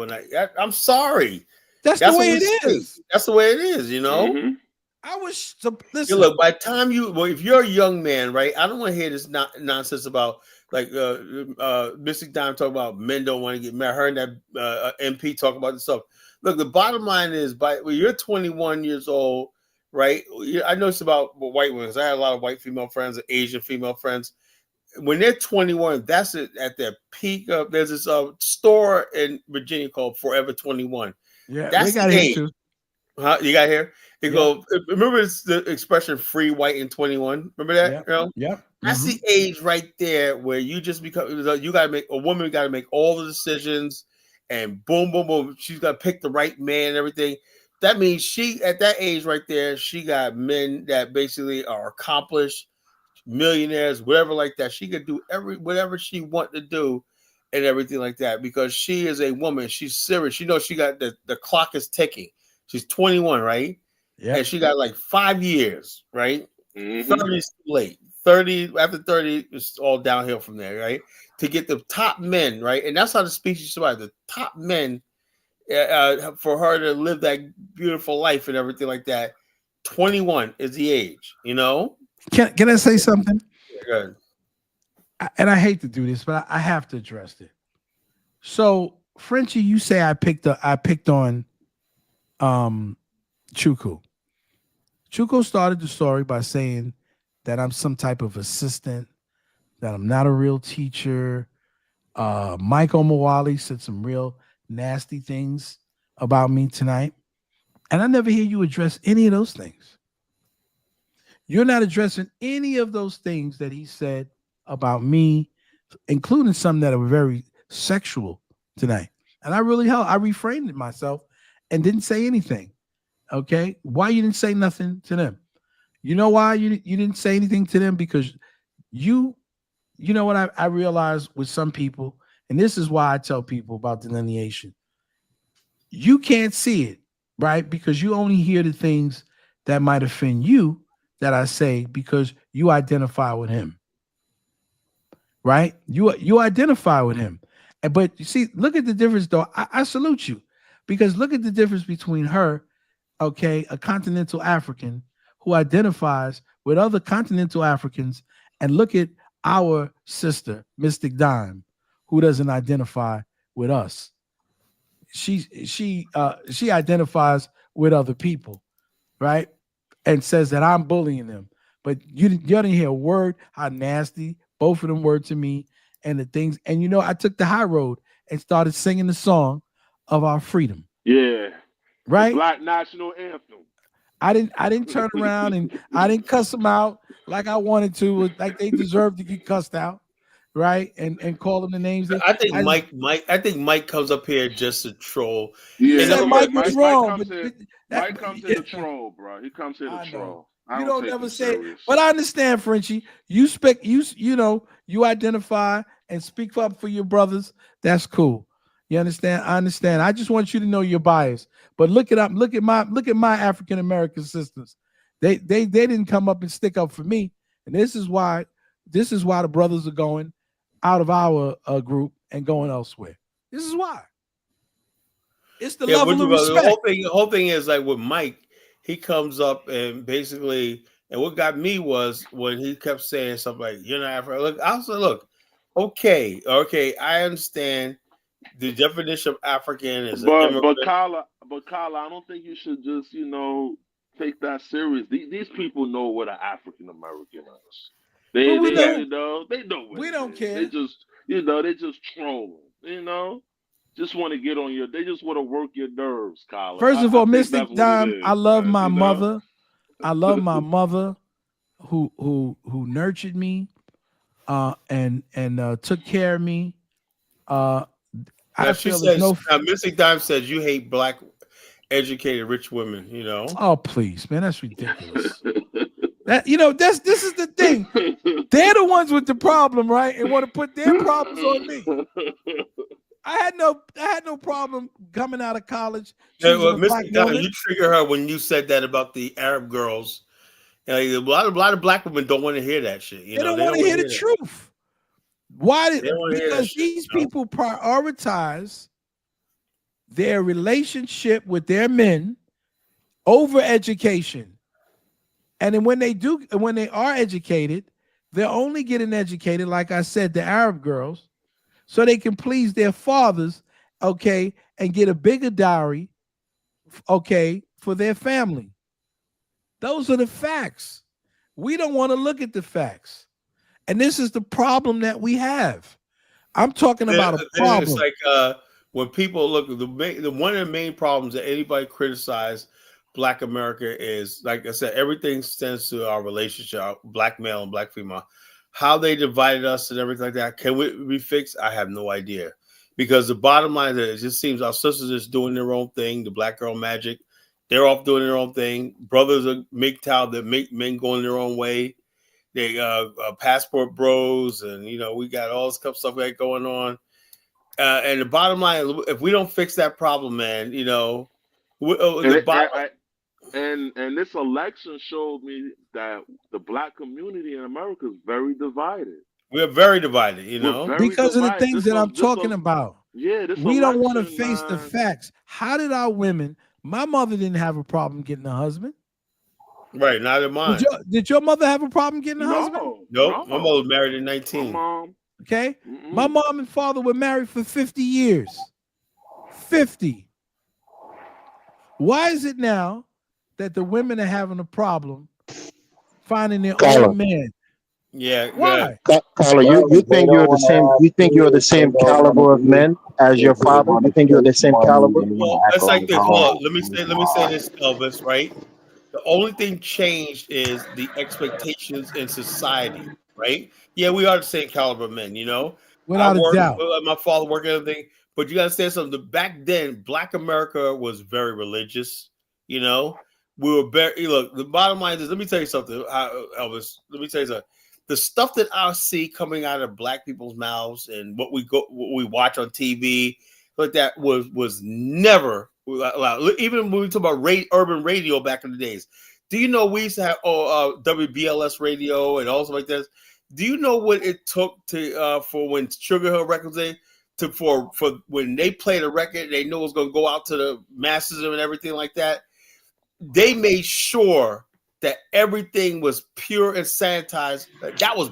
I'm sorry. That's the way it is. That's the way it is. Mm-hmm. I was listen. Look, by the time if you're a young man, right? I don't want to hear this nonsense about like Mystic Dime talk about men don't want to get married. Her and that MP talk about this stuff. Look, the bottom line is when you're 21 years old, right? I know it's about white women. I had a lot of white female friends and Asian female friends. When they're 21, that's it at their peak of. There's this store in Virginia called Forever 21. Yeah, that's they got here too. Huh? You got here? They go. Remember the expression "free white in 21"? Remember that? Yeah. That's the age right there where you just become. You got to make a woman. Got to make all the decisions, and boom, boom, boom. She's got to pick the right man and everything. That means she at that age right there, she got men that basically are accomplished, millionaires, whatever like that. She could do whatever she want to do, and everything like that because she is a woman. She's serious. She knows she got the clock is ticking. She's 21, right? Yeah. And she got like 5 years, right? Mm-hmm. 30 is late. 30 after 30 is all downhill from there, right? To get the top men, right? And that's how the species survived. The top men for her to live that beautiful life and everything like that. 21 is the age, Can I say something? Good. And I hate to do this, but I have to address it. So, Frenchie, you say I picked on Chuku. Chuku started the story by saying that I'm some type of assistant, that I'm not a real teacher. Michael Mawali said some real nasty things about me tonight. And I never hear you address any of those things. You're not addressing any of those things that he said about me, including some that are very sexual tonight. And I refrained myself and didn't say anything. Okay? Why you didn't say nothing to them? You know why you didn't say anything to them? Because you know what I realized with some people, and this is why I tell people about delineation. You can't see it, right? Because you only hear the things that might offend you that I say because you identify with him, right? You identify with him. But you see, look at the difference, though. I salute you, because look at the difference between her, okay, a continental African who identifies with other continental Africans, and look at our sister, Mystic Dime, who doesn't identify with us. She identifies with other people, right? And says that I'm bullying them. But you didn't hear a word how nasty both of them were to me and the things. And I took the high road and started singing the song of our freedom. Yeah. Right? The Black National Anthem. I didn't turn around and I didn't cuss them out like I wanted to, like they deserved to get cussed out, right? And call them the names. I think Mike comes up here just to troll. Yeah, Mike was wrong. Mike comes here to troll, bro. He comes here to troll. You don't never say it, but I understand, Frenchie. You identify and speak up for your brothers. That's cool. You understand? I understand. I just want you to know your bias. But look at my African American sisters. They didn't come up and stick up for me, and this is why the brothers are going out of our group and going elsewhere. This is why. It's the level of respect. The whole thing is like with Mike, he comes up and basically, and what got me was when he kept saying stuff like, "You're not African." Look, I said, "Look, okay, I understand the definition of African is." But Kala, I don't think you should just take that serious. These people know what an African American is. They know what we don't care. They just trolling. Just want to get on they just want to work your nerves, Kyle. First of all, Mystic Dime, I love my mother. I love my mother who nurtured me and took care of me. Mystic Dime says you hate black educated rich women, Oh, please, man, that's ridiculous. This is the thing. They're the ones with the problem, right? And want to put their problems on me. I had no problem coming out of college. Mr. Dime, you trigger her when you said that about the Arab girls. A lot of black women don't want to hear that shit. They don't want to hear the truth. Why? Because these people prioritize their relationship with their men over education. And then when they are educated, they're only getting educated, like I said, the Arab girls, so they can please their fathers, okay, and get a bigger dowry, okay, for their family. Those are the facts. We don't want to look at the facts. And this is the problem that we have. I'm talking about a problem. It's like when people look, one of the main problems that anybody criticize Black America is, like I said, everything stems to our relationship, black male and black female. How they divided us and everything like that. Can we be fixed? I have no idea. Because the bottom line is, it just seems our sisters are doing their own thing. The black girl magic, they're off doing their own thing. Brothers are MGTOW that make men going their own way. They passport bros, and we got all this stuff like going on. And the bottom line, if we don't fix that problem, man, And this election showed me that the black community in America is very divided. We're very divided, because of the things that I'm talking about. Yeah, we don't want to face the facts. How did our women? My mother didn't have a problem getting a husband. Right, not in mine. Did your mother have a problem getting a husband? Nope. My mother was married at 19. My mom. Okay. My mom and father were married for 50 years. 50. Why is it now that the women are having a problem finding their own man? Yeah. Why? Carla, you think you're the same? You think you're the same caliber of men as your father? You think you're the same caliber? Well, it's like this. Hold on. Let me say this, Elvis. Right. The only thing changed is the expectations in society. Right. Yeah, we are the same caliber of men. You know, Without a doubt. My father worked and everything. But you gotta understand something. Back then, Black America was very religious. You know, we were very. Look, the bottom line is. Let me tell you something, Elvis. Let me tell you something. The stuff that I see coming out of Black people's mouths and what we watch on TV, like that was never allowed. Even when we talk about urban radio back in the days. Do you know we used to have WBLS radio and also like this? Do you know what it took to for when Sugar Hill Records for when they played a record, they knew it was going to go out to the masses and everything like that. They made sure that everything was pure and sanitized. That was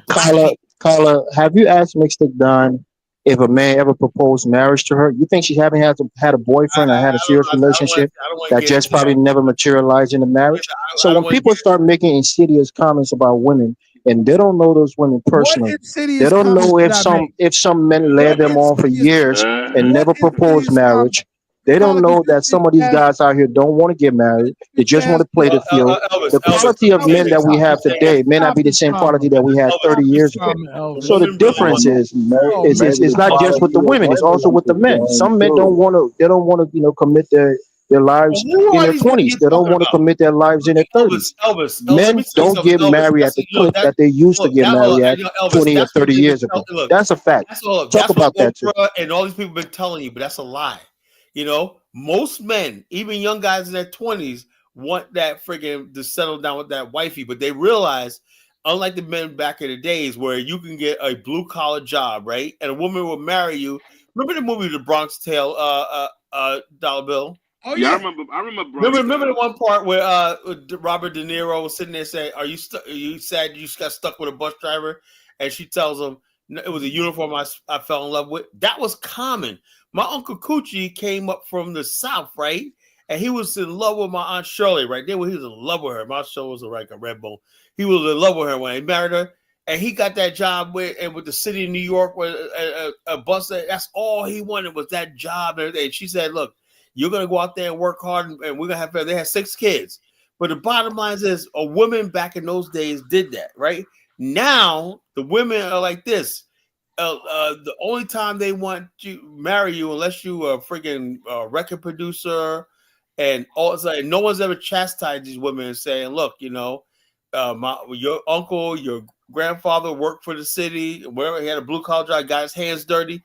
Carla, have you asked Mixed Don if a man ever proposed marriage to her? You think she haven't had a boyfriend or had a serious relationship that just probably never materialized into marriage? So when people start making insidious comments about women and they don't know those women personally, they don't know if some men led them on for years and never proposed marriage. They don't know that some of these guys out here don't want to get married. They just want to play the field. The quality of men that we have today may not be the same quality that we had 30 years ago. So the difference is it's not just with the women; it's also with the men. Some men don't want to. They don't want to, commit their lives in their 20s. They don't want to commit their lives in their 30s. Men don't get married at the clip that they used to get married at 20 or 30 years ago. That's a fact. Talk about that too. And all these people have been telling you, but that's a lie. You know, most men, even young guys in their 20s, want that friggin' to settle down with that wifey, but they realize, unlike the men back in the days where you can get a blue collar job, right? And a woman will marry you. Remember the movie The Bronx Tale, Dollar Bill? Oh yeah, I remember. Remember the one part where Robert De Niro was sitting there saying, "Are you sad you got stuck with a bus driver?" And she tells him it was a uniform I fell in love with. That was common. My Uncle Coochie came up from the South, right? And he was in love with my Aunt Shirley, right? There, he was in love with her. My show was like a red bone. He was in love with her when he married her. And he got that job with the city of New York with a bus. That's all he wanted was that job. And she said, look, you're going to go out there and work hard and we're going to have, they had 6 kids. But the bottom line is a woman back in those days did that, right? Now, the women are like this. The only time they want to marry you, unless you are a freaking record producer, and all it's like, no one's ever chastised these women and saying, "Look, your uncle, your grandfather worked for the city, wherever he had a blue collar job, got his hands dirty.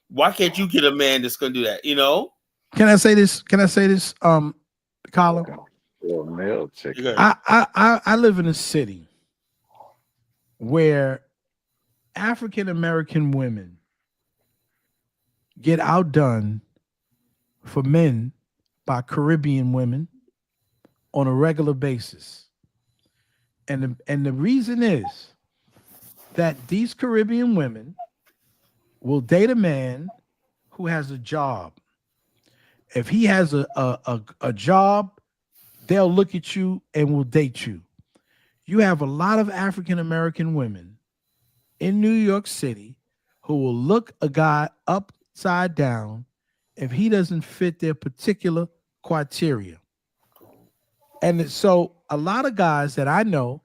Why can't you get a man that's gonna do that?" You know? Can I say this? Colin? I live in a city where African American women get outdone for men by Caribbean women on a regular basis. And the reason is that these Caribbean women will date a man who has a job. If he has a job, they'll look at you and will date you. You have a lot of African American women in New York City who will look a guy upside down if he doesn't fit their particular criteria. And so a lot of guys that I know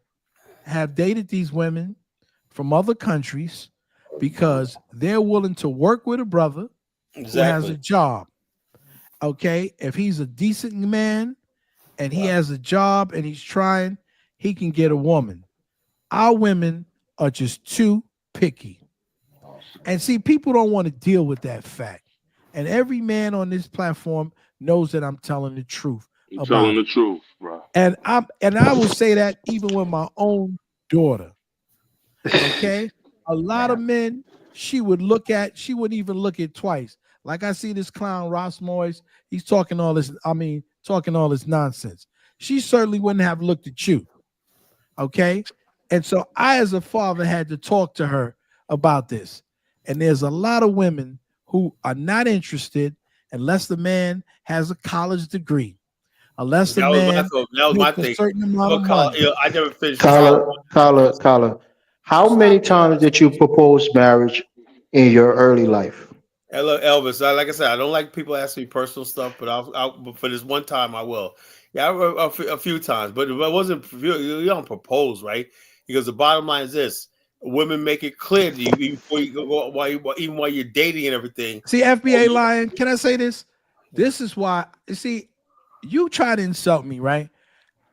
have dated these women from other countries because they're willing to work with a brother who has a job. Okay, if he's a decent man and he has a job and he's trying, he can get a woman. Our women are just too picky. And see, people don't want to deal with that fact. And every man on this platform knows that I'm telling the truth. I'm telling the truth, bro. And I will say that even with my own daughter. Okay? A lot of men she wouldn't even look at twice. Like I see this clown Ross Moyes, he's talking all this nonsense. She certainly wouldn't have looked at you. Okay. And so I, as a father, had to talk to her about this. And there's a lot of women who are not interested unless the man has a college degree, unless the man That was my makes a thing. certain amount of Carl, money. I never finished Carla, how many times did you propose marriage in your early life? Hello, Elvis. Like I said, I don't like people asking me personal stuff, but but for this one time, I will. Yeah, a few times, but it wasn't. You don't propose, right? Because the bottom line is this: women make it clear to you even before you go, even while you're dating and everything. See, FBA Lion, can I say this? This is why, you see, you try to insult me, right?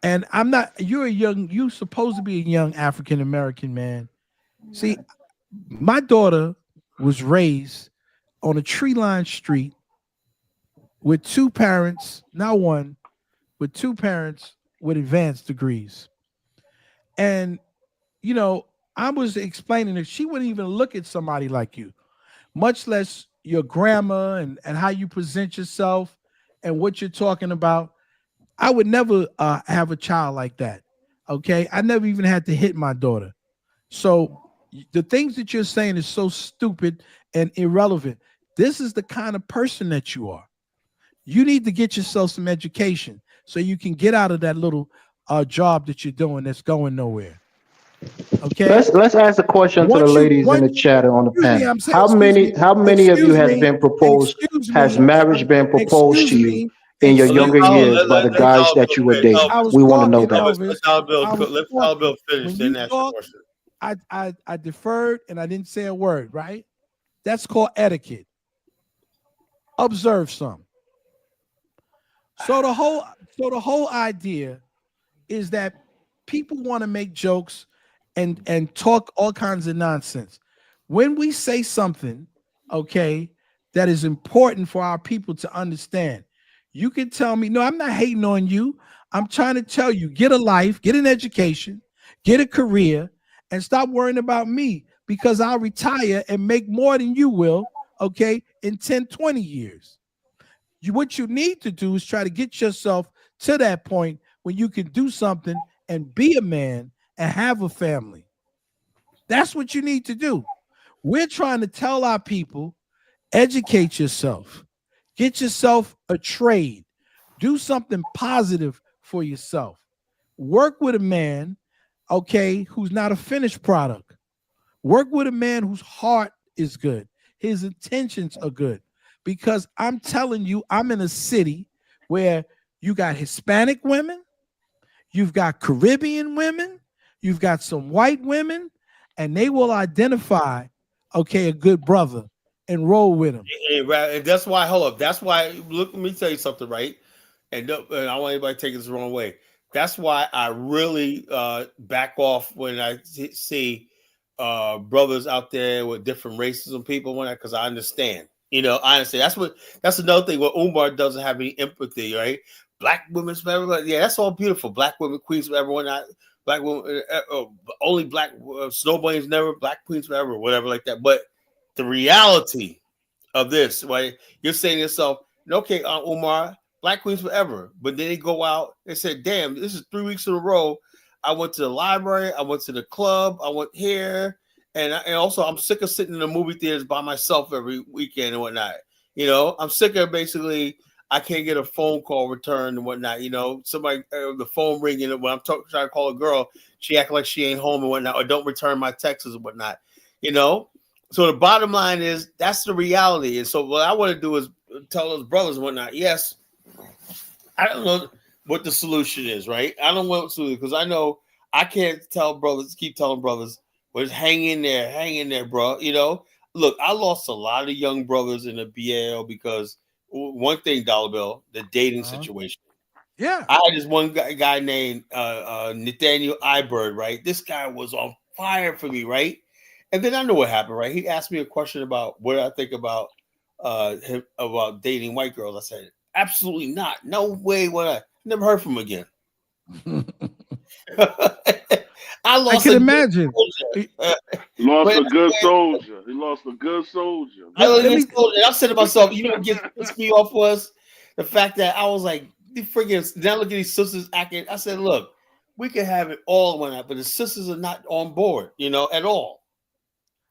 And I'm not, you're supposed to be a young African American man. See, my daughter was raised on a tree-lined street with two parents, not one, with two parents with advanced degrees. And, you know, I was explaining that she wouldn't even look at somebody like you, much less your grammar and how you present yourself and what you're talking about. I would never have a child like that. Okay. I never even had to hit my daughter. So the things that you're saying is so stupid and irrelevant. This is the kind of person that you are. You need to get yourself some education so you can get out of that little job that you're doing that's going nowhere. Okay. Let's ask a question to the ladies in the chat and on the excuse me, panel. I'm saying, How many of you has been proposed? excuse Has me, marriage been proposed to you in your excuse younger me, years by the guys that you were dating? I was We want to know talking, that. Elvis. Let Dollar Bill finish, When then you ask your talk, question. I deferred and I didn't say a word, right? That's called etiquette. Observe some. So the whole idea is that people want to make jokes and talk all kinds of nonsense. When we say something, okay, that is important for our people to understand, you can tell me, no, I'm not hating on you. I'm trying to tell you, get a life, get an education, get a career, and stop worrying about me because I'll retire and make more than you will, okay, in 10, 20 years. What you need to do is try to get yourself to that point when you can do something and be a man and have a family. That's what you need to do. We're trying to tell our people, educate yourself, get yourself a trade, do something positive for yourself. Work with a man, okay, who's not a finished product. Work with a man whose heart is good, his intentions are good. Because I'm telling you, I'm in a city where you got Hispanic women, you've got Caribbean women, you've got some white women, and they will identify, okay, a good brother and roll with him. And that's why, hold up. That's why, look, let me tell you something, right? And I don't want anybody to take this the wrong way. That's why I really back off when I see brothers out there with different races and people, because I understand. You know, I understand. That's another thing where Umar doesn't have any empathy, right? Black women's forever. Yeah, that's all beautiful. Black women, queens forever. Not black women, only black snow bunnies never, black queens forever, whatever like that. But the reality of this, right? You're saying to yourself, okay, Umar, black queens forever. But then they go out and say, damn, this is 3 weeks in a row. I went to the library, I went to the club, I went here. And also, I'm sick of sitting in the movie theaters by myself every weekend and whatnot. You know, I'm sick of basically, I can't get a phone call returned and whatnot. You know, somebody, the phone ringing, when I'm trying to call a girl, she act like she ain't home and whatnot, or don't return my texts and whatnot. You know, so the bottom line is that's the reality. And so what I want to do is tell those brothers and whatnot, yes, I don't know what the solution is, right? I don't know what solution, because I know I can't keep telling brothers, but hang in there, bro. You know, look, I lost a lot of young brothers in the BAL because one thing, Dollar Bill, the dating situation. Yeah. I had this one guy named Nathaniel Ibird, right? This guy was on fire for me, right? And then I know what happened, right? He asked me a question about what I think about him, about dating white girls. I said, absolutely not. No way would I. Never heard from him again. I can imagine. Lost a good soldier. He lost a good soldier. I said to myself, you know what gets me off was the fact that I was like, then I look at these sisters acting. I said, look, we can have it all one night, but the sisters are not on board, at all.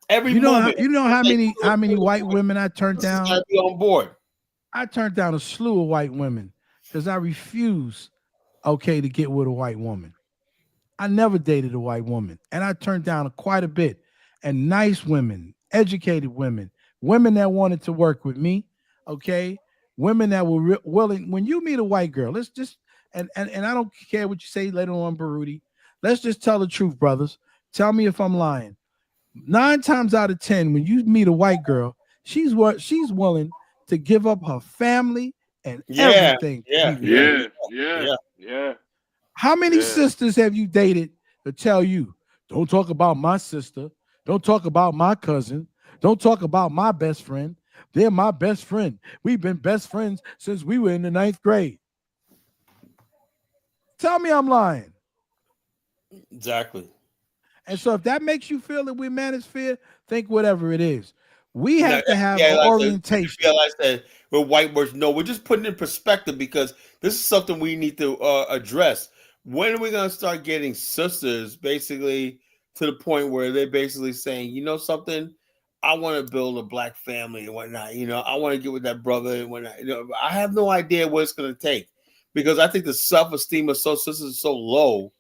Every you know moment, how many white women I turned down? Gotta be on board. I turned down a slew of white women because I refuse, to get with a white woman. I never dated a white woman, and I turned down quite a bit. And nice women, educated women, women that wanted to work with me, women that were willing. When you meet a white girl, let's just and I don't care what you say later on, Baruti. Let's just tell the truth, brothers. Tell me if I'm lying. 9 times out of 10, when you meet a white girl, she's willing to give up her family and everything. Yeah. How many sisters have you dated to tell you, don't talk about my sister, don't talk about my cousin, don't talk about my best friend. They're my best friend. We've been best friends since we were in the 9th grade. Tell me I'm lying. Exactly. And so if that makes you feel that we're manosphere, think whatever it is. We have to have an orientation. Realize that we're white words. No, we're just putting it in perspective because this is something we need to address. When are we going to start getting sisters basically to the point where they're basically saying, you know something, I want to build a black family and whatnot. I want to get with that brother and whatnot. I have no idea what it's going to take because I think the self-esteem of sisters is so low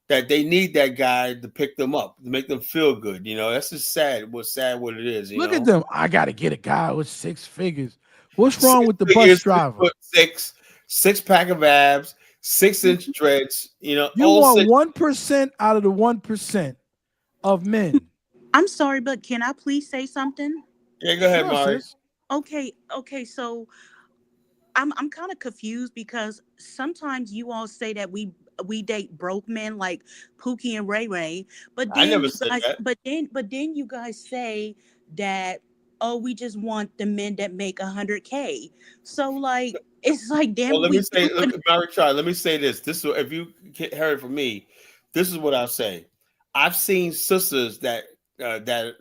that they need that guy to pick them up, to make them feel good. That's just sad. What's sad what it is. Look at them. I got to get a guy with 6 figures. What's wrong with the bus driver? 6-pack of abs, 6-inch dreads. You want 1% out of the 1% of men. I'm sorry, but can I please say something? Yeah, go ahead, Mari. Okay. So I'm kind of confused because sometimes you all say that we date broke men like Pookie and Ray Ray, but then I never said that. But then you guys say that we just want the men that make 100K. So it's like damn. Well, let me say, Mary Chai, let me say this. This is, if you heard it from me, this is what I'll say. I've seen sisters that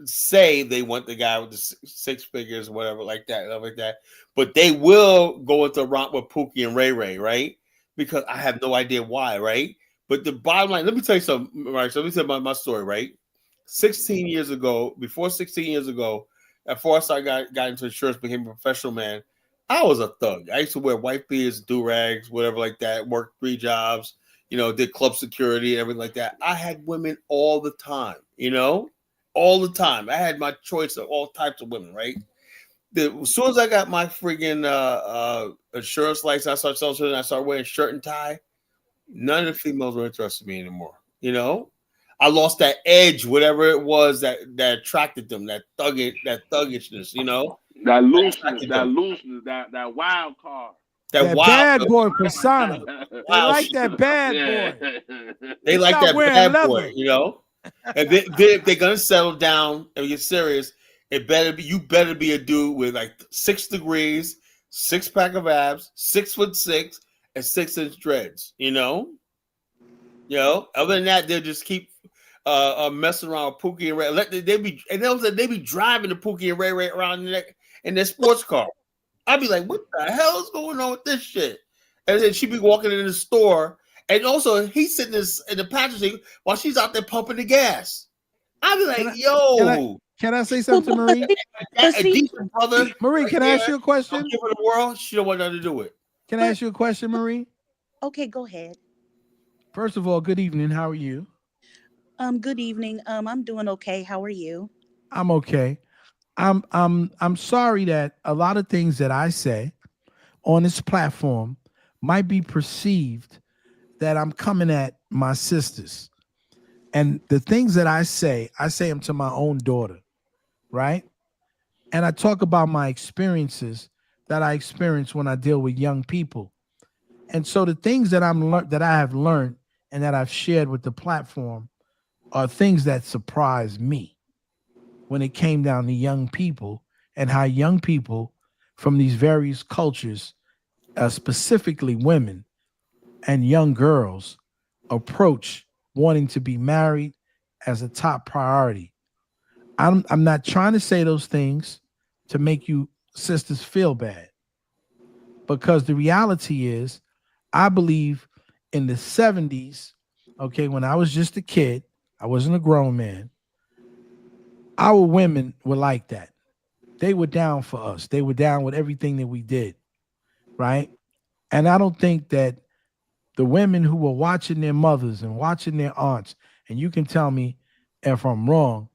say they want the guy with the 6 figures, whatever, like that, but they will go into romp with Pookie and Ray Ray, right? Because I have no idea why, right? But the bottom line, let me tell you something, right? So let me tell you my story, right? 16 years ago, before I started got into insurance, became a professional man, I was a thug. I used to wear white beards, do-rags, whatever like that, worked 3 jobs, did club security and everything like that. I had women all the time, all the time. I had my choice of all types of women, right? As soon as I got my friggin' insurance license, I started wearing shirt and tie. None of the females were interested in me anymore. I lost that edge, whatever it was that attracted them, that thuggishness. That looseness, that wild card. That bad boy persona. They like that bad boy. They like that bad boy, And then if they're gonna settle down and get serious, you better be a dude with like 6 degrees, 6-pack of abs, 6'6", and 6-inch dreads. Other than that, they'll just keep messing around with Pookie and Ray. They be driving the Pookie and Ray around in their sports car. I'd be like, what the hell is going on with this shit? And then she'd be walking in the store, and also he's sitting in the passenger seat while she's out there pumping the gas. I'd be like, Can I say something, Marie? A decent brother. Marie, can I ask you a question? Give her the world. She don't want nothing to do with it. Can I ask you a question, Marie? Okay, go ahead. First of all, good evening. How are you? Good evening. I'm doing okay. How are you? I'm okay. I'm sorry that a lot of things that I say on this platform might be perceived that I'm coming at my sisters. And the things that I say them to my own daughter, right? And I talk about my experiences that I experience when I deal with young people. And so the things that that I have learned and that I've shared with the platform are things that surprise me when it came down to young people and how young people from these various cultures, specifically women and young girls, approach wanting to be married as a top priority. I'm not trying to say those things to make you sisters feel bad, because the reality is, I believe in the 70s, okay, when I was just a kid, I wasn't a grown man. Our women were like that. They were down for us. They were down with everything that we did, right? And I don't think that the women who were watching their mothers and watching their aunts, and you can tell me if I'm wrong,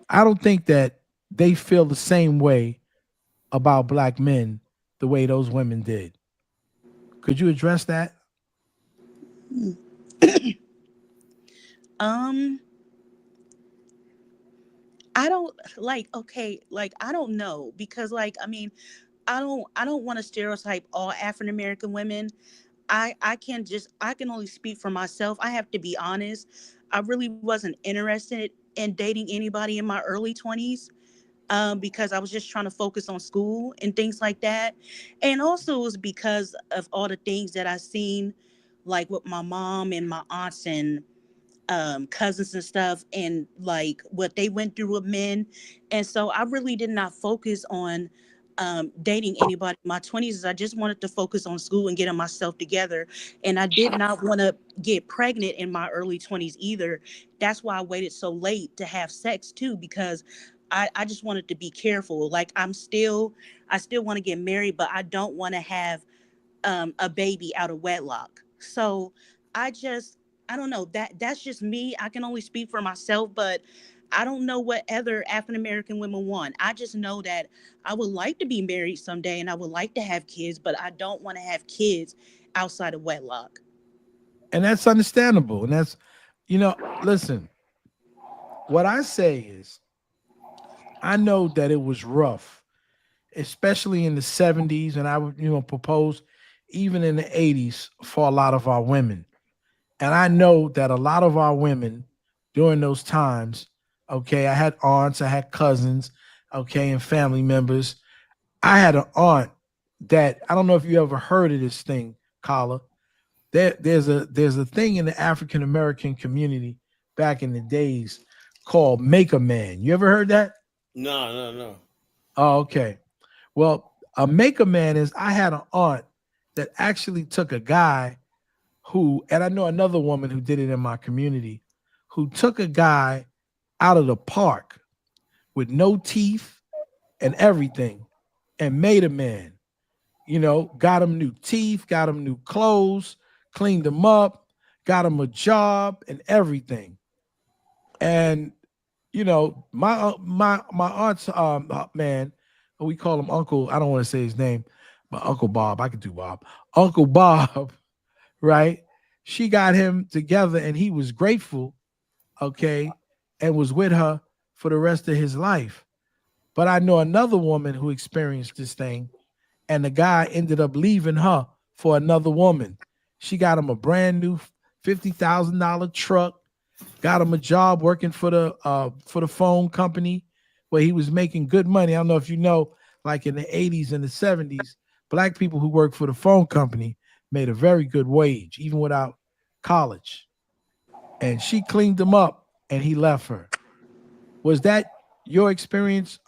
I don't think that they feel the same way about black men the way those women did. Could you address that? Um, I don't like okay, like I don't know because like I mean, I don't want to stereotype all African American women. I can only speak for myself. I have to be honest. I really wasn't interested in dating anybody in my early 20s because I was just trying to focus on school and things like that. And also it was because of all the things that I seen like with my mom and my aunts and cousins and stuff and like what they went through with men. And so I really did not focus on dating anybody in my 20s. I just wanted to focus on school and getting myself together. And I did not want to get pregnant in my early 20s either. That's why I waited so late to have sex too, because I just wanted to be careful. Like I still want to get married, but I don't want to have a baby out of wedlock. So I just I don't know that's just me. I can only speak for myself, but I don't know what other African American women want. I just know that I would like to be married someday and I would like to have kids, but I don't want to have kids outside of wedlock. And that's understandable. And that's, listen, what I say is, I know that it was rough, especially in the 70s, and I would, propose even in the 80s for a lot of our women. And I know that a lot of our women during those times, okay, I had aunts, I had cousins, okay, and family members. I had an aunt that I don't know if you ever heard of this thing, Kala. There's a thing in the African American community back in the days called Make a Man. You ever heard that? No, no, no. Oh, okay. Well, a Make a Man is I had an aunt that actually took a guy who, and I know another woman who did it in my community, who took a guy out of the park with no teeth and everything and made a man. Got him new teeth, got him new clothes, cleaned him up, got him a job and everything. And my aunt's man, we call him Uncle. I don't want to say his name, but Uncle Bob. I could do Bob. Uncle Bob, right? She got him together, and he was grateful, okay, and was with her for the rest of his life. But I know another woman who experienced this thing, and the guy ended up leaving her for another woman. She got him a brand new $50,000 truck, got him a job working for the phone company where he was making good money. I don't know if you know, like in the 80s and the 70s, black people who worked for the phone company made a very good wage, even without college. And she cleaned him up and he left her. Was that your experience,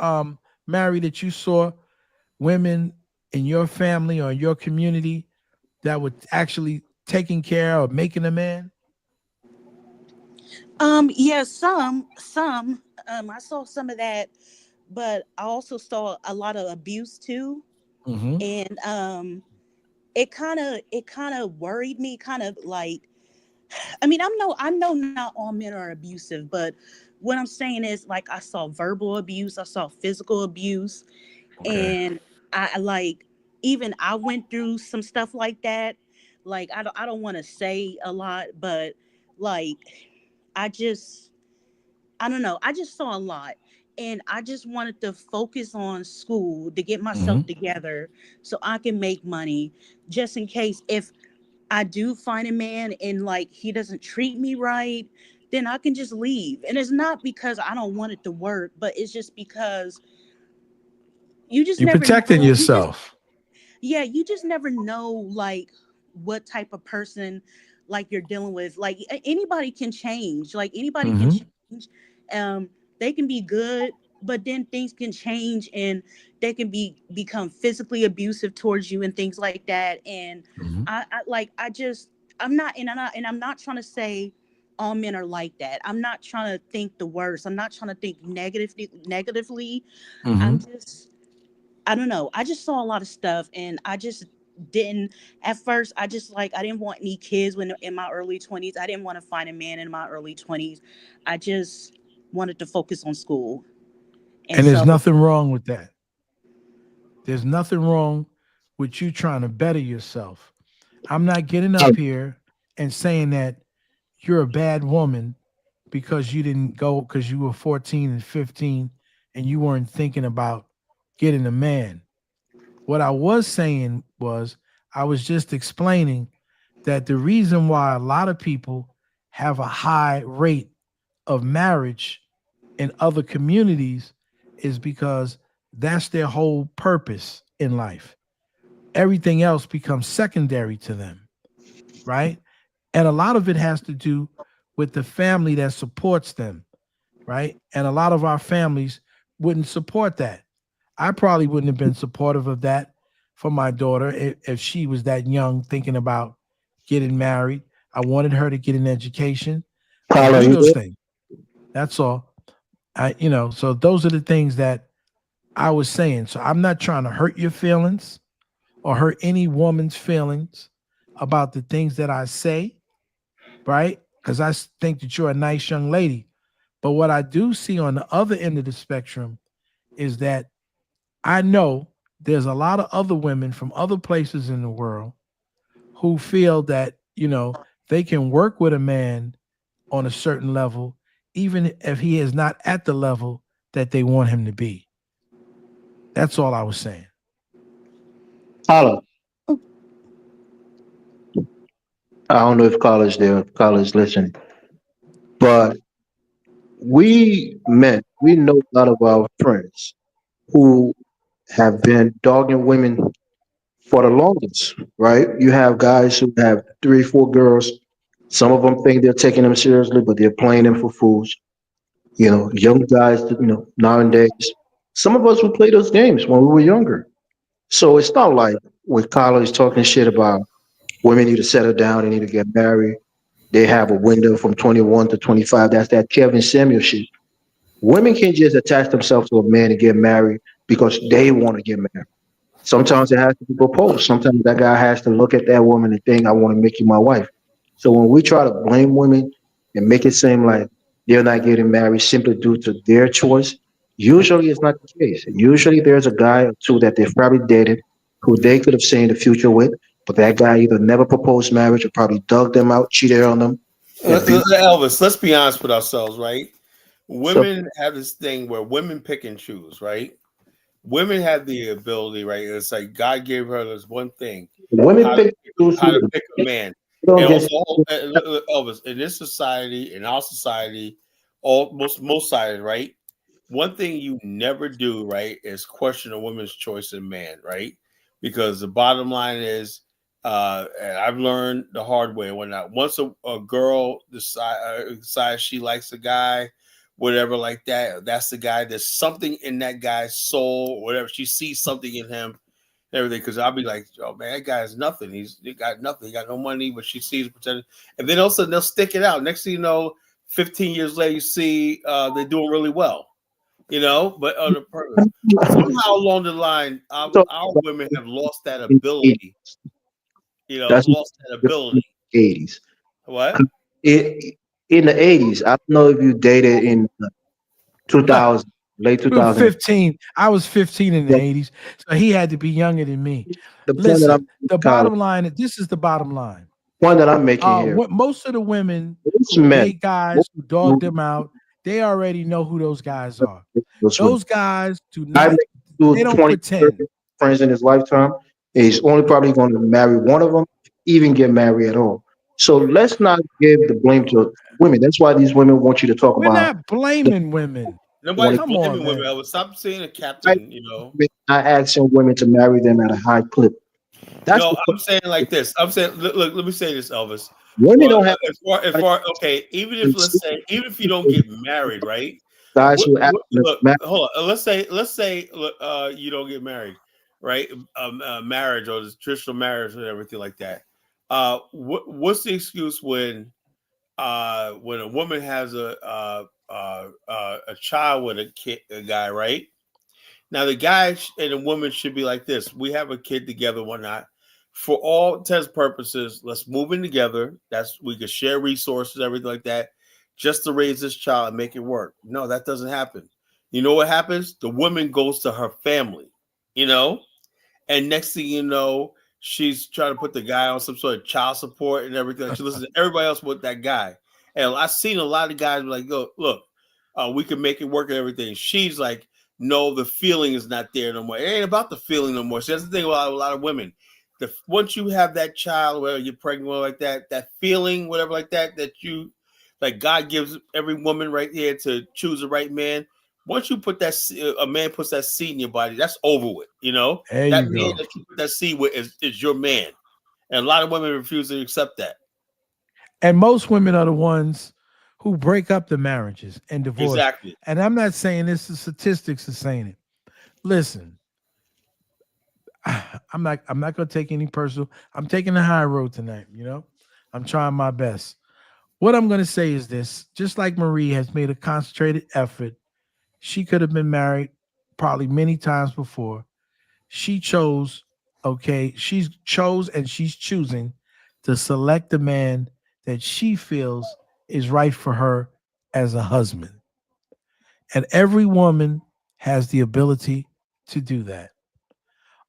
Mary, that you saw women in your family or in your community that were actually taking care of making a man? Yeah, some I saw some of that, but I also saw a lot of abuse too. Mm-hmm. And it kind of worried me, kind of like, I mean, I know not all men are abusive, but what I'm saying is like I saw verbal abuse, I saw physical abuse, Okay. and I like even I went through some stuff like that. Like I don't want to say a lot, but like I just I don't know. I just saw a lot. And I just wanted to focus on school to get Mm-hmm. myself together so I can make money just in case if I do find a man and like he doesn't treat me right, then I can just leave. And it's not because I don't want it to work, but it's just because you just You never protecting know. You just yourself. yeah, you just never know like what type of person like you're dealing with. Like anybody can change. Like anybody can Mm-hmm. change. Um, they can be good, but then things can change and they can become physically abusive towards you and things like that. And Mm-hmm. I like I just I'm not trying to say all men are like that. I'm not trying to think the worst. I'm not trying to think negatively. I'm just, I don't know. I just saw a lot of stuff, and I just didn't at first. I just like I didn't want any kids when in my early 20s. I didn't want to find a man in my early 20s. I just wanted to focus on school. And there's nothing wrong with that. There's nothing wrong with you trying to better yourself. I'm not getting up here and saying that you're a bad woman because you didn't go because you were 14 and 15 and you weren't thinking about getting a man. What I was saying was I was just explaining that the reason why a lot of people have a high rate of marriage in other communities is because that's their whole purpose in life. Everything else becomes secondary to them, right? And a lot of it has to do with the family that supports them, right? And a lot of our families wouldn't support that. I probably wouldn't have been supportive of that for my daughter if she was that young thinking about getting married. I wanted her to get an education, do those things. That's all. So those are the things that I was saying. So I'm not trying to hurt your feelings or hurt any woman's feelings about the things that I say, right? Because I think that you're a nice young lady. But what I do see on the other end of the spectrum is that I know there's a lot of other women from other places in the world who feel that, they can work with a man on a certain level, even if he is not at the level that they want him to be. That's all I was saying. Holla. I don't know if college there, if college listening, but we know a lot of our friends who have been dogging women for the longest, right? You have guys who have 3, 4 girls. Some of them think they're taking them seriously, but they're playing them for fools. Young guys, nowadays. Some of us would play those games when we were younger. So it's not like with college talking shit about women need to settle down, they need to get married. They have a window from 21 to 25. That's that Kevin Samuel shit. Women can't just attach themselves to a man and get married because they want to get married. Sometimes it has to be proposed. Sometimes that guy has to look at that woman and think, I want to make you my wife. So when we try to blame women and make it seem like they're not getting married simply due to their choice, usually it's not the case. Usually there's a guy or two that they've probably dated who they could have seen the future with, but that guy either never proposed marriage or probably dug them out, cheated on them. Elvis, let's be honest with ourselves, right? So Women have this thing where women pick and choose, right? Women have the ability, right? It's like God gave her this one thing: women how pick to pick a man. don't And get also, Elvis, in this society, in our society, most societies, right? One thing you never do, right, is question a woman's choice in man, right? Because the bottom line is, and I've learned the hard way when once a girl decides she likes a guy, whatever like that, that's the guy. There's something in that guy's soul, whatever. She sees something in him, everything. Because I'll be like, oh man, that guy's nothing. He got nothing. He got no money, but she sees pretending, and then all of a sudden they'll stick it out. Next thing you know, 15 years later, you see they're doing really well. But on the purpose. Somehow along the line, our women have lost that ability. that's Lost that ability. 80s. What? In the 80s, I don't know if you dated in 2000, late 2000. 15. I was 15 in the 80s, so he had to be younger than me. The point Listen, that I'm the bottom line, this is the bottom line. Point that I'm making here. Most of the women who date guys who dog them out, they already know who those guys are. Those guys do not, they don't pretend. Friends in his lifetime, he's only probably going to marry one of them, even get married at all. So let's not give the blame to women. That's why these women want you to talk We're about. We're not blaming women. Nobody's blaming women. I would stop saying a captain. Not asking women to marry them at a high clip. I'm saying like this. I'm saying, look, let me say this, Elvis. Women don't have okay. Even if you don't get married, right? Guys who hold on. Let's say you don't get married, right? Marriage or the traditional marriage and everything like that. what's the excuse when a woman has a child with a guy, right? Now the guy and the woman should be like this: we have a kid together, whatnot. For all intents and purposes, let's move in together. We can share resources, everything like that, just to raise this child and make it work. No, that doesn't happen. You know what happens? The woman goes to her family, and next thing you know, she's trying to put the guy on some sort of child support and everything. She listens to everybody else with that guy. And I've seen a lot of guys be like, look, we can make it work and everything. She's like, no, the feeling is not there no more. It ain't about the feeling no more. So that's the thing about a lot of women. Once you have that child, whether you're pregnant or like that feeling, whatever like that you, like God gives every woman right here to choose the right man. Once you put a man puts that seed in your body, that's over with. That man that you put that seed with is your man. And a lot of women refuse to accept that. And most women are the ones who break up the marriages and divorce. Exactly. And I'm not saying this, the statistics are saying it. Listen, I'm not going to take any personal. I'm taking the high road tonight, I'm trying my best. What I'm going to say is this: just like Marie has made a concentrated effort, she could have been married probably many times before. She chose, she's choosing to select the man that she feels is right for her as a husband. And every woman has the ability to do that.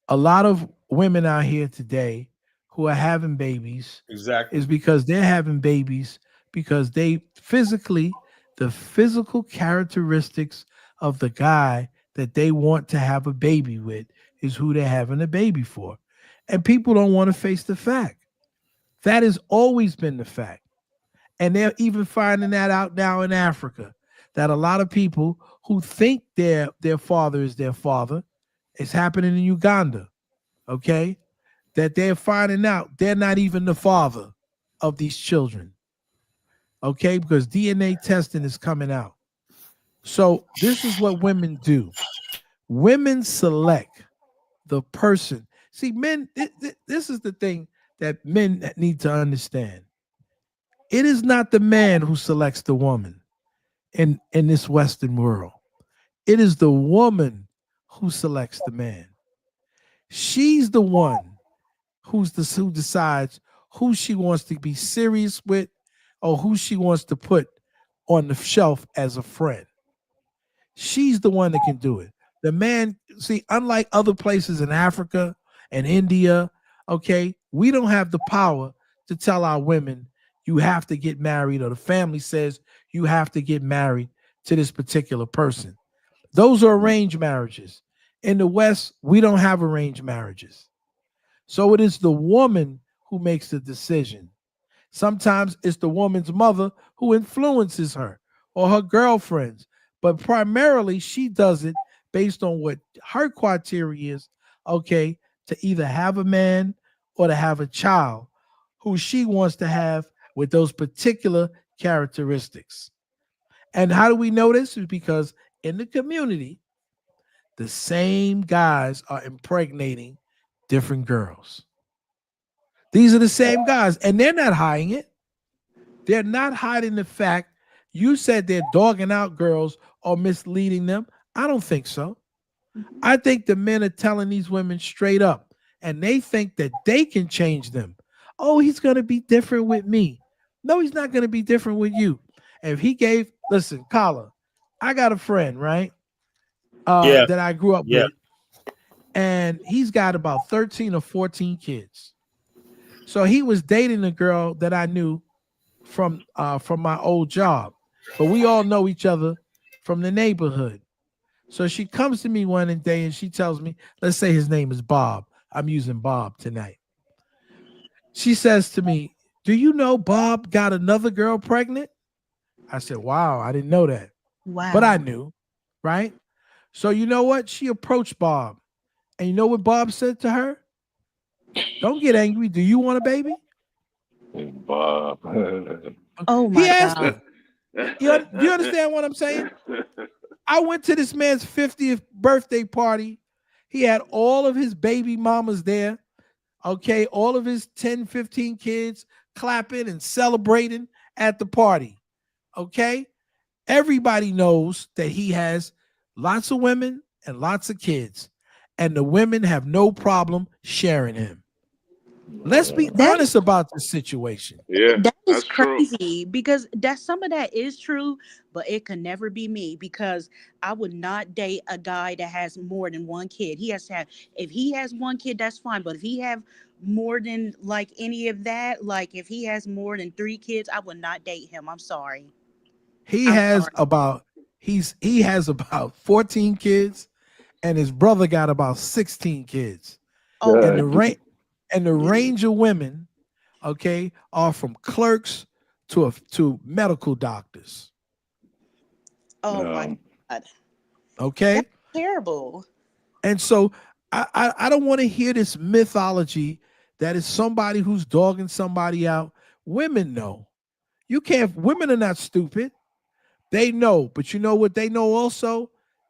A lot of women out here today who are having babies is because they're having babies because the physical characteristics of the guy that they want to have a baby with is who they're having a baby for. And people don't want to face the fact. That has always been the fact. And they're even finding that out now in Africa, that a lot of people who think their father is their father, it's happening in Uganda, that they're finding out they're not even the father of these children, because DNA testing is coming out. So this is what women do. Women select the person. See, men, this is the thing that men need to understand. It is not the man who selects the woman in this Western world. It is the woman who selects the man. She's the one who decides who she wants to be serious with or who she wants to put on the shelf as a friend. She's the one that can do it. The man, see, unlike other places in Africa and India, we don't have the power to tell our women, you have to get married, or the family says you have to get married to this particular person. Those are arranged marriages. In the West, we don't have arranged marriages. So it is the woman who makes the decision. Sometimes it's the woman's mother who influences her or her girlfriends, but primarily she does it based on what her criteria is, to either have a man or to have a child who she wants to have with those particular characteristics. And how do we know this? Is because in the community, the same guys are impregnating different girls. These are the same guys, and they're not hiding it. They're not hiding the fact. You said they're dogging out girls or misleading them. I don't think so. I think the men are telling these women straight up, and they think that they can change them. Oh, he's going to be different with me. No, he's not going to be different with you. And if he listen, Kala, I got a friend, right? That I grew up with, and he's got about 13 or 14 kids. So he was dating a girl that I knew from my old job, but we all know each other from the neighborhood. So she comes to me one day and she tells me, let's say his name is Bob. I'm using Bob tonight. She says to me, do you know Bob got another girl pregnant? I said, wow, I didn't know that. Wow. But I knew, right? So you know what? She approached Bob. And you know what Bob said to her? Don't get angry. Do you want a baby? Bob. Oh my he asked God. her. You understand what I'm saying? I went to this man's 50th birthday party. He had all of his baby mamas there. Okay, all of his 10, 15 kids clapping and celebrating at the party. Okay, everybody knows that he has lots of women and lots of kids, and the women have no problem sharing him. Let's be honest about the situation. Yeah, that is that's true. crazy because some of that is true, but it can never be me because I would not date a guy that has more than one kid. He has to have, if he has one kid, that's fine. But if he have more than like any of that, like if he has more than 3 kids, I would not date him. I'm sorry. He I'm has sorry. about he has about 14 kids, and his brother got about 16 kids. Oh, And no. the range of women, okay, are from clerks to medical doctors. Oh my God. Okay. That's terrible. And so I don't want to hear this mythology that is somebody who's dogging somebody out. Women know. You can't, women are not stupid. They know, but you know what they know also?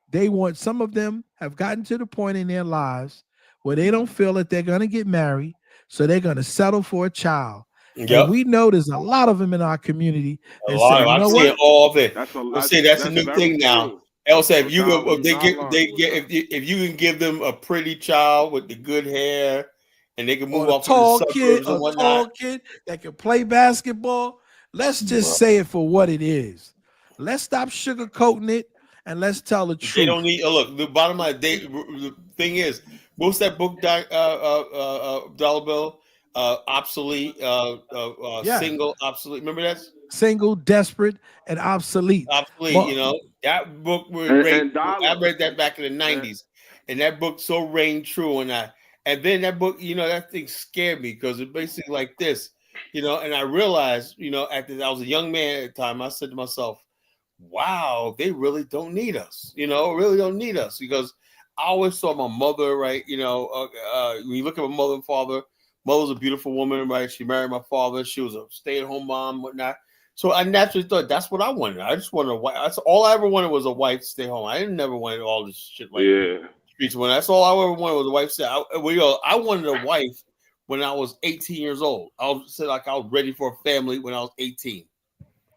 They want, some of them have gotten to the point in their lives where they don't feel that they're going to get married, so they're going to settle for a child. Yep. And we know there's a lot of them in our community that say, you know I'm what? seeing all of it. That's That's a new thing now. Elsa, if you Dollar, if if you can give them a pretty child with the good hair, and they can move off to the suburbs and whatnot. Tall kid that can play basketball. Let's just say it for what it is. Let's stop sugarcoating it and let's tell the truth. They don't need. Look, the bottom line. The thing is, what's that book? Dollar Bill. Obsolete. Single. Obsolete. Remember that? Single, desperate, and obsolete. Obsolete. You know that book was. I read that back in the '90s, and that book so reigned true. And then that book, that thing scared me because it's basically like this, And I realized, after I was a young man at the time, I said to myself, wow, they really don't need us, really don't need us, because I always saw my mother, right? When you look at my mother and father, mother's a beautiful woman, right? She married my father. She was a stay-at-home mom, whatnot. So I naturally thought that's what I wanted. I just wanted a wife. That's all I ever wanted was a wife to stay home. I didn't never wanted all this shit like streets. When that's all I ever wanted was a wife to stay. I wanted a wife when I was 18 years old. I was ready for a family when I was 18.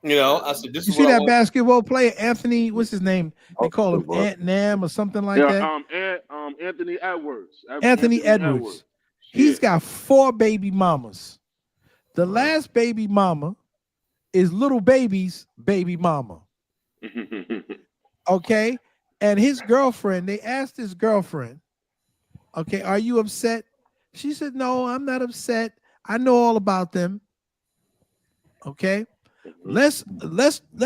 I said, this you is see what that basketball player, Anthony, what's his name? They call him Ant Nam or something like that. Anthony Edwards. Anthony Edwards. He's got 4 baby mamas. The last baby mama is little baby's baby mama. Okay? And his girlfriend, they asked his girlfriend, okay, are you upset? She said, no, I'm not upset. I know all about them. Okay? Let's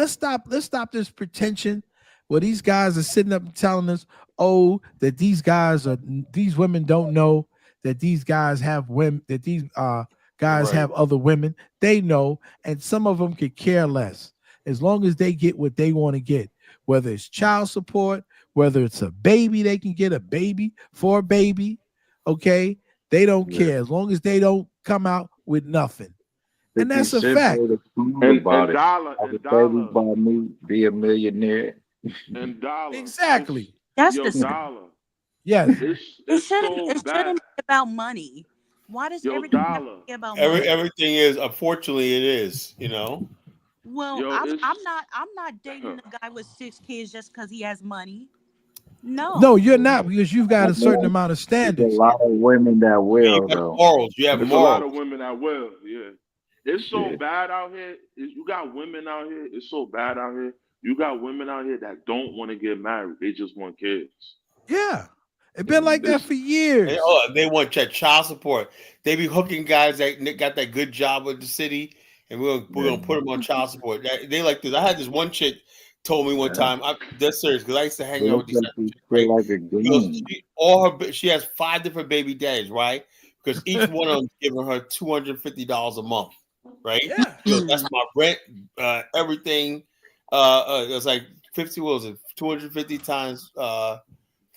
stop this pretension where these guys are sitting up and telling us, oh, that these women don't know that these guys have women, that these guys have other women. They know, and some of them could care less as long as they get what they want to get, whether it's child support, whether it's a baby, they can get a baby for a baby. Okay, they don't care as long as they don't come out with nothing. And that's a fact. And dollar, by me, be a millionaire. And dollar. Exactly. That's the dollar. Yes. It shouldn't be about money. Why does everything have to be about money? Everything is, unfortunately, it is. Well, I'm not dating a guy with 6 kids just because he has money. No, you're not, because you've got a certain amount of standards. There's a lot of women that will, though. Morals. You have There's morals. a lot of women that will. Yeah. It's so bad out here. You got women out here. It's so bad out here. You got women out here that don't want to get married. They just want kids. Yeah. It's been like that for years. They want child support. They be hooking guys that got that good job with the city, and we're gonna put them on child support. They like this. I had this one chick told me one time. That's serious, because I used to hang out with these chicks. She has 5 different baby daddies, right? Because each one of them is giving her $250 a month, right? Yeah. So that's my rent, everything. It's like 50. What was it? 250 times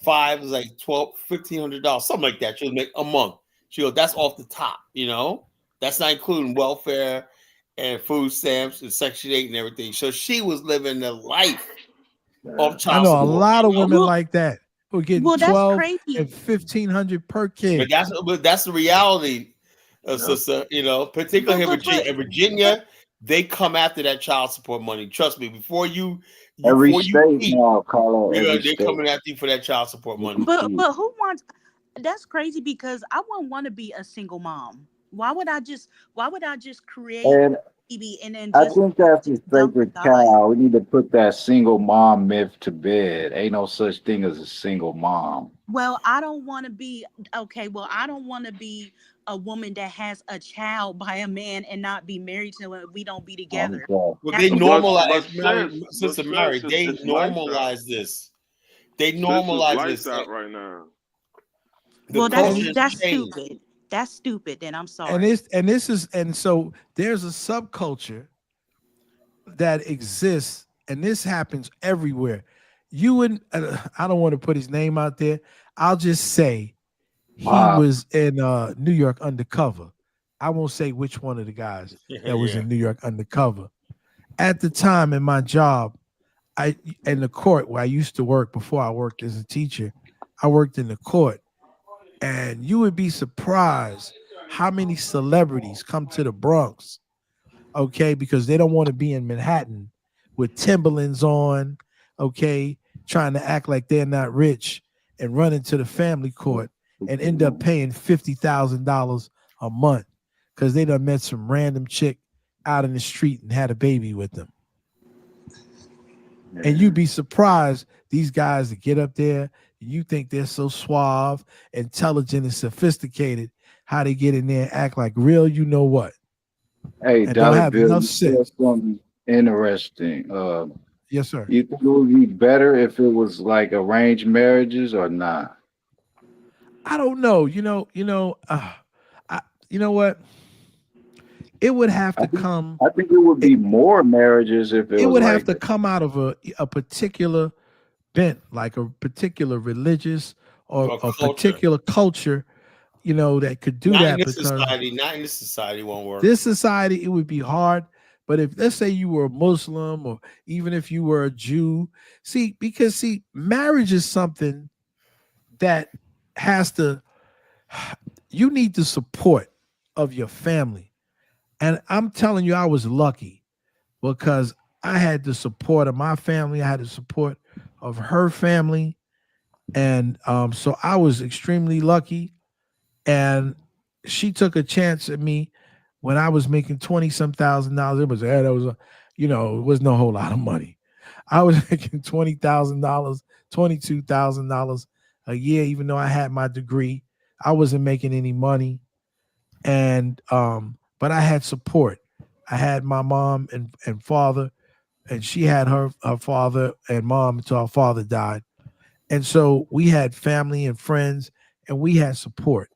5 is like $1,500, something like that. She'll make a month. She goes, that's off the top, That's not including welfare and food stamps and Section 8 and everything. So she was living the life of child support. I know a lot of women like that who are getting Well, that's 12 crazy. and 1,500 per kid. But that's the reality, sister. Particularly in Virginia, they come after that child support money. Trust me. Before you Every eat, state now, Carlo. Every they're state. coming after you for that child support money. But who wants? That's crazy because I wouldn't want to be a single mom. Why would I just create And a baby and then I just think that's a dump sacred the guy? cow. We need to put that single mom myth to bed. Ain't no such thing as a single mom. Well, I don't want to be okay. Well, I don't want to be a woman that has a child by a man and not be married to him. We don't be I'm together. sorry. Well, That's they But normalize, Sister Mary. They it's lights out. normalize this. They Sis is normalize lights this. out right now. The well, culture has that's changed. stupid. That's stupid. Then I'm sorry. And so there's a subculture that exists, and this happens everywhere. You and I don't want to put his name out there. I'll just say he was in New York undercover. I won't say which one of the guys that was in New York undercover. At the time in my job, in the court where I used to work before I worked as a teacher, I worked in the court, and you would be surprised how many celebrities come to the Bronx, okay, because they don't want to be in Manhattan with Timberlands on, okay, trying to act like they're not rich and run into the family court and end up paying $50,000 a month because they done met some random chick out in the street and had a baby with them. And you'd be surprised these guys that get up there, you think they're so suave, intelligent, and sophisticated, how they get in there and act like real, you know what? Hey, and Dollar don't have Bill, enough you sense. said something interesting. Yes, sir. You think it would be better if it was like arranged marriages or not? I don't know. You know what? It would have to come. I think it would be more marriages if It was would like have to come out of a particular bent, like a particular religious or a particular culture, that could do not that. In this Because society, not in this society won't work. this society, it would be hard. But if, let's say, you were a Muslim, or even if you were a Jew, because marriage is something that you need the support of your family. And I'm telling you, I was lucky because I had the support of my family. I had the support of her family. And so I was extremely lucky. And she took a chance at me when I was making $20-some thousand. It was it was no whole lot of money. I was making $20,000, $22,000 a year, even though I had my degree. I wasn't making any money. And but I had support. I had my mom and father, and she had her father and mom until our father died. And so we had family and friends, and we had support.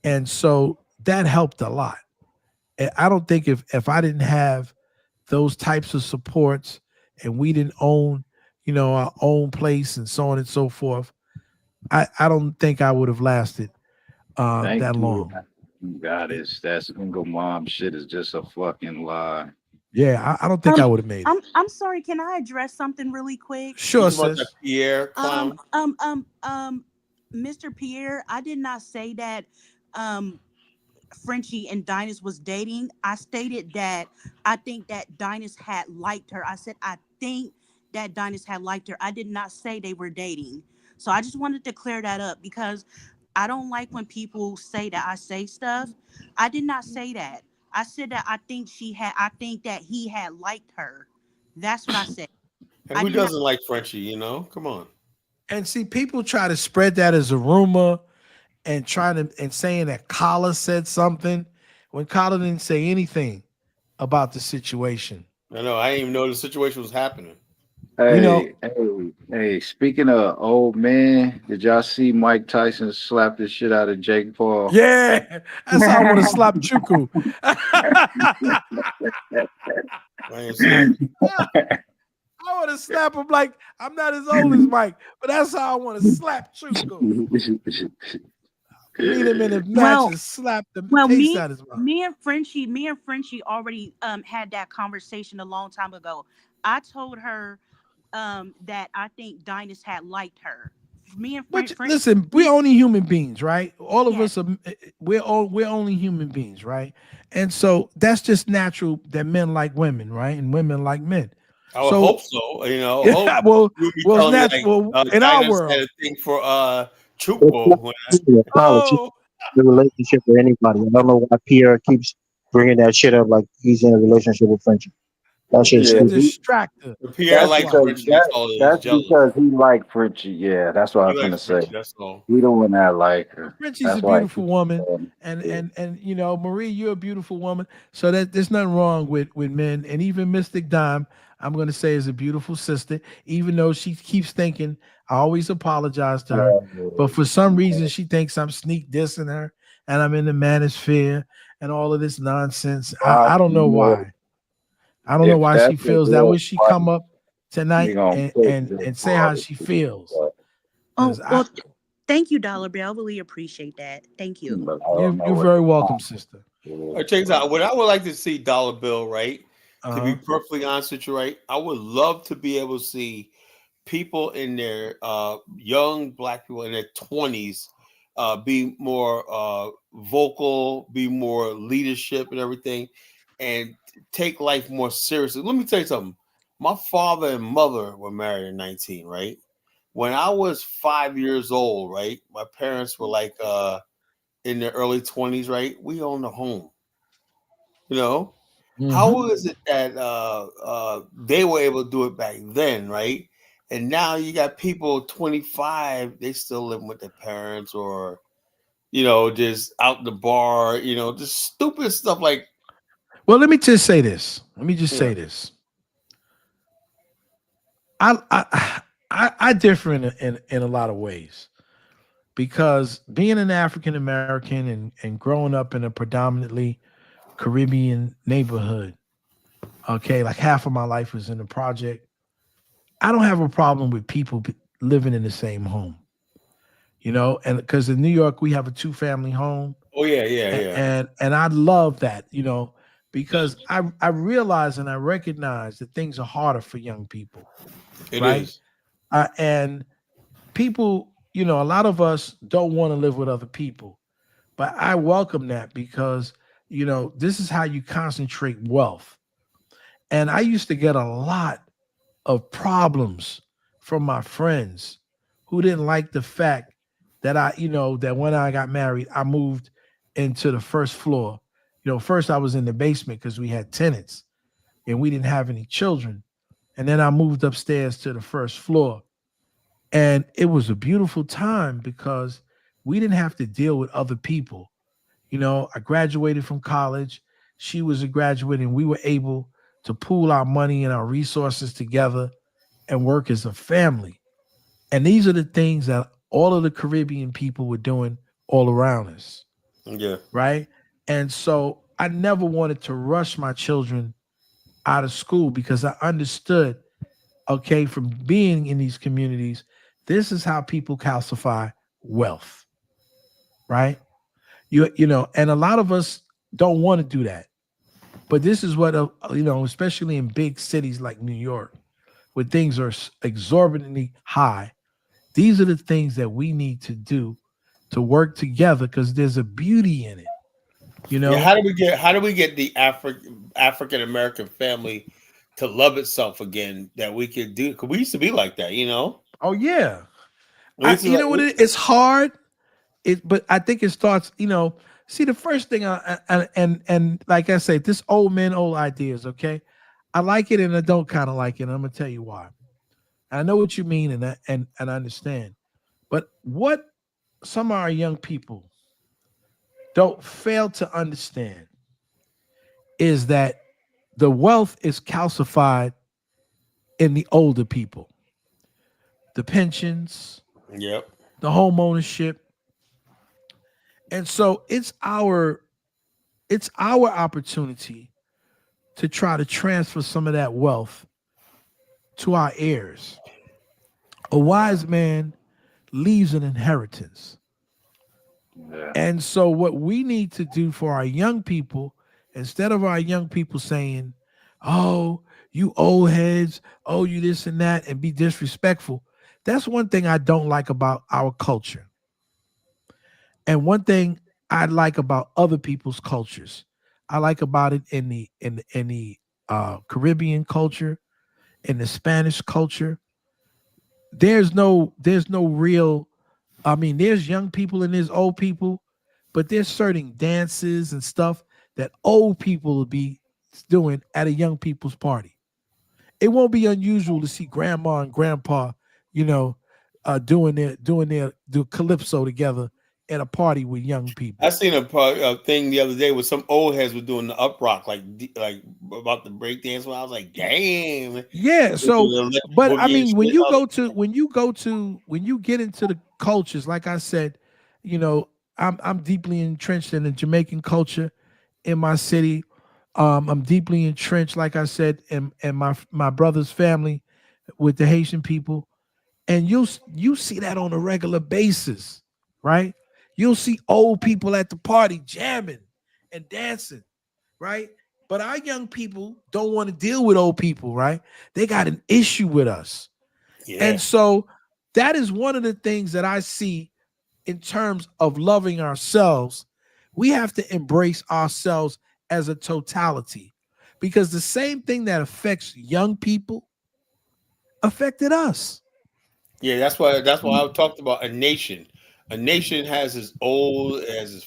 And so that helped a lot. And I don't think if I didn't have those types of supports and we didn't own, our own place and so on and so forth, I don't think I would have lasted that long. Goddess, that single mom shit is just a fucking lie. Yeah, I don't think I would have made it. I'm sorry. Can I address something really quick? Sure, sis. Pierre clown. Mr. Pierre, I did not say that Frenchie and Dinus was dating. I stated that I think that Dinus had liked her. I said I think that Dinus had liked her. I did not say they were dating. So I just wanted to clear that up because I don't like when people say that I say stuff. I did not say that. I said that I think that he had liked her. That's what I said. And who doesn't like Frenchie, Come on. And people try to spread that as a rumor and saying that Kala said something when Kala didn't say anything about the situation. I know. I didn't even know the situation was happening. Hey, speaking of old man, did y'all see Mike Tyson slap the shit out of Jake Paul? Yeah, that's how I want to slap Chuku. I want to slap him like I'm not as old as Mike, but that's how I want to slap Chuku. Meet him in a match and slap the taste out of his mouth. Me and Frenchie already had that conversation a long time ago. I told her that I think Dinus had liked her Me and But Frank, listen, we're only human beings, right? All of yeah. us are. We're only human beings, right? And so that's just natural that men like women, right? And women like men. I would So hope so. You know, yeah, hope well, you'll be well, it's telling me like natural in our Dinah said world. a thing for It's not Truthful. a college, Oh, the relationship with anybody. I don't know why Pierre keeps bringing that shit up like he's in a relationship with Frenchie. That shit's he's Yeah, a stupid. distractor. Pierre that's That's likes why. because Frenchie. That's all. He's that's jealous. because he like Frenchie. Yeah, that's what I He was likes gonna say. Frenchie. That's all. He don't want that like Well, her. Frenchie's a That's why he beautiful keeps woman, saying, yeah. and you know, Marie, you're a beautiful woman. So that there's nothing wrong with men, and even Mystic Dime, I'm going to say, is a beautiful sister. Even though she keeps thinking I always apologize to her, but for some reason she thinks I'm sneak dissing her, and I'm in the manosphere and all of this nonsense. God, I don't know no. why. I don't know If why she that's a feels that real way. She come fight, up we tonight gonna put this and say how broad. she feels. Oh Because well, thank you, Dollar Bill. I really appreciate that. Thank you. But I don't know you're what very the welcome, sister. Check this out. What I would like to see Dollar Bill, right? To be Uh-huh. perfectly honest with you, right? I would love to be able to see people in their young black people in their 20s be more vocal, be more leadership and everything, and take life more seriously. Let me tell you something. My father and mother were married at 19, right? When I was 5 years old, right, my parents were like in their early 20s, right? We owned a home. You know, Mm-hmm. how is it that they were able to do it back then, right? And now you got people 25, they still living with their parents or, just out in the bar, just stupid stuff like, Well, let me just say this. Let me just yeah, say this. I differ in a lot of ways because being an African American and growing up in a predominantly Caribbean neighborhood, okay, like half of my life was in the project. I don't have a problem with people living in the same home, and because in New York we have a two-family home, oh, yeah, yeah, yeah. and I love that, because I realize and I recognize that things are harder for young people, It right? is. And people, a lot of us don't want to live with other people, but I welcome that because this is how you concentrate wealth. And I used to get a lot of problems from my friends who didn't like the fact that that when I got married, I moved into the first floor. First I was in the basement because we had tenants and we didn't have any children. And then I moved upstairs to the first floor. And it was a beautiful time because we didn't have to deal with other people. I graduated from college. She was a graduate, and we were able to pool our money and our resources together and work as a family. And these are the things that all of the Caribbean people were doing all around us, Yeah. right? And so I never wanted to rush my children out of school because I understood, okay, from being in these communities, this is how people calcify wealth, right? And a lot of us don't want to do that. But this is what, especially in big cities like New York, where things are exorbitantly high, these are the things that we need to do to work together because there's a beauty in it, Yeah. How do we get the African American family to love itself again that we could do? Because we used to be like that. Oh, yeah. We used to You know what? It's hard. But I think it starts, see, the first thing, and like I say, this old men, old ideas, okay? I like it and I don't kind of like it. And I'm going to tell you why. I know what you mean and I understand. But what some of our young people don't fail to understand is that the wealth is calcified in the older people, the pensions, Yep. the home ownership. And so it's our opportunity to try to transfer some of that wealth to our heirs. A wise man leaves an inheritance. Yeah. And so, what we need to do for our young people, instead of our young people saying, oh, you old heads, oh, you this and that, and be disrespectful, That's one thing I don't like about our culture. And one thing I like about other people's cultures. I like about it in the Caribbean culture, in the Spanish culture. There's no real, I mean, there's young people and there's old people, but there's certain dances and stuff that old people will be doing at a young people's party. It won't be unusual to see grandma and grandpa, you know, do calypso together at a party with young people. I seen a thing the other day where some old heads were doing the up rock, like about the break dance. When I was like, damn. Yeah. So, but I Boogie and mean, when shit. you get into the cultures, like I said, I'm deeply entrenched in the Jamaican culture in my city. I'm deeply entrenched, like I said, in my brother's family with the Haitian people, and you see that on a regular basis, right? You'll see old people at the party jamming and dancing, right? But our young people don't want to deal with old people, right? They got an issue with us. Yeah. And so that is one of the things that I see in terms of loving ourselves. We have to embrace ourselves as a totality, because the same thing that affects young people affected us. Yeah, that's why I talked about a nation. A nation has its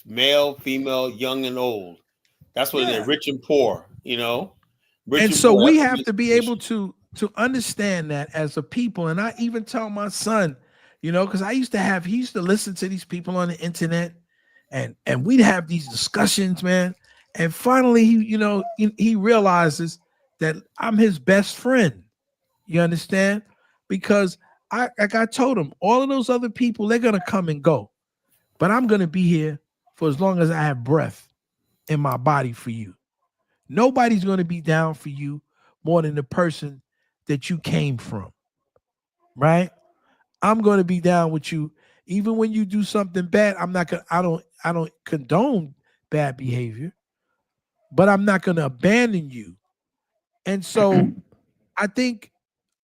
male, female, young and old. That's what they're Yeah. rich and poor, Rich And and so poor. we That's what have makes to a be able nation. to understand that as a people. And I even tell my son, because he used to listen to these people on the internet, and we'd have these discussions, man. And finally, he realizes that I'm his best friend. You understand? Because like I told him, all of those other people, they're gonna come and go, but I'm gonna be here for as long as I have breath in my body for you. Nobody's gonna be down for you more than the person that you came from, right? I'm gonna be down with you even when you do something bad. I'm not gonna. I don't condone bad behavior, but I'm not gonna abandon you. And so I think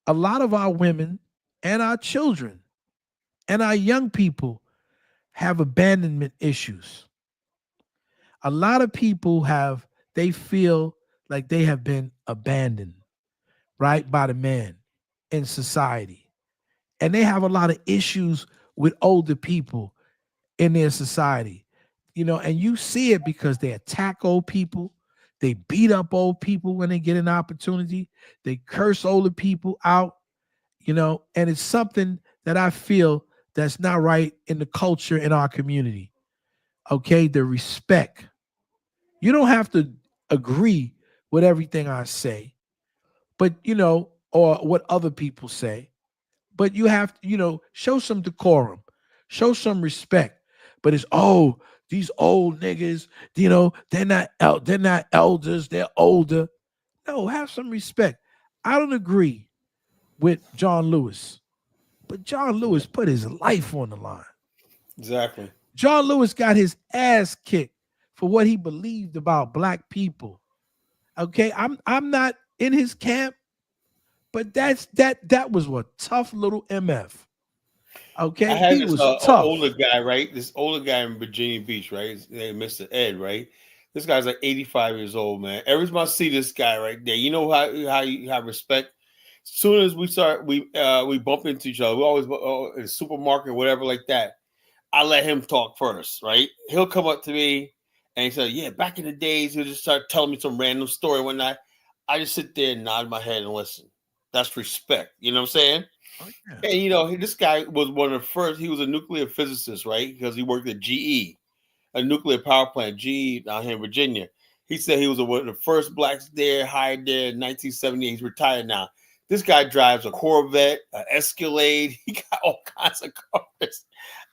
a lot of our women and our children and our young people have abandonment issues. A lot of people they feel like they have been abandoned, right, by the man in society. And they have a lot of issues with older people in their society. And you see it because they attack old people. They beat up old people when they get an opportunity. They curse older people out, and it's something that I feel that's not right in the culture in our community. Okay, the respect. You don't have to agree with everything I say, but or what other people say, but you have to, show some decorum, show some respect. But it's these old niggas, they're not elders, they're older. No, have some respect. I don't agree with John Lewis, but John Lewis put his life on the line. Exactly. John Lewis got his ass kicked for what he believed about black people. Okay, I'm not in his camp, but that was what tough little MF. I Okay, had he this was tough. older guy, right? This older guy in Virginia Beach, right? His name Mr. Ed, right? This guy's like 85 years old, man. Every time I see this guy right there, you know how you have respect. As soon as we bump into each other, we always in the supermarket, whatever like that. I let him talk first, right? He'll come up to me and he said, "Yeah, back in the days," he'll just start telling me some random story one night. I just sit there and nod my head and listen. That's respect. You know what I'm saying? Oh, yeah. And this guy was one of the first. He was a nuclear physicist, right? Because he worked at GE, a nuclear power plant, GE down here in Virginia. He said he was one of the first blacks there, hired there in 1978. He's retired now. This guy drives a Corvette, an Escalade. He got all kinds of cars.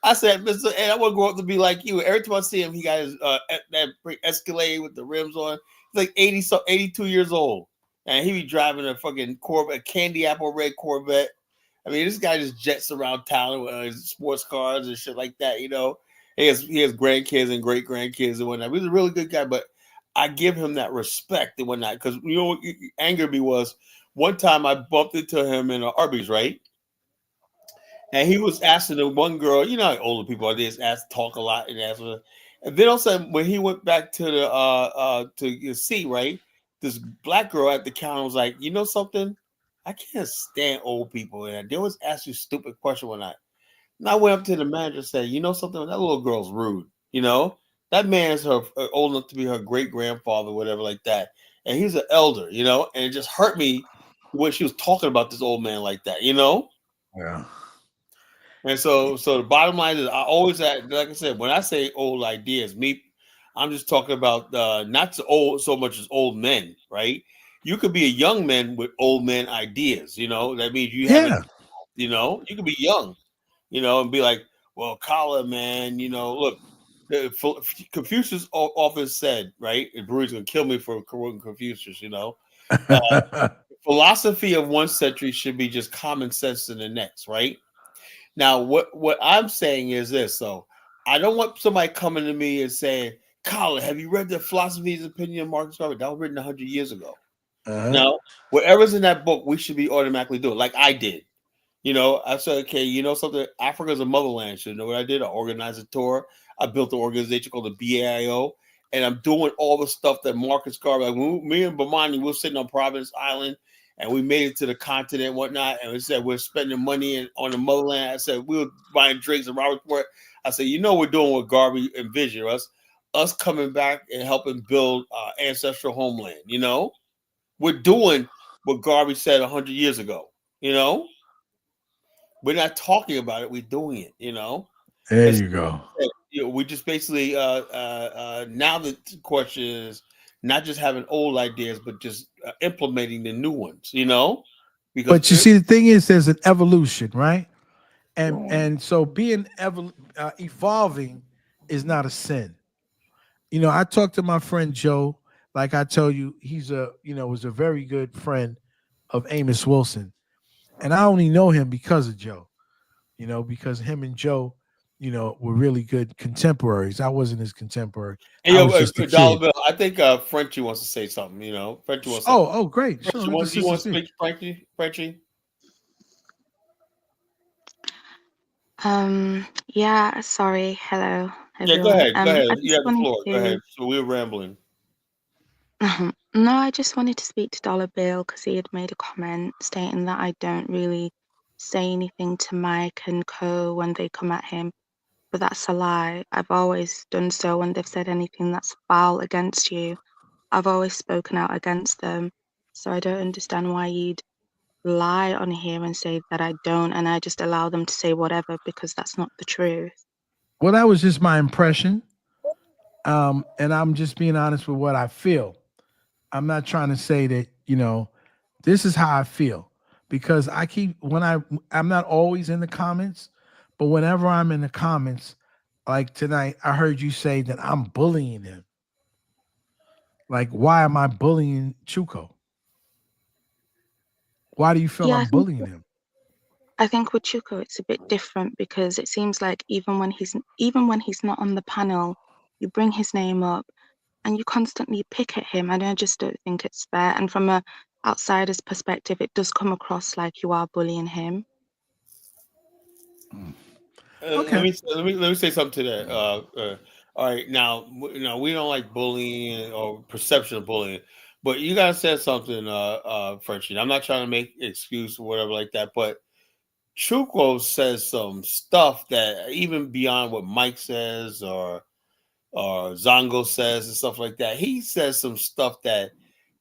I said, Mr. Ed, I want to grow up to be like you. Every time I see him, he got his that Escalade with the rims on. He's like 82 years old. And he be driving a fucking Corvette, a candy apple red Corvette. I mean, this guy just jets around town with his sports cars and shit like that, He has grandkids and great grandkids and whatnot. He's a really good guy, but I give him that respect and whatnot. Because, what angered me was one time I bumped into him in Arby's, right? And he was asking the one girl, you know how older people are, they just talk a lot and ask her. And then all of a sudden, when he went back to the to see, right, this black girl at the counter was like, you know something? I can't stand old people. And they always ask you stupid question when and I went up to the manager and said, you know something? That little girl's rude. You know, that man's her old enough to be her great grandfather, whatever like that. And he's an elder, you know, and it just hurt me when she was talking about this old man like that, you know? Yeah. And so the bottom line is, I always, like I said, when I say old ideas, I'm just talking about not so much as old men, right? You could be a young man with old man ideas, you know. That means you haven't, you know, you could be young, you know, and be like, well, Kala, man, you know, look, Confucius often said, right? And Brewer's gonna kill me for quoting Confucius, you know. Philosophy of one century should be just common sense in the next, right? Now, what I'm saying is this. So I don't want somebody coming to me and saying, Colin, have you read the Philosophy's Opinion of Marcus Garvey? That was written 100 years ago. No, whatever's in that book, we should be automatically doing, like I did. You know, I said, okay, you know something? Africa's a motherland. So you know what I did? I organized a tour. I built an organization called the BAIO, and I'm doing all the stuff that Marcus Garvey, like me and Bomani, we were sitting on Providence Island, and we made it to the continent and whatnot. And we said, we're spending money on the motherland. I said, we were buying drinks in Robertsport. I said, you know, we're doing what Garvey envisioned us coming back and helping build ancestral homeland. You know, we're doing what Garvey said 100 years ago. You know, we're not talking about it, we're doing it. You know, there you go. You know, we just basically now the question is not just having old ideas, but just implementing the new ones. You know, because but you see, the thing is, there's an evolution, right? And so being evolving is not a sin. You know, I talked to my friend Joe. Like I tell you, he's was a very good friend of Amos Wilson, and I only know him because of Joe. You know, because him and Joe, were really good contemporaries. I wasn't his contemporary. Hey, I was just a Dollar kid. Bill, I think Frenchie wants to say something. You know, Frenchie wants. Oh, great. Frenchie, Sure, you want to speak, Frenchie? Yeah, sorry. Hello, Yeah, go everyone. ahead. Go ahead. I You just have the wanted floor. Go ahead. to, So we're rambling. no, I just wanted to speak to Dollar Bill because he had made a comment stating that I don't really say anything to Mike and Co when they come at him, but that's a lie. I've always done so when they've said anything that's foul against you. I've always spoken out against them. So I don't understand why you'd lie on here and say that I don't, and I just allow them to say whatever because that's not the truth. Well, that was just my impression. And I'm just being honest with what I feel. I'm not trying to say that, this is how I feel. Because I'm not always in the comments, but whenever I'm in the comments, like tonight, I heard you say that I'm bullying him. Like, why am I bullying Chuko? Why do you feel I'm bullying him? I think with Chuko it's a bit different because it seems like even when he's not on the panel, you bring his name up and you constantly pick at him, and I just don't think it's fair. And from a outsider's perspective, it does come across like you are bullying him. Okay. Let me say something to that. All right, now we don't like bullying or perception of bullying, but you guys said something, Frenchie. I'm not trying to make excuse or whatever like that, but Chuko says some stuff that even beyond what Mike says or Zongo says and stuff like that. He says some stuff that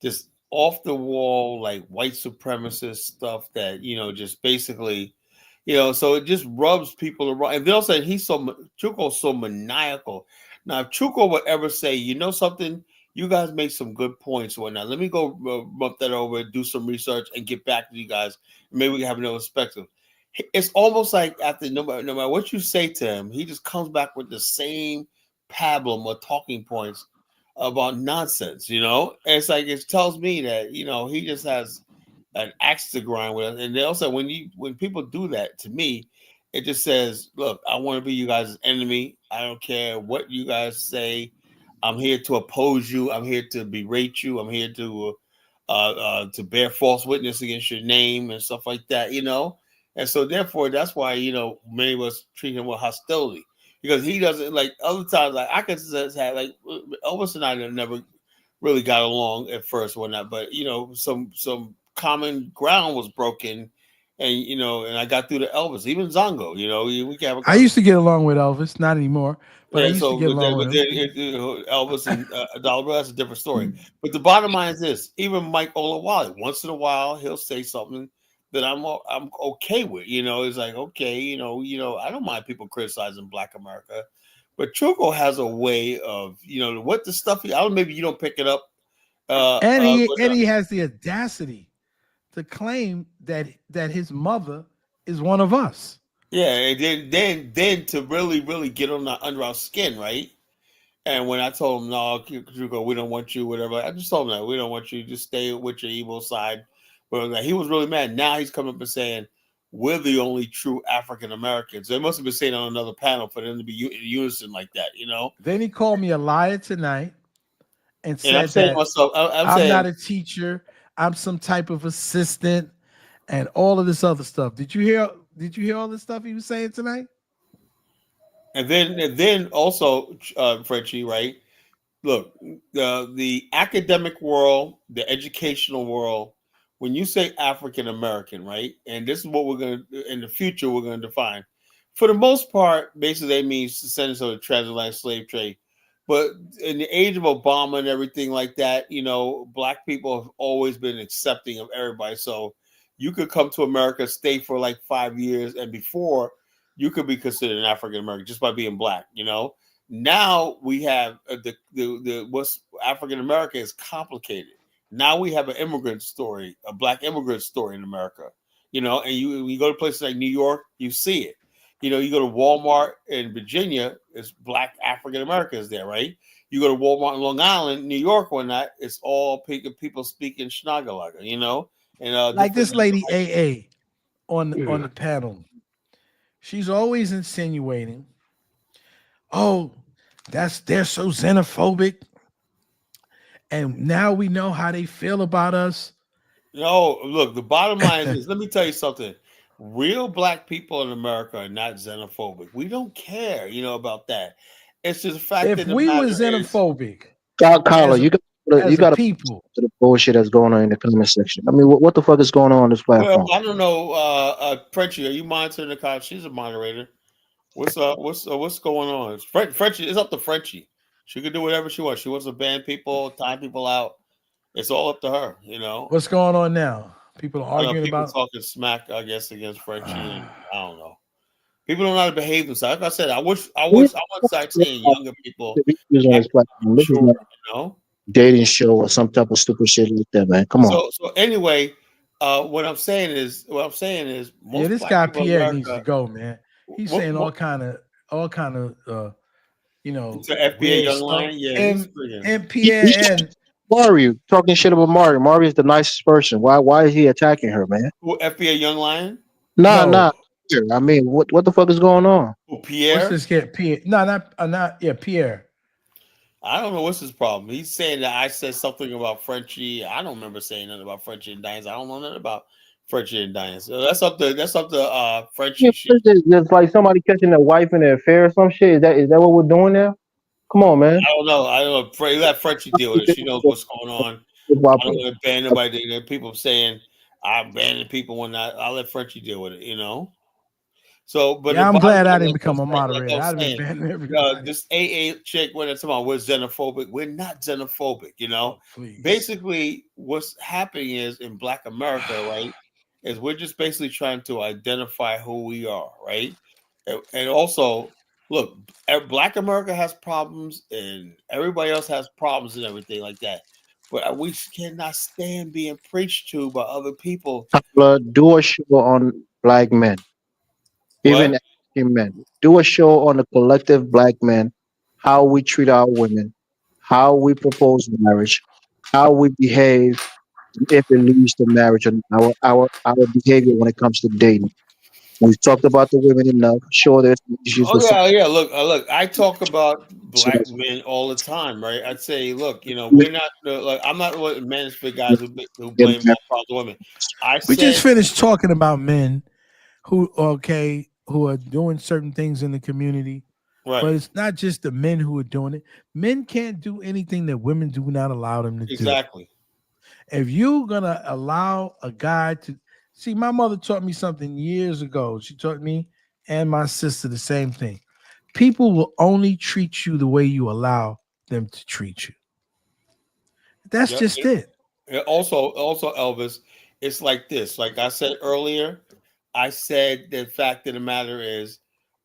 just off the wall, like white supremacist stuff that, just basically, so it just rubs people the wrong. And they'll say Chuko's so maniacal. Now, if Chuko would ever say, you know something, you guys make some good points or whatnot. Let me go bump that over, do some research, and get back to you guys. Maybe we can have another perspective. It's almost like after no matter what you say to him, he just comes back with the same pablum or talking points about nonsense, And it's like it tells me that he just has an axe to grind with us. And they also when people do that to me, it just says, look, I want to be you guys' enemy. I don't care what you guys say. I'm here to oppose you. I'm here to berate you. I'm here to bear false witness against your name and stuff like that, And so therefore that's why, many of us treat him with hostility. Because he doesn't, like other times, like I could say, like Elvis and I never really got along at first or whatnot, but some common ground was broken, and I got through to Elvis, even Zongo, we can have a I used to get along with Elvis, not anymore, but I yeah, used to so get along with him. Elvis and Dollar Bill, that's a different story. But the bottom line is this: even Mike Olawale, once in a while, he'll say something that I'm okay with. It's like okay, I don't mind people criticizing Black America, but Truco has a way of what the stuff. I don't maybe you don't pick it up. And he has the audacity to claim that his mother is one of us. Yeah, and then to really get under our skin, right? And when I told him, no, Truco, we don't want you, whatever, I just told him that we don't want you. Just stay with your evil side. But he was really mad. Now he's coming up and saying, we're the only true African Americans. They must have been saying on another panel for them to be in unison like that, Then he called me a liar tonight and said I'm saying that myself, I'm not a teacher. I'm some type of assistant and all of this other stuff. Did you hear all this stuff he was saying tonight? And then also, Frenchie, right? Look, the academic world, the educational world, when you say African American, right? And this is what we're going to, in the future, we're going to define. For the most part, basically, that means descendants of the transatlantic slave trade. But in the age of Obama and everything like that, Black people have always been accepting of everybody. So you could come to America, stay for like 5 years, and before you could be considered an African American just by being Black, Now we have the what's African American is complicated. Now we have an immigrant story, a Black immigrant story in America, and when you go to places like New York, you see it. You go to Walmart in Virginia, it's Black African Americans there, right? You go to Walmart in Long Island, New York, or not, it's all people speaking Schnagalaga, and like this lady AA on the panel. She's always insinuating, oh, they're so xenophobic. And now we know how they feel about us. No, look, the bottom line is, let me tell you something. Real Black people in America are not xenophobic. We don't care, about that. It's just the fact that if we were xenophobic, Carla, you got people to the bullshit that's going on in the comment section. I mean, what the fuck is going on this platform? Well, I don't know. Frenchie, are you monitoring the comments? She's a moderator. What's going on? Frenchie, it's up to Frenchie. She can do whatever she wants. She wants to ban people, time people out. It's all up to her, What's going on now? People are arguing people about talking smack, I guess, against Frenchie. And I don't know. People don't know how to behave themselves. Like I said, I want to start seeing younger people. Dating show or some type of stupid shit like that, man. Come on. So anyway, what I'm saying is, most this Black guy people in Pierre America, needs to go, man. He's saying all kind of it's an FBA young lion. Yeah, and Pierre and Mario talking shit about Mario. Mario is the nicest person. Why is he attacking her, man? Who, FBA young lion? Nah. I mean, what the fuck is going on? Who, Pierre? What's this kid? Pierre? No, not Pierre. I don't know what's his problem. He's saying that I said something about Frenchie. I don't remember saying nothing about Frenchie and Diane's. I don't know nothing about Frenchie and Diane. So that's up to Frenchie. Yeah, it's like somebody catching their wife in an affair or some shit. Is that what we're doing now? Come on, man. I don't know. Let Frenchie deal with it. She knows what's going on. I don't want to ban nobody. There are people saying I'm banning people when I'll let Frenchie deal with it. So, but yeah, I'm glad I didn't become a moderator. I'd been banning everybody. This AA chick, when it's about we're xenophobic, we're not xenophobic. Basically, what's happening is in Black America, right, is we're just basically trying to identify who we are, right, and also. Look, Black America has problems, and everybody else has problems and everything like that. But we cannot stand being preached to by other people. Do a show on Black men, even African men. Do a show on the collective Black men, how we treat our women, how we propose marriage, how we behave if it leads to marriage, and our behavior when it comes to dating. We've talked about the women enough. Sure, there's issues. Yeah. Look. I talk about Black men all the time, right? I'd say, look, we're not like I'm not one of the management guys who blame all the women. We just finished talking about men who are doing certain things in the community. Right. But it's not just the men who are doing it. Men can't do anything that women do not allow them to do. Exactly. If you're gonna allow a guy to see, my mother taught me something years ago. She taught me and my sister the same thing. People will only treat you the way you allow them to treat you. That's just it. Also, Elvis, it's like this. Like I said earlier, I said the fact of the matter is,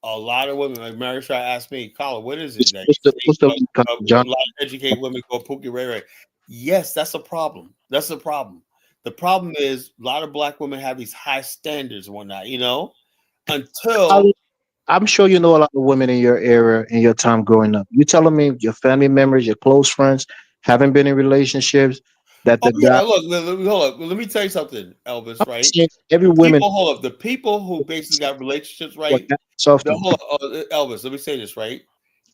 a lot of women, like Mary Shaw asked me, Carla, what is it that What's the a lot of educated women go Pookie Ray Ray? Yes, that's a problem. That's a problem. The problem is a lot of black women have these high standards and whatnot, until I'm sure you know a lot of women in your era, in your time growing up. You telling me your family members, your close friends haven't been in relationships that the guy. Look, hold up. Let me tell you something, Elvis, right? Every the woman. People, hold up. The people who basically got relationships, right? Soft. Hold up, Elvis, let me say this, right?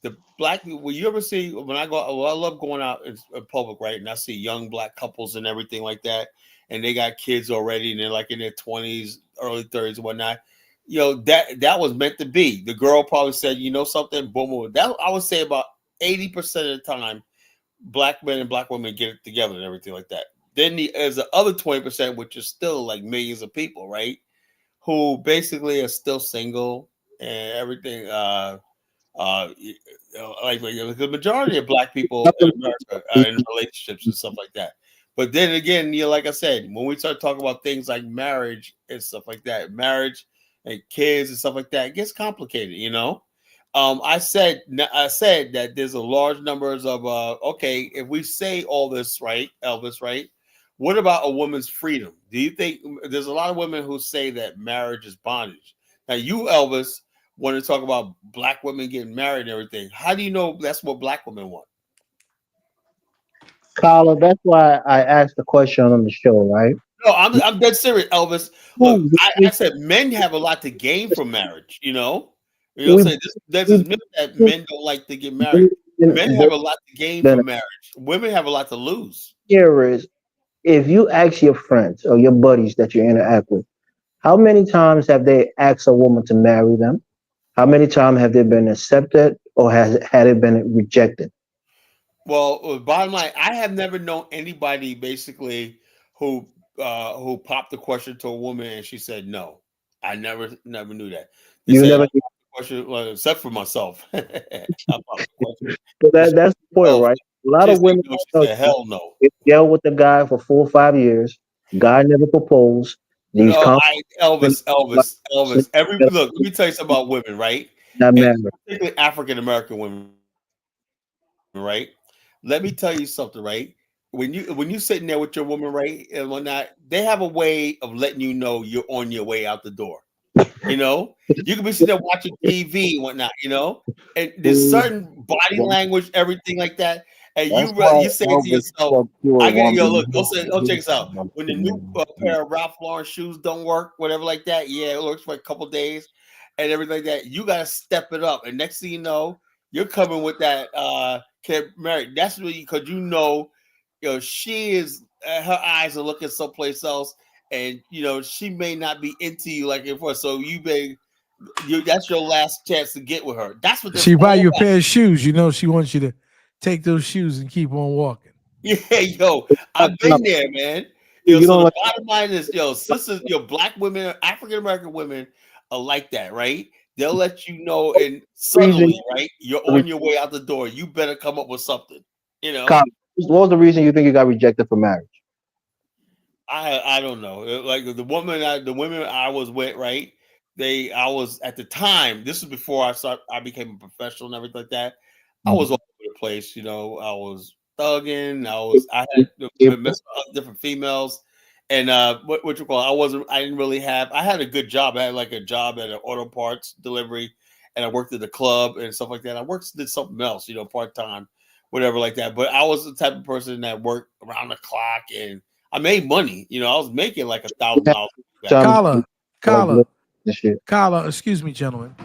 The black people, will you ever see when I go? Well, I love going out in public, right? And I see young black couples and everything like that, and they got kids already, and they're like in their 20s, early 30s, and whatnot. That was meant to be. The girl probably said, something, boom. That I would say about 80% of the time, black men and black women get it together and everything like that. Then there's the other 20%, which is still like millions of people, right? Who basically are still single and everything. Like the majority of black people in America are in relationships and stuff like that. But then again, like I said, when we start talking about things like marriage and stuff like that, marriage and kids and stuff like that, it gets complicated, I said that there's a large numbers of okay, if we say all this, right, Elvis, right? What about a woman's freedom? Do you think there's a lot of women who say that marriage is bondage? Now, you, Elvis, want to talk about black women getting married and everything. How do you know that's what black women want? Carla, that's why I asked the question on the show, right? No, I'm dead serious, Elvis. Look, I said men have a lot to gain from marriage. You know what I'm saying? There's this myth that men don't like to get married. Men have a lot to gain from marriage. Women have a lot to lose. Here is, if you ask your friends or your buddies that you interact with, how many times have they asked a woman to marry them? How many times have they been accepted or had it been rejected? Well, bottom line, I have never known anybody basically who popped the question to a woman and she said no. I never knew that. They You said never. the question, well, except for myself. I popped the question. But that's the point, right? A lot of women no, she said hell no. Dealt with the guy for 4 or 5 years. Guy never proposed. These Elvis. Look, let me tell you something about women, right? Not married. Particularly African American women, right? Let me tell you something, right? When you sitting there with your woman, right, and whatnot, they have a way of letting you know you're on your way out the door. You can be sitting there watching TV and whatnot, and there's certain body language, everything like that. And you say to yourself, I get look, go check this out. When the new pair of Ralph Lauren shoes don't work, whatever like that, yeah, it works for a couple days and everything like that. You gotta step it up. And next thing you know, you're coming with that kid married. That's really because she is her eyes are looking someplace else, and she may not be into you like before. So that's your last chance to get with her. That's what she buy you a pair of shoes. She wants you to take those shoes and keep on walking. Yeah, I've been there, man. So the bottom line is, sisters, black women, African American women are like that, right? They'll let you know, and suddenly, right, you're on your way out the door. You better come up with something, What was the reason you think you got rejected for marriage? I don't know. Like the women I was with, right? I was at the time. This was before I became a professional and everything like that. I was all over the place. I was thugging. I had messed with different females, and what you call it, I didn't really have. I had a good job. I had like a job at an auto parts delivery, and I worked at the club and stuff like that. I did something else, part time, whatever like that. But I was the type of person that worked around the clock, and I made money. I was making like $1,000. Carla, excuse me, gentlemen.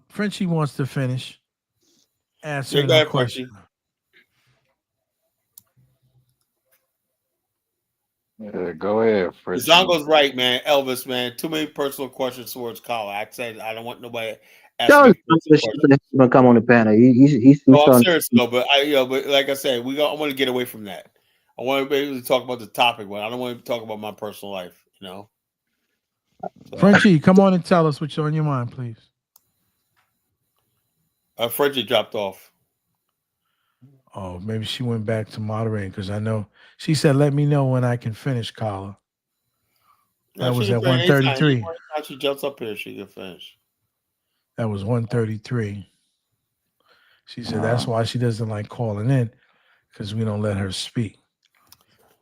Frenchie wants to finish answering that question. Yeah, go ahead, Fritz. Zongo's right, man. Elvis, man. Too many personal questions towards Kyle. I said I don't want nobody asking Tell me us personal questions. to come on the panel. He's No, I'm starting. serious though, but but like I said, I want to get away from that. I want to be able to talk about the topic, but I don't want to talk about my personal life. So, Frenchie, come on and tell us what's on your mind, please. Frenchie dropped off. Oh, maybe she went back to moderating because I know she said, "Let me know when I can finish, Carla." That was at 1:33. She jumps up here, she can finish. That was 1:33. She said that's why she doesn't like calling in because we don't let her speak.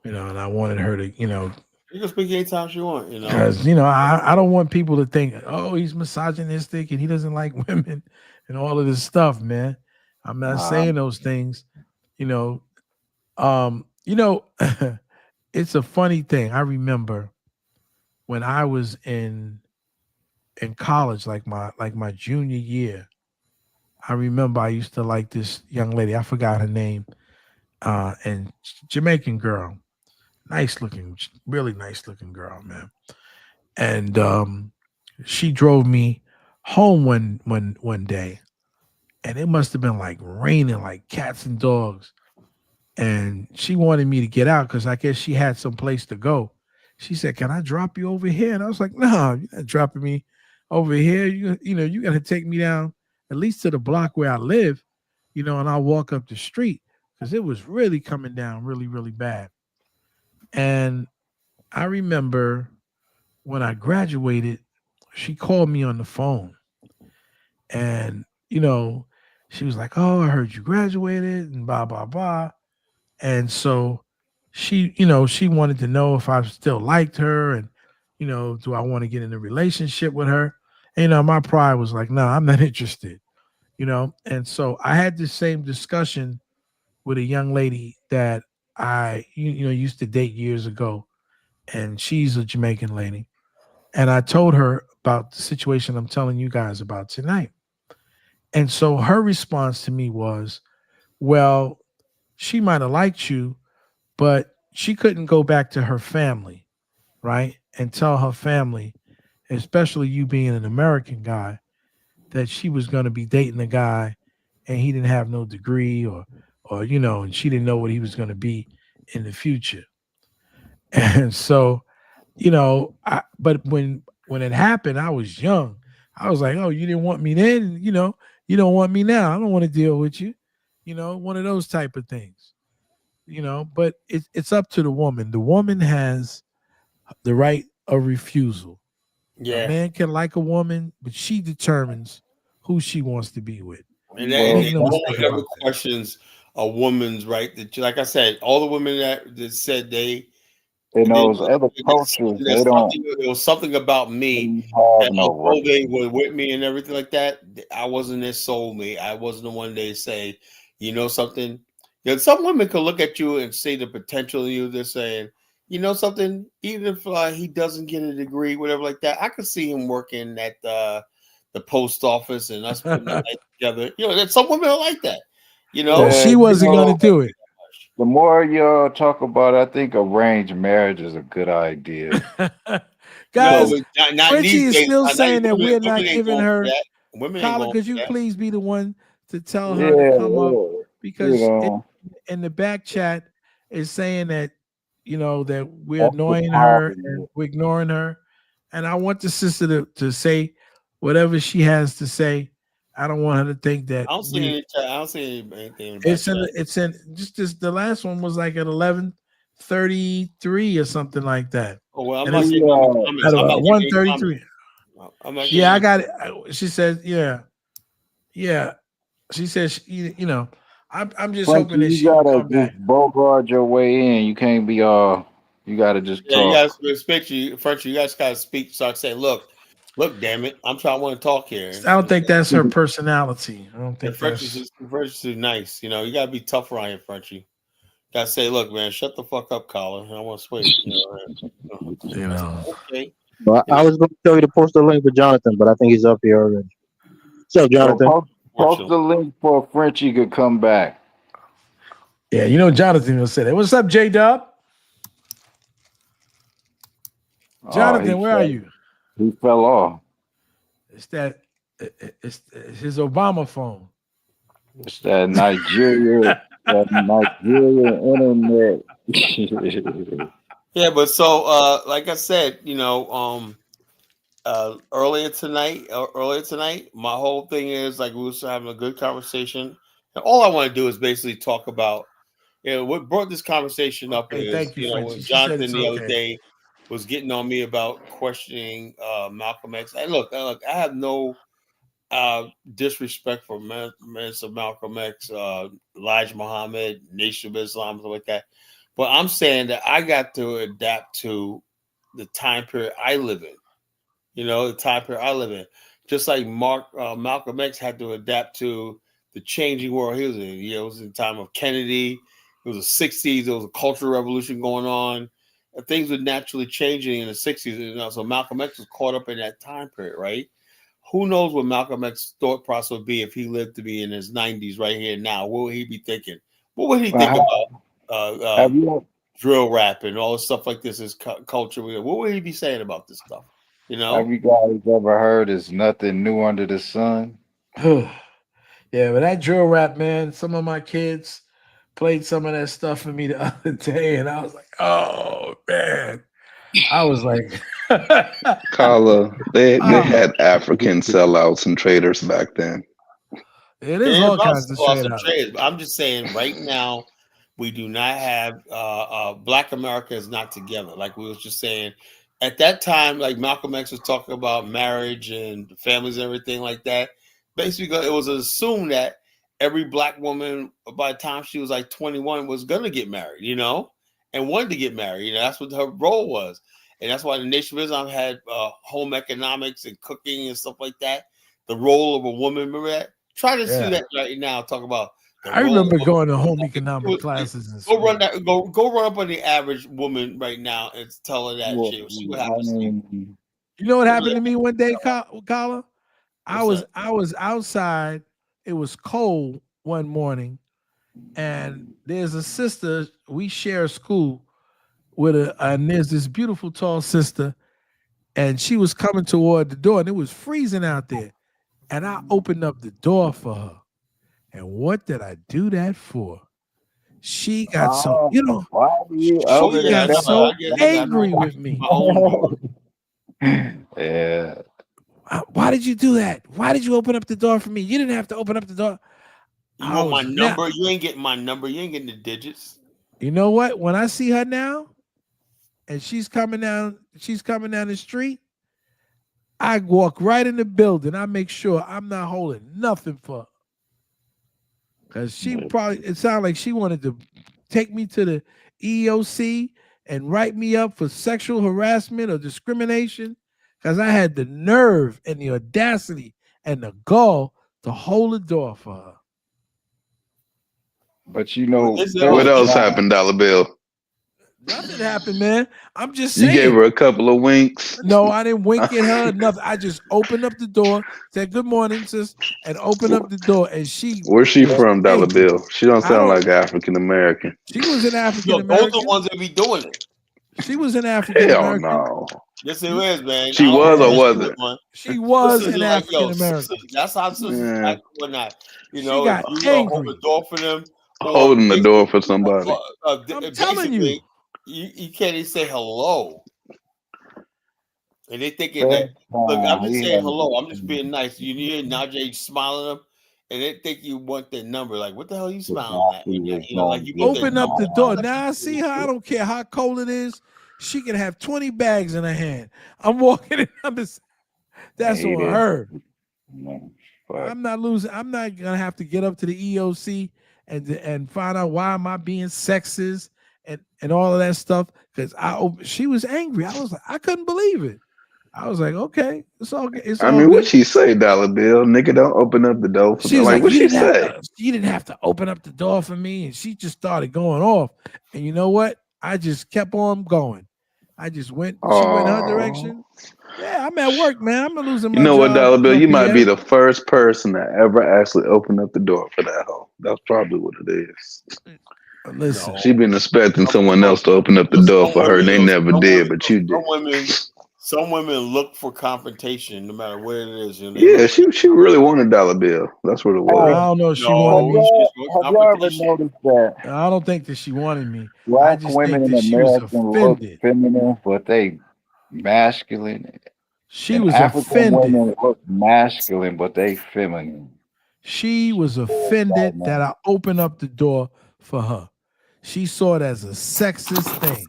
And I wanted her to, You can speak anytime she wants, because I don't want people to think, oh, he's misogynistic and he doesn't like women and all of this stuff, man. I'm not saying those things. It's a funny thing. I remember when I was in college, like my junior year. I remember I used to like this young lady. I forgot her name, and Jamaican girl, really nice looking girl, man. And she drove me home one day, and it must have been like raining like cats and dogs. And she wanted me to get out because I guess she had some place to go. She said, "Can I drop you over here?" And I was like, "No, you're not dropping me over here. You got to take me down at least to the block where I live, and I'll walk up the street because it was really coming down really, really bad." And I remember when I graduated, she called me on the phone, and she was like, "Oh, I heard you graduated," and blah blah blah. And so she wanted to know if I still liked her and, do I want to get in a relationship with her? And, my pride was like, no, I'm not interested, And so I had this same discussion with a young lady that I, used to date years ago. And she's a Jamaican lady. And I told her about the situation I'm telling you guys about tonight. And so her response to me was, well, she might have liked you, but she couldn't go back to her family, right? And tell her family, especially you being an American guy, that she was going to be dating a guy and he didn't have no degree or and she didn't know what he was going to be in the future. And so, but when it happened, I was young. I was like, oh, you didn't want me then, you don't want me now. I don't want to deal with you, one of those type of things. But it's up to the woman. The woman has the right of refusal. Yeah. A man can like a woman, but she determines who she wants to be with. And no one ever questions a woman's right. Like I said, all the women that said in those other cultures, they don't. There was something about me, and although they were with me and everything like that, I wasn't their soulmate. I wasn't the one they say, something. Some women could look at you and see the potential in you. They're saying, something. Even if he doesn't get a degree, whatever like that, I could see him working at the post office and us putting that together. That some women are like that. She wasn't going to do it. The more you talk about it, I think arranged marriage is a good idea. Guys, Frenchie is still saying that we're not giving her. Colin, could you please be the one to tell her to come up? Because in the back chat is saying that, that we're annoying her and we're ignoring her. And I want the sister to say whatever she has to say. I don't want her to think that. I don't see anything. It's in just this. The last one was like at 11:33 or something like that. Oh well, I'm not seeing 1:33. Yeah, I got it. She says, yeah. She says, I'm just hoping that she gotta just bogart your way in. You can't be you gotta just talk. You guys respect you, Frenchie. You guys gotta speak. Start saying, look, damn it, I want to talk here. I don't think that's her personality. I don't think Frenchie's too nice. You gotta be tough around here, Frenchie. Gotta say, look, man, shut the fuck up, Colin. I want to switch. Okay. Well, I was going to tell you to post the link for Jonathan, but I think he's up here already. What's up, Jonathan? Post the link for Frenchie could come back. Yeah, Jonathan will say that. What's up, J-Dub? Jonathan, where are you? He fell off. It's his Obama phone. It's that Nigeria internet. Yeah, but so like I said, earlier tonight, my whole thing is like we were having a good conversation, and all I want to do is basically talk about, what brought this conversation up is, thank you, when Frenchie. She said Jonathan it's the other okay. day was getting on me about questioning Malcolm X. And look, I have no disrespect for Mr. Malcolm X, Elijah Muhammad, Nation of Islam, something like that. But I'm saying that I got to adapt to the time period I live in. The time period I live in. Just like Malcolm X had to adapt to the changing world he was in. It was in the time of Kennedy. It was the 60s. There was a cultural revolution going on. And things were naturally changing in the 60s. So Malcolm X was caught up in that time period, right? Who knows what Malcolm X's thought process would be if he lived to be in his 90s right here now? What would he be thinking? What would he think about drill rap and all the stuff like this, his culture? What would he be saying about this stuff? Have you guys ever heard "There's nothing new under the sun"? Yeah, but that drill rap, man, some of my kids played some of that stuff for me the other day, and I was like, oh, man. I was like... Kala, they had African sellouts and traders back then. It is all kinds of traders. I'm just saying right now, we do not have Black America is not together. Like we was just saying, at that time, like Malcolm X was talking about marriage and families and everything like that. Basically, it was assumed that every Black woman by the time she was like 21 was gonna get married, and wanted to get married. That's what her role was. And that's why the Nation of Islam had home economics and cooking and stuff like that. The role of a woman, remember that? Try to see that right now. Talk about. I remember going to home economic classes. And go run that. Go run up on the average woman right now and tell her that shit. See what happens. You know what happened to me one day, Kala? I was outside. It was cold one morning, and there's a sister. We share a school with and there's this beautiful tall sister, and she was coming toward the door, and it was freezing out there, and I opened up the door for her. And what did I do that for? She got so angry with me. Yeah. Why did you do that? Why did you open up the door for me? You didn't have to open up the door. You want my number? You ain't getting my number. You ain't getting the digits. You know what? When I see her now, and she's coming down the street, I walk right in the building. I make sure I'm not holding nothing for her. Because it sounded like she wanted to take me to the EEOC and write me up for sexual harassment or discrimination, because I had the nerve and the audacity and the gall to hold the door for her. But what else happened, Dollar Bill? Nothing happened, man. I'm just saying. You gave her a couple of winks. No, I didn't wink at her. Nothing. I just opened up the door, said good morning, sis, and opened up the door. And where's she from, Dollar Bill? She don't sound like African American. She was an African American. Those are the ones that be doing it. She was an African American. Hell no. Yes, it is, man. She was or wasn't? She was an African American. That's how sisters act or not. She got angry. Hold the door for them. Holding the door for somebody. I'm telling you. You can't even say hello. And they thinking that, look, I'm just saying hello. I'm just being nice. You hear Najee smiling them, and they think you want their number. Like, what the hell are you smiling at? Like you open up the door. Now I see her. I don't care how cold it is. She can have 20 bags in her hand. I'm walking in. That's on her. I'm not losing. I'm not gonna have to get up to the EOC and find out why am I being sexist and all of that stuff, because she was angry. I was like, I couldn't believe it. I was like, okay, it's all good. I mean, what she say, Dollar Bill? Nigga, don't open up the door for me. Like, what she say? She didn't have to open up the door for me, and she just started going off. And you know what? I just kept on going. I just went. She went her direction. Yeah, I'm at work, man. I'm not losing my job. You know what, Dollar Bill? You might be the first person to ever actually open up the door for that hoe. That's probably what it is. Listen, she been expecting someone else to open up the door for her, and they never did, but you did. Some women look for confrontation, no matter what it is. You know, Yeah, she really wanted dollar bill. That's what it was. I don't know if she wanted No, me. Have y'all ever noticed that I don't think that she wanted me. I Black just women think in that she was America look offended. feminine, but they masculine. She And was African offended. women look masculine, but they feminine. She was offended that I opened up the door for her. She saw it as a sexist thing.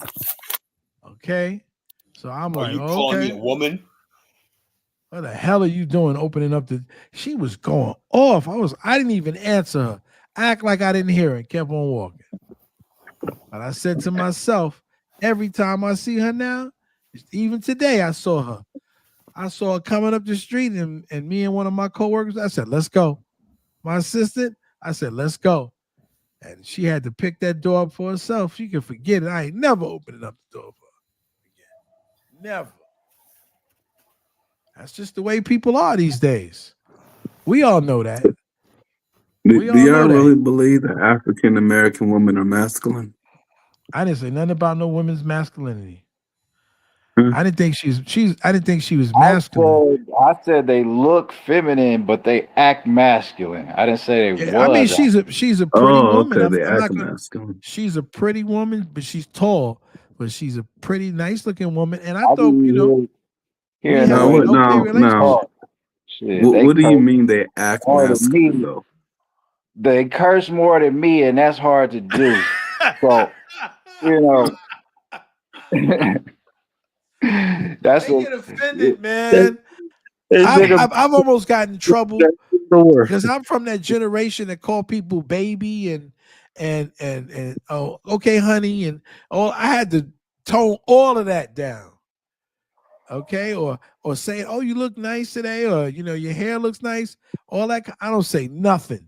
Okay? So I'm Are like, you calling me a okay. woman? What the hell are you doing opening up the she was going off. I didn't even answer her. Act like I didn't hear it. Kept on walking. But I said to myself, every time I see her now, even today I saw her. I saw her coming up the street and me and one of my coworkers, I said, let's go. My assistant, I said, let's go. And she had to pick that door up for herself. She could forget it. I ain't never opening up the door for her again. Never. That's just the way people are these days. We all know that. Do y'all really believe that African American women are masculine? I didn't say nothing about no women's masculinity. I didn't think I didn't think she was masculine. I said they look feminine, but they act masculine. I didn't say they I mean, was. she's a pretty woman. Okay, they I'm not act gonna, masculine. she's a pretty woman, but she's tall. But she's a pretty, nice looking woman. And I thought, we had an okay relationship. What do you mean they act masculine though? They curse more than me, and that's hard to do. So, that's they get offended, man. I've almost gotten in trouble because I'm from that generation that call people baby and oh, okay, honey, and I had to tone all of that down. Okay, or saying, oh, you look nice today, or your hair looks nice. All that I don't say nothing.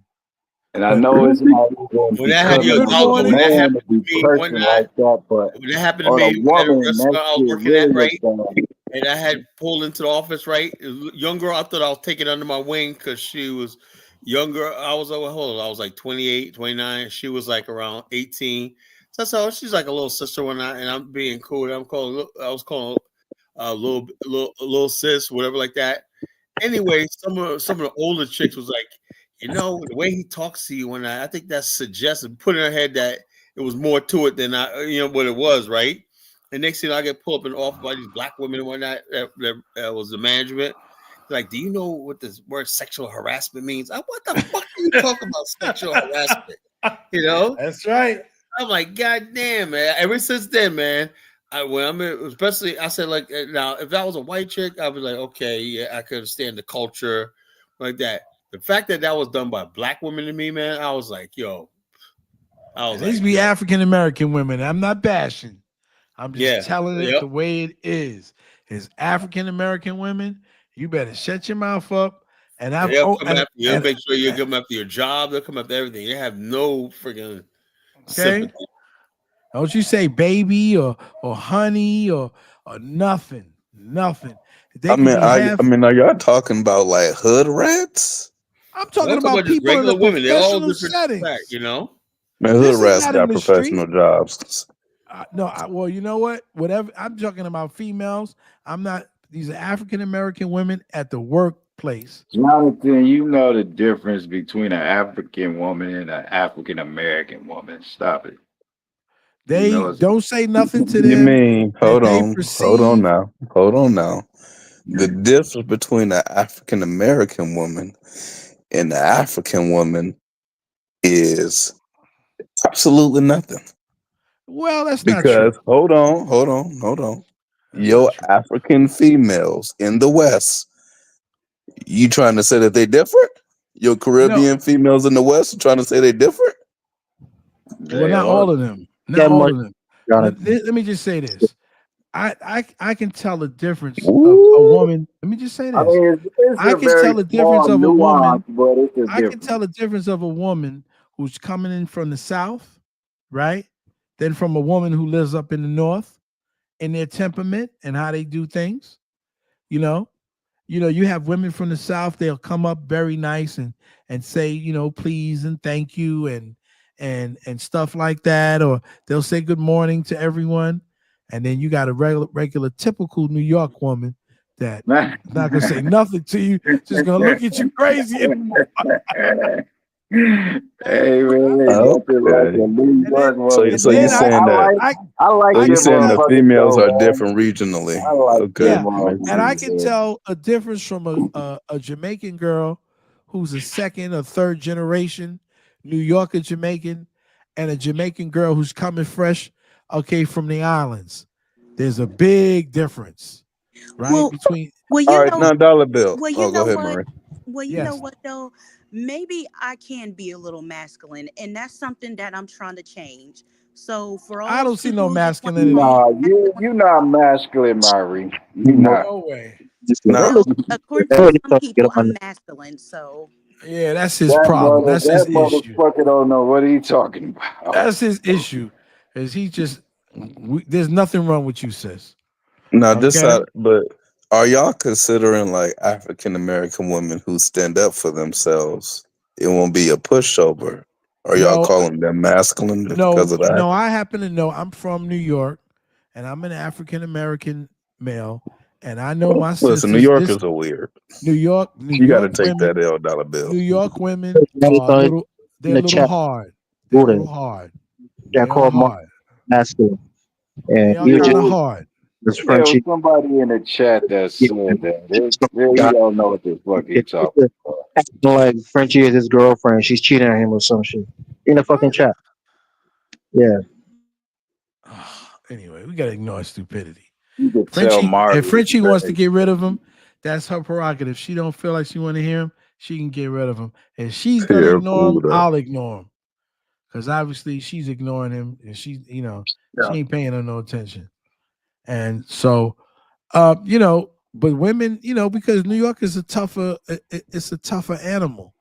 And I know it's not going to When that happened to me one night, like that, but when that happened to on me a at a woman, restaurant that I was shit working really at, right? looks bad. And I had pulled into the office, right? Young girl, I thought I was taking under my wing because she was younger. I was like, hold on, I was like 28, 29. She was like around 18. So I said, oh, she's like a little sister and I'm being cool. I was calling a little sis, whatever like that. Anyway, some of the older chicks was like, the way he talks to you, and I think that suggested, put in her head that it was more to it than what it was, right? And next thing I get pulled up and off by these black women and whatnot. That was the management. Like, do you know what this word sexual harassment means? What the fuck are you talking about sexual harassment? That's right. I'm like, God damn, man. Ever since then, man, especially I said, like, now if that was a white chick, I was like, okay, yeah, I could understand the culture like that. The fact that was done by black women to me, man, I was like, yo. These be African American women. I'm not bashing. I'm just telling it the way it is. As African American women, you better shut your mouth up. And they'll come after you. They'll make sure you come after your job. They'll come after everything. They have no freaking sympathy. Don't you say baby or honey or nothing. Nothing. I mean, are y'all talking about like hood rats? I'm talking about people in the women. They're all professional different settings. Man, hood rats got professional jobs. Well, you know what? Whatever. I'm talking about females. I'm not. These are African American women at the workplace. Jonathan, you know the difference between an African woman and an African American woman. Stop it. They don't say nothing to them. You mean, hold on now. The difference between the African American woman and the African woman is absolutely nothing. Well, that's because, not true. Hold on. Your African females in the West, you trying to say that they different? Your Caribbean females in the West, trying to say they different? Well, not all of them. Not all of them. Let me just say this. I can tell the difference of a woman. Let me just say this. I can tell the difference of a woman. I can tell the difference of a woman who's coming in from the South, right? Than from a woman who lives up in the North, in their temperament and how they do things. You have women from the South, they'll come up very nice and say, please and thank you and stuff like that, or they'll say good morning to everyone. and then you got a regular typical New York woman that not gonna say nothing to you, just gonna look at you crazy. Hey man, nothing like a New York woman. So you're saying that? I like So you're them saying the motherfuckers females though, are man. different regionally? I like Okay, Yeah, makes and I sense. can tell a difference from a Jamaican girl who's a second or third generation New Yorker Jamaican, and a Jamaican girl who's coming fresh, okay, from the islands. There's a big difference, right? Well, Between well, All you right, know, now dollar bill. well, Oh, you go know ahead, what? Marie. Well, you know yes, what though? Maybe I can be a little masculine, and that's something that I'm trying to change. So for all I those don't see no people who want to masculinity. call me Nah, masculine, you not masculine, Mari. You You know, not. No way. Nah, well, according to some people, I'm masculine. So Yeah, that's his problem. That's his That issue. motherfucker don't know what he talking about. That's his issue. Is he just? There's nothing wrong with you, sis. now this Okay. but are y'all considering like African American women who stand up for themselves? It won't be a pushover. Are y'all No, calling them masculine because no, of that? no. I happen to know. I'm from New York, and I'm an African American male, and I know my Listen, New sisters. This Yorkers are weird. New You got to York take women, that L dollar New bill. York women are a in little. They're a the little chat. hard. They're a Go there. little hard. They're They are called hard. masculine. They And are you kind just of Yo, hard. this there was Frenchie. somebody in the chat that Yeah, said that. He don't know what the fuck he talking about. acting like Frenchie is his girlfriend. She's cheating on him or some shit. In the fucking What? chat. Yeah. Anyway, we gotta ignore stupidity. You could tell Frenchie, Mari if is Frenchie wants to crazy. get rid of him, that's her prerogative. She don't feel like she want to hear him, she can get rid of him. If she's gonna Here, ignore him, Buddha. I'll ignore him. Because obviously she's ignoring him, and she ain't paying him no attention. And so, but women, because New York is it's a tougher animal,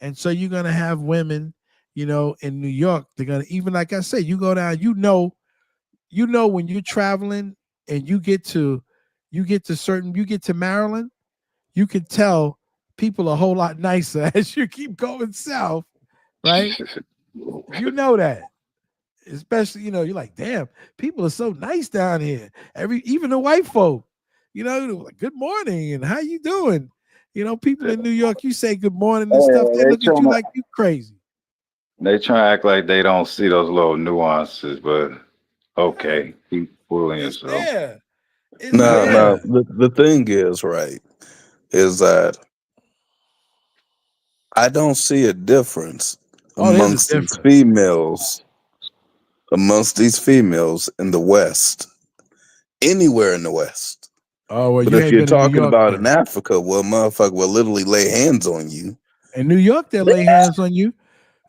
and so you're gonna have women, in New York. They're gonna, even like I said, you go down, when you're traveling and you get to Maryland, you can tell people are a whole lot nicer as you keep going south, right? You know that. Especially, you're like, damn, people are so nice down here. Even the white folk, like, good morning and how you doing? People in New York, you say good morning and stuff, they They look at trying you to like you crazy. act like they don't see those little nuances, but okay, keep fooling It's yourself. there. It's Now, there. the thing is, right, is that I don't see a difference Oh, there's a amongst these difference. females, in the West, anywhere in the West. Oh, well, But you if ain't you're been in New talking York about in then. Africa, well, motherfucker will literally lay hands on you. In New York, they'll lay hands on you.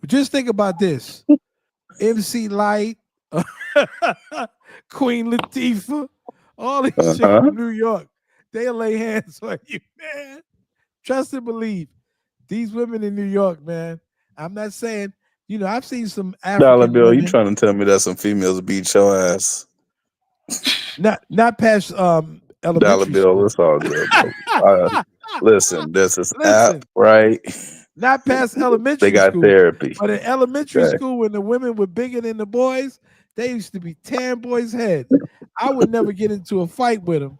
But just think about this. MC Light, Queen Latifah, all these chicks Uh-huh. from New York, they'll lay hands on you, man. Trust and believe. These women in New York, man. I'm not saying, I've seen some Dollar African bill, you women, trying to tell me that some females beat your ass? not past Dollar elementary bill, school. it's all good, bro. Listen, this is app, Listen, right? not past They elementary got school, therapy. but in elementary Okay. school, when the women were bigger than the boys, they used to be tearing boys' heads. I would never get into a fight with them,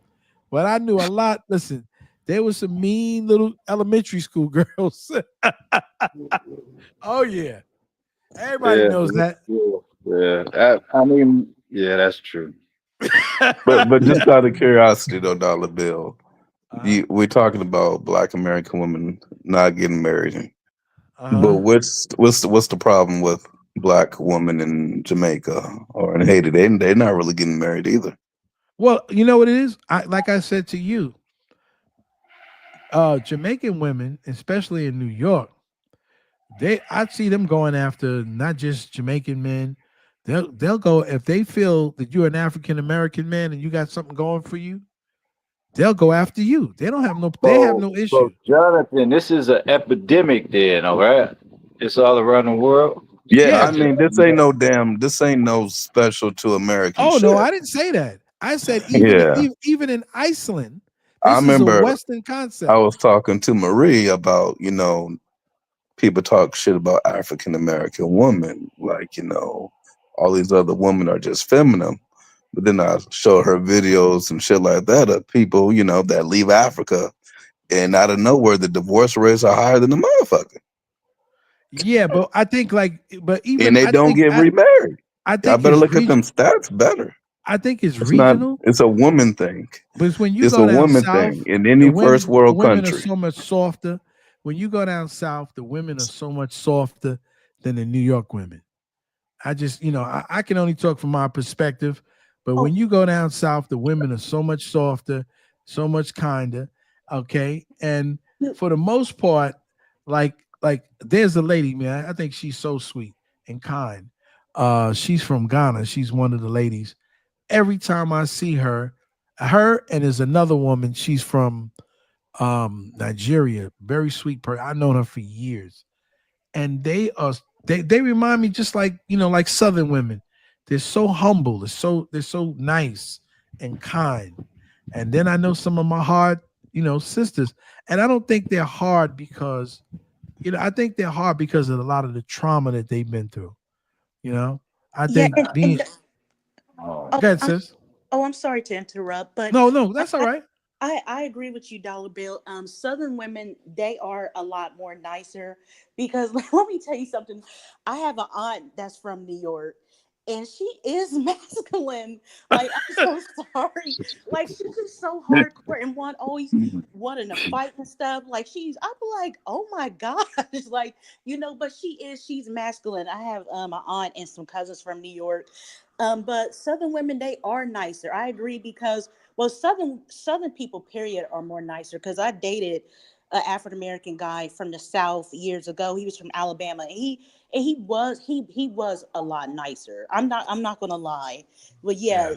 but I knew a lot. Listen, there was some mean little elementary school girls. Oh yeah, everybody Yeah, knows that. I mean, yeah, that's true. But Yeah. just out of curiosity though, dollar bill, Uh-huh. we're talking about Black American women not getting married. But Uh-huh. what's the problem with Black women in Jamaica or in Haiti? They're not really getting married either. Well, you know what it is? Like I said to you, Jamaican women, especially in New York, I see them going after not just Jamaican men. They'll go if they feel that you're an African American man and you got something going for you. They'll go after you. They have no So issue. Jonathan, this is an epidemic then, all right? It's all around the world. Yeah, Yeah. I mean this ain't no special to American Oh no, shit. I didn't say that. I said Yeah. even in Iceland, I this is a remember Western I concept. was talking to Marie about, people talk shit about African American women, like, all these other women are just feminine. But then I show her videos and shit like that of people, you know, that leave Africa, and out of nowhere, the divorce rates are higher than the motherfucker. Yeah, but I think but even and they don't get remarried. I Y'all think better it's look at them stats better. I think it's It's not. regional. It's a woman thing. But it's when you It's go a down woman south, thing in any first the world women are country. so much softer. When you go down south, the women are so much softer than the New York women. I just, I can only talk from my perspective, but when you go down south, the women are so much softer, so much kinder. Okay. And for the most part, like there's a lady, man. I think she's so sweet and kind. She's from Ghana. She's one of the ladies. Every time I see her and there's another woman, she's from Nigeria, very sweet person. I've known her for years. And they remind me just like, like Southern women. They're so humble, they're so nice and kind. And then I know some of my hard, sisters. And I don't think they're hard because, I think they're hard because of a lot of the trauma that they've been through. I think being Oh, go ahead, sis. I'm sorry to interrupt, but no, that's all right. I agree with you, Dollar Bill. Southern women, they are a lot more nicer because let me tell you something. I have an aunt that's from New York, and she is masculine. Like, I'm so sorry. Like, she's just so hardcore and always wanting to fight and stuff. Like, I'm like, oh my gosh. Like, but she's masculine. I have my aunt and some cousins from New York. But Southern women, they are nicer. I agree because Southern people, period, are more nicer. Because I dated an African American guy from the South years ago. He was from Alabama, and he was a lot nicer. I'm not gonna lie, but yeah,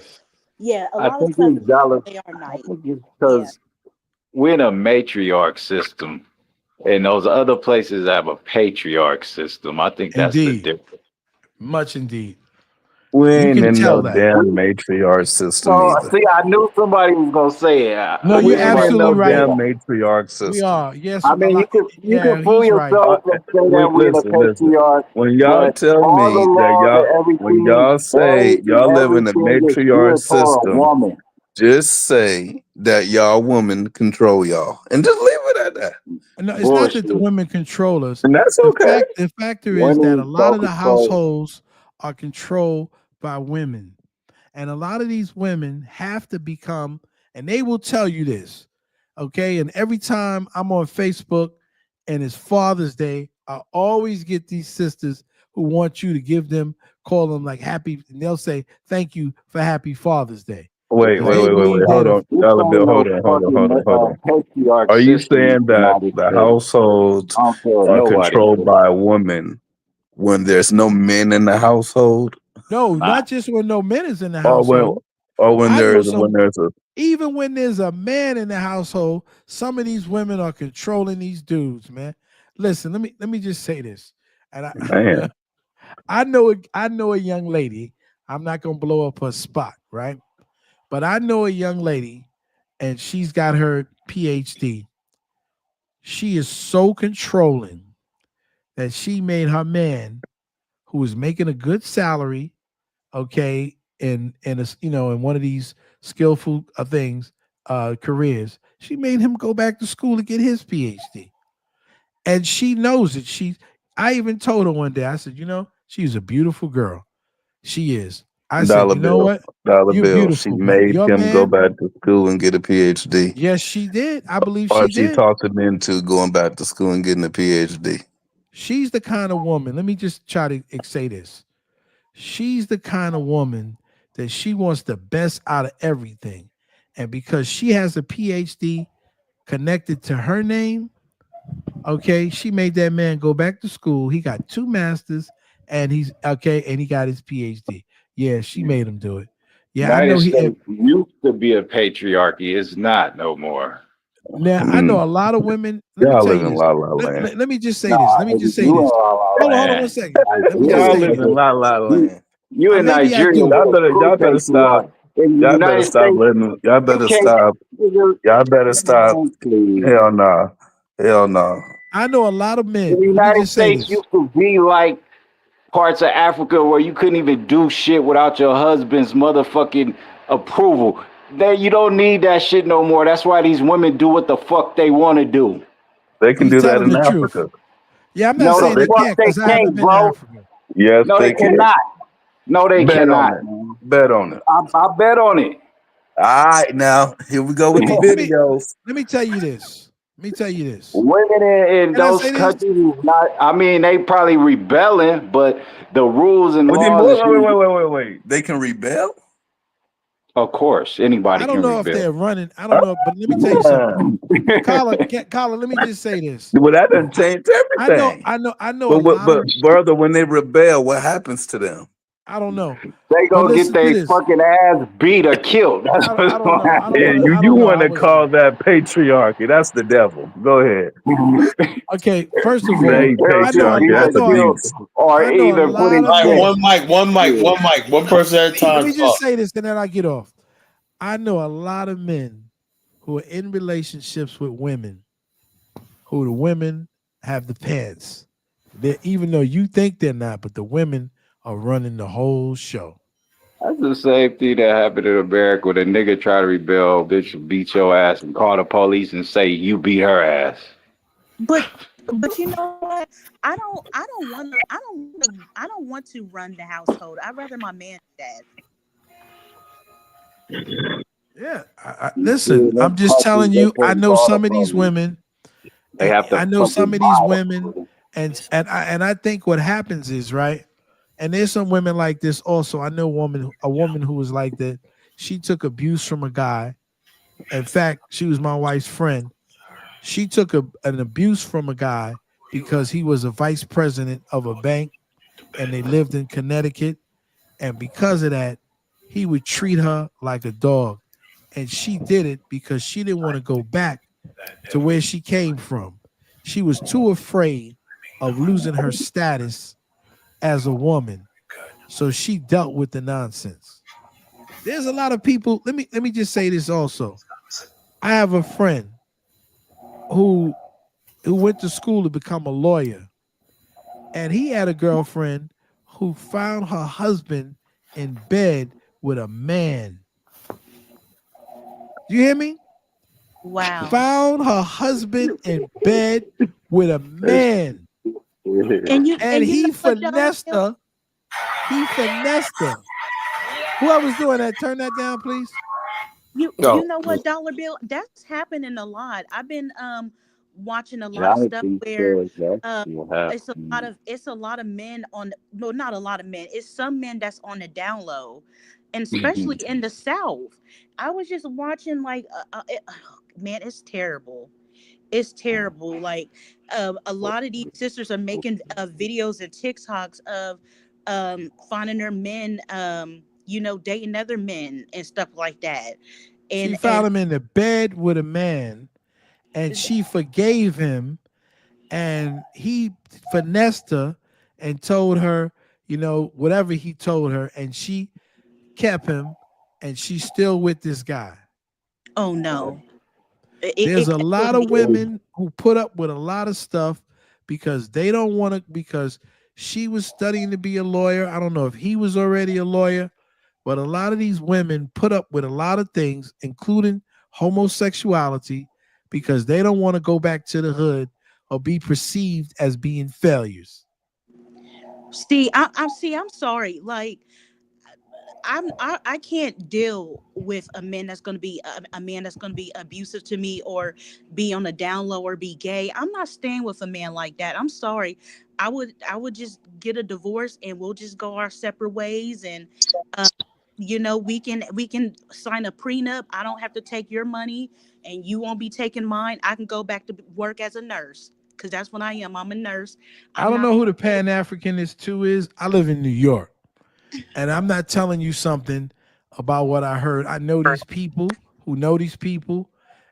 a I lot of think Southern it's dollar. people, they are I nice. think it's Yeah. because we're in a matriarch system, and those other places have a patriarch system. I think that's the Indeed. difference. Much indeed. We You ain't can in tell no that. damn matriarch system So either. see, I knew somebody was gonna say it. No, We you're ain't in absolutely no right. damn matriarch We system. are. Yes, I a mean, lot. you Yeah, can fool he's right. yourself and say that we're in a Listen. patriarch, When y'all but tell all the me that laws and when everything, y'all say y'all live in a everything is matriarch good for a system, woman. just say that y'all women control y'all, and just leave it at that. No, it's not that the Bullshit. women control us. And that's okay. The factor is that a Women lot don't of the control. households are controlled by women. And a lot of these women have to become, and they will tell you this, okay? And every time I'm on Facebook and it's Father's Day, I always get these sisters who want you to call them like happy, and they'll say, thank you for happy Father's Day. Wait. Hold on. This Dollar ain't Bill, no hold fucking on. patriarch Are you system in saying the that United the States. households I don't care what are nobody controlled says. by women when there's no men in the household? No, Nah. not just when no men is in the Or household. when I know there's a even when there's a man in the household, some of these women are controlling these dudes, man. Listen, let me just say this. And man. I know a young lady. I'm not gonna blow up her spot, right? But I know a young lady, and she's got her PhD. She is so controlling that she made her man, who was making a good salary, okay, in a in one of these skillful things, careers, she made him go back to school to get his PhD, and she knows it. I even told her one day, I said, she's a beautiful girl. She is. I said, Dollar you know Bill. what? Dollar You're Bill. She beautiful, but made your him go man, back to school and get a PhD. yes, she did. I believe Or she she did. talked him into going back to school and getting a PhD. She's the kind of woman. Let me just try to say this. She's the kind of woman that she wants the best out of everything. And because she has a PhD connected to her name, okay, she made that man go back to school. He got 2 masters and he's okay, and he got his PhD. Yeah, she made him do it. Yeah, I know United he States used to be a patriarchy. It's not no more. now I know a lot of women. Let me Y'all tell live you in this. La La Land. Let me just say this. Nah, Let me just say you in this. La La Hold on 1 Land. second. Let me just Y'all say live this. in La La Land. You in Maybe I Nigeria do. with a true Y'all better stop. patriarch. In the Y'all better United stop States, letting. Y'all you better can't. stop. Y'all better stop. Please. Hell no. Hell no. I know a lot of In men. the Let me United just say States this. used to be like parts of Africa where you couldn't even do shit without your husband's motherfucking approval. There, you don't need that shit no more. That's why these women do what the fuck they want to do. They can He's do that telling in the truth. Africa. Yeah, I'm not No, saying the they fuck can't they because I haven't can't, been to bro. Africa. Yes, No, they they can. cannot. No, they Bet on cannot. it. Bet on it. I bet on it. All right, now here we go with the videos. Let me tell you this. Let me tell you this. Women in Can I those say this? countries is not. I mean, they probably rebelling, but the rules and Wait, laws. And shit, wait. They can rebel? of course, anybody I don't can know if rebel. they're running. I don't know, but let me tell you something. Carla, let me just say this. Well, that doesn't change everything. I know a But lot of brother, when they rebel, what happens to them? I don't know. They But gonna get listen to their this. fucking ass beat or killed. That's what's don't gonna know. I don't Yeah, happen. wanna I you don't know. want I to was call that patriarchy? That's the devil. Go ahead. okay. First of That all, ain't They'll just patriarchy. beat That's or killed, abuse. or I know a either put lot in of All right, jail. men. one mic, one person at a time. Let me just Talk. say this and then I get off. I know a lot of men who are in relationships with women who the women have the pants. Even though you think they're not, but the women are running the whole show. That's the same thing that happened in America when a nigga try to rebel, bitch will beat your ass and call the police and say you beat her ass. But you know what? I don't want to run the household. I'd rather my man do that. Yeah. Listen, I'm just telling you, I know some of these women. They have to I know some of these women, and I think what happens is, right. And there's some women like this also. I know a woman who was like that. She took abuse from a guy. In fact, she was my wife's friend. She took an abuse from a guy because he was a vice president of a bank and they lived in Connecticut. And because of that, he would treat her like a dog. And she did it because she didn't want to go back to where she came from. She was too afraid of losing her status as a woman. So she dealt with the nonsense. There's a lot of people. Let me just say this also. I have a friend who went to school to become a lawyer. And he had a girlfriend who found her husband in bed with a man. You hear me? Wow. Found her husband in bed with a man. And he finessed her. He finessed her. Whoever's doing that, turn that down, please. You know what, Dollar Bill? That's happening a lot. I've been watching a lot of stuff where it's a lot of men on, well, not a lot of men. It's some men that's on the down low, and especially in the South. I was just watching man, it's terrible. It's terrible. Like a lot of these sisters are making videos and TikToks of finding their men dating other men and stuff like that. She found him in the bed with a man and she forgave him, and he finessed her and told her, whatever he told her, and she kept him, and she's still with this guy. Oh no. There's a lot of women who put up with a lot of stuff because they don't want to, because she was studying to be a lawyer. I don't know if he was already a lawyer, but a lot of these women put up with a lot of things, including homosexuality, because they don't want to go back to the hood or be perceived as being failures. See, I'm sorry. Like, I can't deal with a man that's going to be a man that's going to be abusive to me or be on the down low or be gay. I'm not staying with a man like that. I'm sorry. I would just get a divorce and we'll just go our separate ways, and we can sign a prenup. I don't have to take your money and you won't be taking mine. I can go back to work as a nurse, because that's what I am. I'm a nurse. I don't know who the Pan-Africanist too is. I live in New York. And I'm not telling you something about what I heard. I know these people who know these people.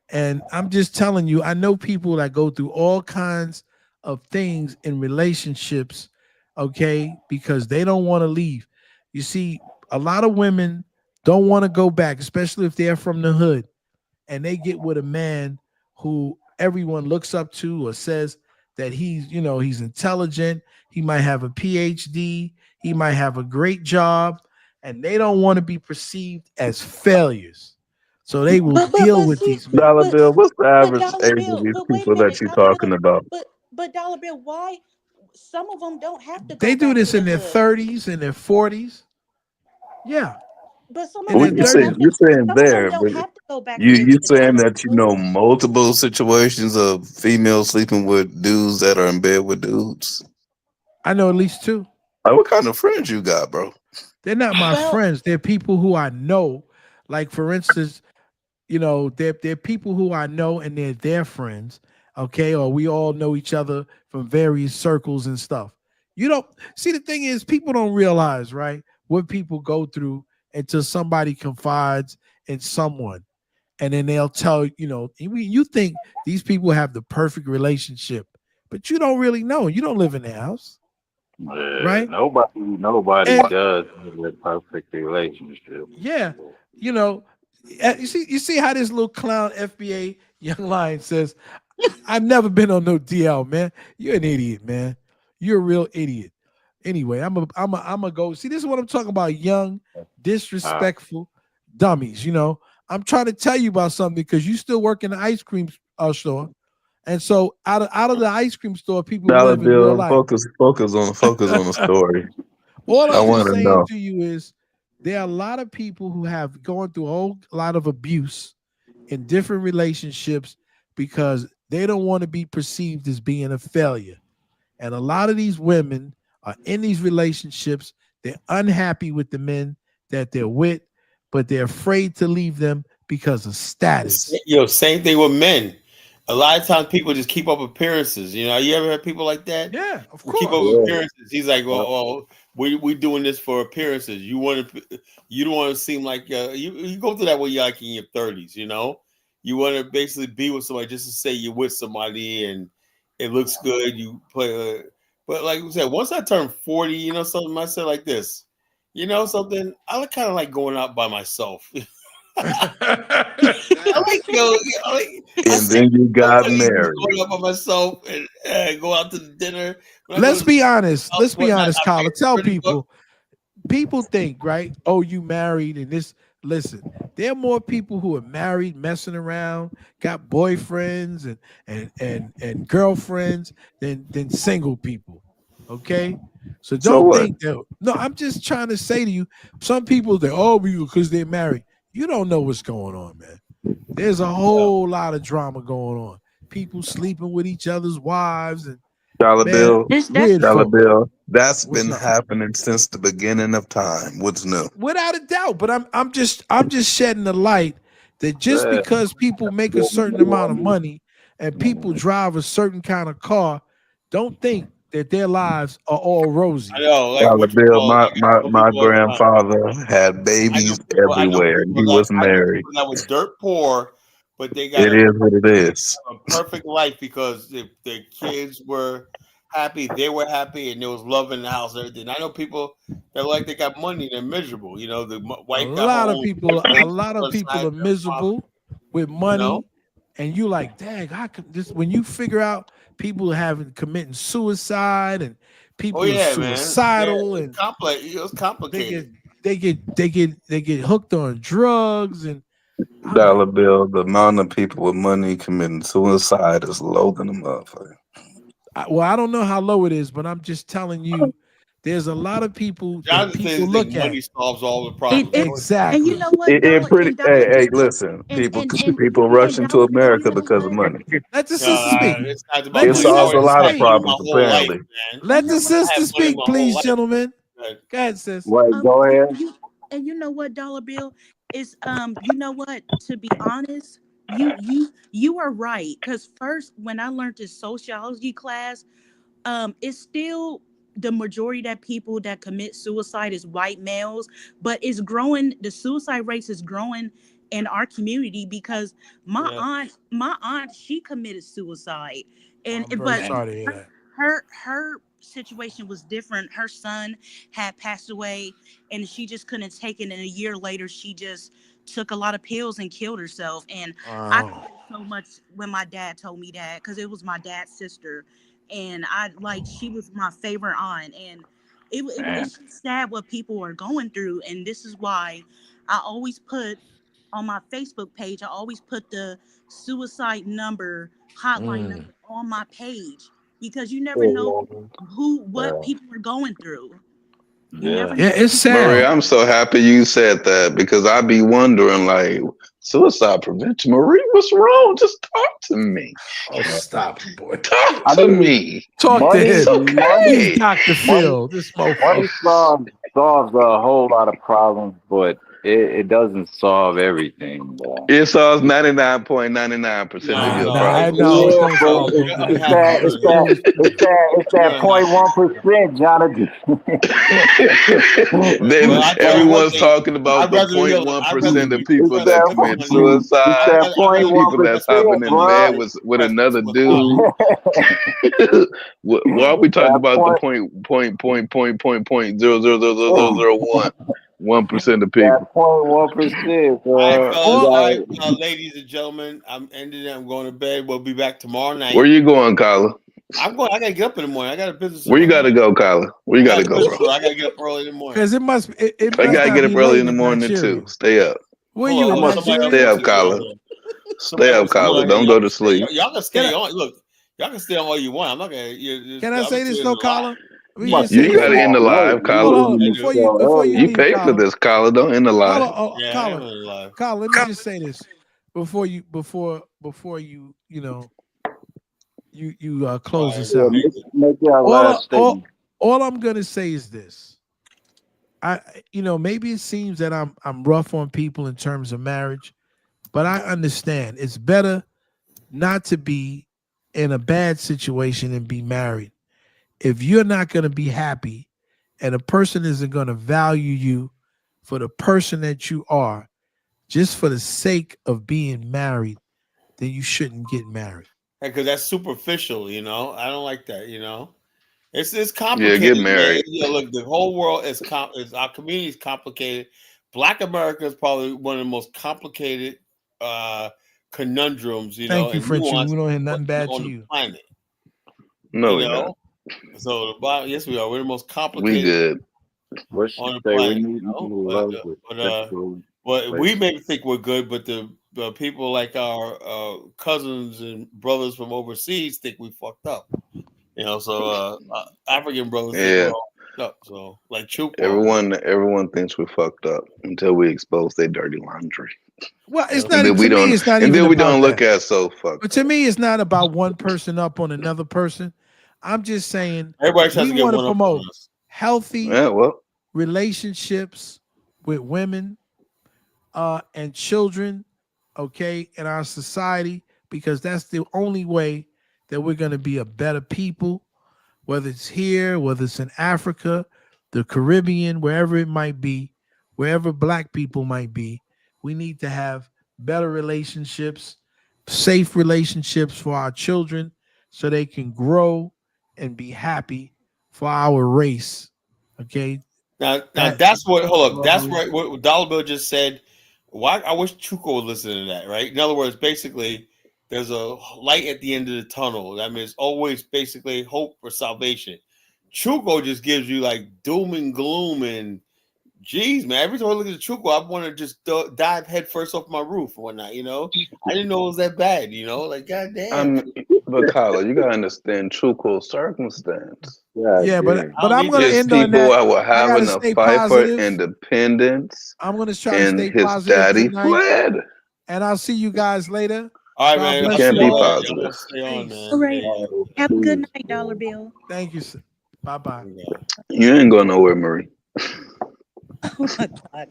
And I'm just telling you, I know people that go through all kinds of things in relationships, okay, because they don't want to leave. You see, a lot of women don't want to go back, especially if they're from the hood, and they get with a man who everyone looks up to or says that he's intelligent. He might have a PhD. He might have a great job, and they don't want to be perceived as failures. So they will deal with these men. Dollar Bill, what's the but average Dollar age of Bill, these but wait a people that minute, you're Dollar talking Bill, about? but Dollar Bill, why some of them don't have to They go do back this to the in their hood? 30s and their 40s. Yeah, But some in of Well, their them you don't say have 30s. to. you're saying Some of them there, don't but have to go back you to their you saying childhood that you know hood. multiple situations of females sleeping with dudes that are in bed with dudes. I know at least two. Like, what kind of friends you got, bro? They're not my Well, friends. They're people who I know. Like for instance, they're people who I know and they're their friends. Okay, or we all know each other from various circles and stuff. You don't see the thing is people don't realize, right, what people go through until somebody confides in someone. And then they'll tell, you think these people have the perfect relationship, but you don't really know. You don't live in their house, Yeah, right? nobody And does have a perfect relationship. yeah, you know, you see how this little clown FBA young lion says, I've never been on no DL, man. You're an idiot, man. You're a real idiot. Anyway, I'm a go. See, this is what I'm talking about. Young, Uh, disrespectful dummies. I'm trying to tell you about something because you still work in the ice cream store, and so out of the ice cream store, people Dollar live in real Bill, life. focus on the story. All I I'm just want to saying know. to you is there are a lot of people who have gone through a whole lot of abuse in different relationships because they don't want to be perceived as being a failure. And a lot of these women are in these relationships. They're unhappy with the men that they're with, but they're afraid to leave them because of status. Same thing with men. A lot of times people just keep up appearances. You ever had people like that? Yeah, of Who keep up course. yeah. appearances. He's like, well, we doing this for appearances. You don't want to seem like you go through that when you're like in your 30s. You want to basically be with somebody just to say you're with somebody and it looks good. You play, but like we said, once I turned 40, something I said like this. Something I kind of like going out by myself. I like I And see then you so got funny just married. going out by myself and go out to the dinner. When I go Let's to the be honest. house, Let's be whatnot, honest, I Kyla. bring Tell a pretty book. people think, right? Oh, you married and this. Listen, there are more people who are married, messing around, got boyfriends and girlfriends than single people. Okay, so So don't what? think that. No, I'm just trying to say to you, some people they because they're married. You don't know what's going on, man. There's a whole lot of drama going on. People sleeping with each other's wives and Dollar man, Bill, that's weird Dollar folk. Bill. That's What's been up? happening since the beginning of time. What's new? Without a doubt, but I'm just shedding the light that just Yeah. because people make a certain amount of money and people drive a certain kind of car, don't think that their lives are all I rosy. know, like Dollar what you Bill, call. my, Like I my, tell my people all the time. grandfather had I know babies people. I know everywhere and people he that was I know married. people that were dirt poor, but they got It is what it is. a perfect life because if their kids were happy, they were happy, and there was love in the house. And everything. I know people that like they got money, they're miserable. The A wife got her lot of own people, a place, lot of her people side are miserable with you know. money, and you like, dang, I could this when you figure out people having committing suicide and Oh people are yeah, man. Yeah, suicidal it's and complex. It's they get complicated. they get hooked on drugs and I'm like, Dollar Bill, the amount of people with money committing suicide is low than a motherfucker. well, I don't know how low it is, but I'm just telling you, there's a lot of people that Jonathan people thinks look at. money solves all the it, problems. it No, it doesn't. and you Exactly. know what, It Dollar pretty. and Dollar Hey, listen, and people yeah, rushing to Dollar Bill, you America know because of what? money. Let the sister speak. It's not about Let It the money. I solves a sister already lot had of speak. money my problems, whole life, apparently. man. And Let know the what? I sister had money speak, my whole please, life. gentlemen. But Go ahead, sis. Wait, go ahead. And you know what, Dollar Bill is you know what, to be honest, you are right, because first when I learned this sociology class, it's still the majority that people that commit suicide is white males, but it's growing. The suicide rates is growing in our community because yeah, my aunt, she committed suicide, Oh, and I'm very but sorry to hear that. her situation was different. Her son had passed away, and she just couldn't take it. And a year later, she just took a lot of pills and killed herself. And I Wow. cried so much when my dad told me that, because it was my dad's sister, and I like she was my favorite aunt, and it's just sad what people are going through, and this is why I always put on my Facebook page. I always put the suicide number hotline number on my page because you never know what people are going through. You never know. Yeah, it's sad. Maria, I'm so happy you said that because I'd be wondering, like, suicide prevention. Marie, what's wrong? Just talk to me. Oh, stop, boy. Talk to me. Talk to him. It's okay. He's Dr. Phil. This Money mofo. solves a whole lot of problems, but it doesn't solve everything, bro. It solves 99.99% of your problems. It's that 0.1%, Jonathan. Then everyone's talking about the 0.1% of people that commit suicide, people that's hopping in bed with another dude. Why are we talking about the point 0.000001% of people? 0.1%. All right, ladies and gentlemen, I'm ending it. I'm going to bed. We'll be back tomorrow night. Where you going, Kyla? I'm going. I gotta get up in the morning. I got a business. Where you gotta go, Kyla? Where you gotta go, bro? I gotta get up early in the morning. Because it must. I gotta get up early in the morning too. Stay up. Where you in Nigeria? Stay up, Kyla. Stay up, Kyla. Don't go to sleep. Y'all can stay on. Look, y'all can stay on all you want. I'm not gonna. Can I say this though, Kyla? You gotta end the live, Kyla. Before you You paid for this, Kyla. Don't end the live. Kyla, let me just say this before you close this out. All I'm gonna say is this. Maybe it seems that I'm rough on people in terms of marriage, but I understand it's better not to be in a bad situation and be married. If you're not going to be happy and a person isn't going to value you for the person that you are, just for the sake of being married, then you shouldn't get married. Because that's superficial, I don't like that, It's complicated. Yeah, get married. Look, the whole world is our community is complicated. Black America is probably one of the most complicated conundrums, Thank you, Frenchie. We don't have nothing bad to you. Planet. No, we're not. So yes, we are. We're the most complicated. We good. On the planet, but we may think we're good, but the people like our cousins and brothers from overseas think we fucked up. So African brothers think we're all fucked up. So like Chupa. Everyone thinks we're fucked up until we expose their dirty laundry. Well, it's not. To me, it's not even. And then we don't look that. at so fucked. But to me, it's not about one person up on another person. I'm just saying we want to promote healthy relationships with women and children, in our society, because that's the only way that we're going to be a better people, whether it's here, whether it's in Africa, the Caribbean, wherever it might be, wherever Black people might be. We need to have better relationships, safe relationships for our children so they can grow and be happy for our race. Okay. Now that's what. Hold up. That's right. What Dollar Bill just said. Why? I wish Chuko would listen to that. Right. In other words, basically, there's a light at the end of the tunnel. That means always basically hope for salvation. Chuko just gives you like doom and gloom and. Jeez, man! Every time I look at the Chuko, I want to just dive head first off my roof or whatnot. I didn't know it was that bad. Like goddamn. But Kyla, you gotta understand Chuko's circumstance. Yeah, but I'm gonna end on that. People that were having to fight for independence. I'm gonna try to stay his positive daddy tonight, fled. And I'll see you guys later. All right, man. You can't be positive. Stay on, man. All right. Have a good night, Dollar Bill. Thank you, sir. Bye-bye. You ain't going nowhere, Marie. Oh my God.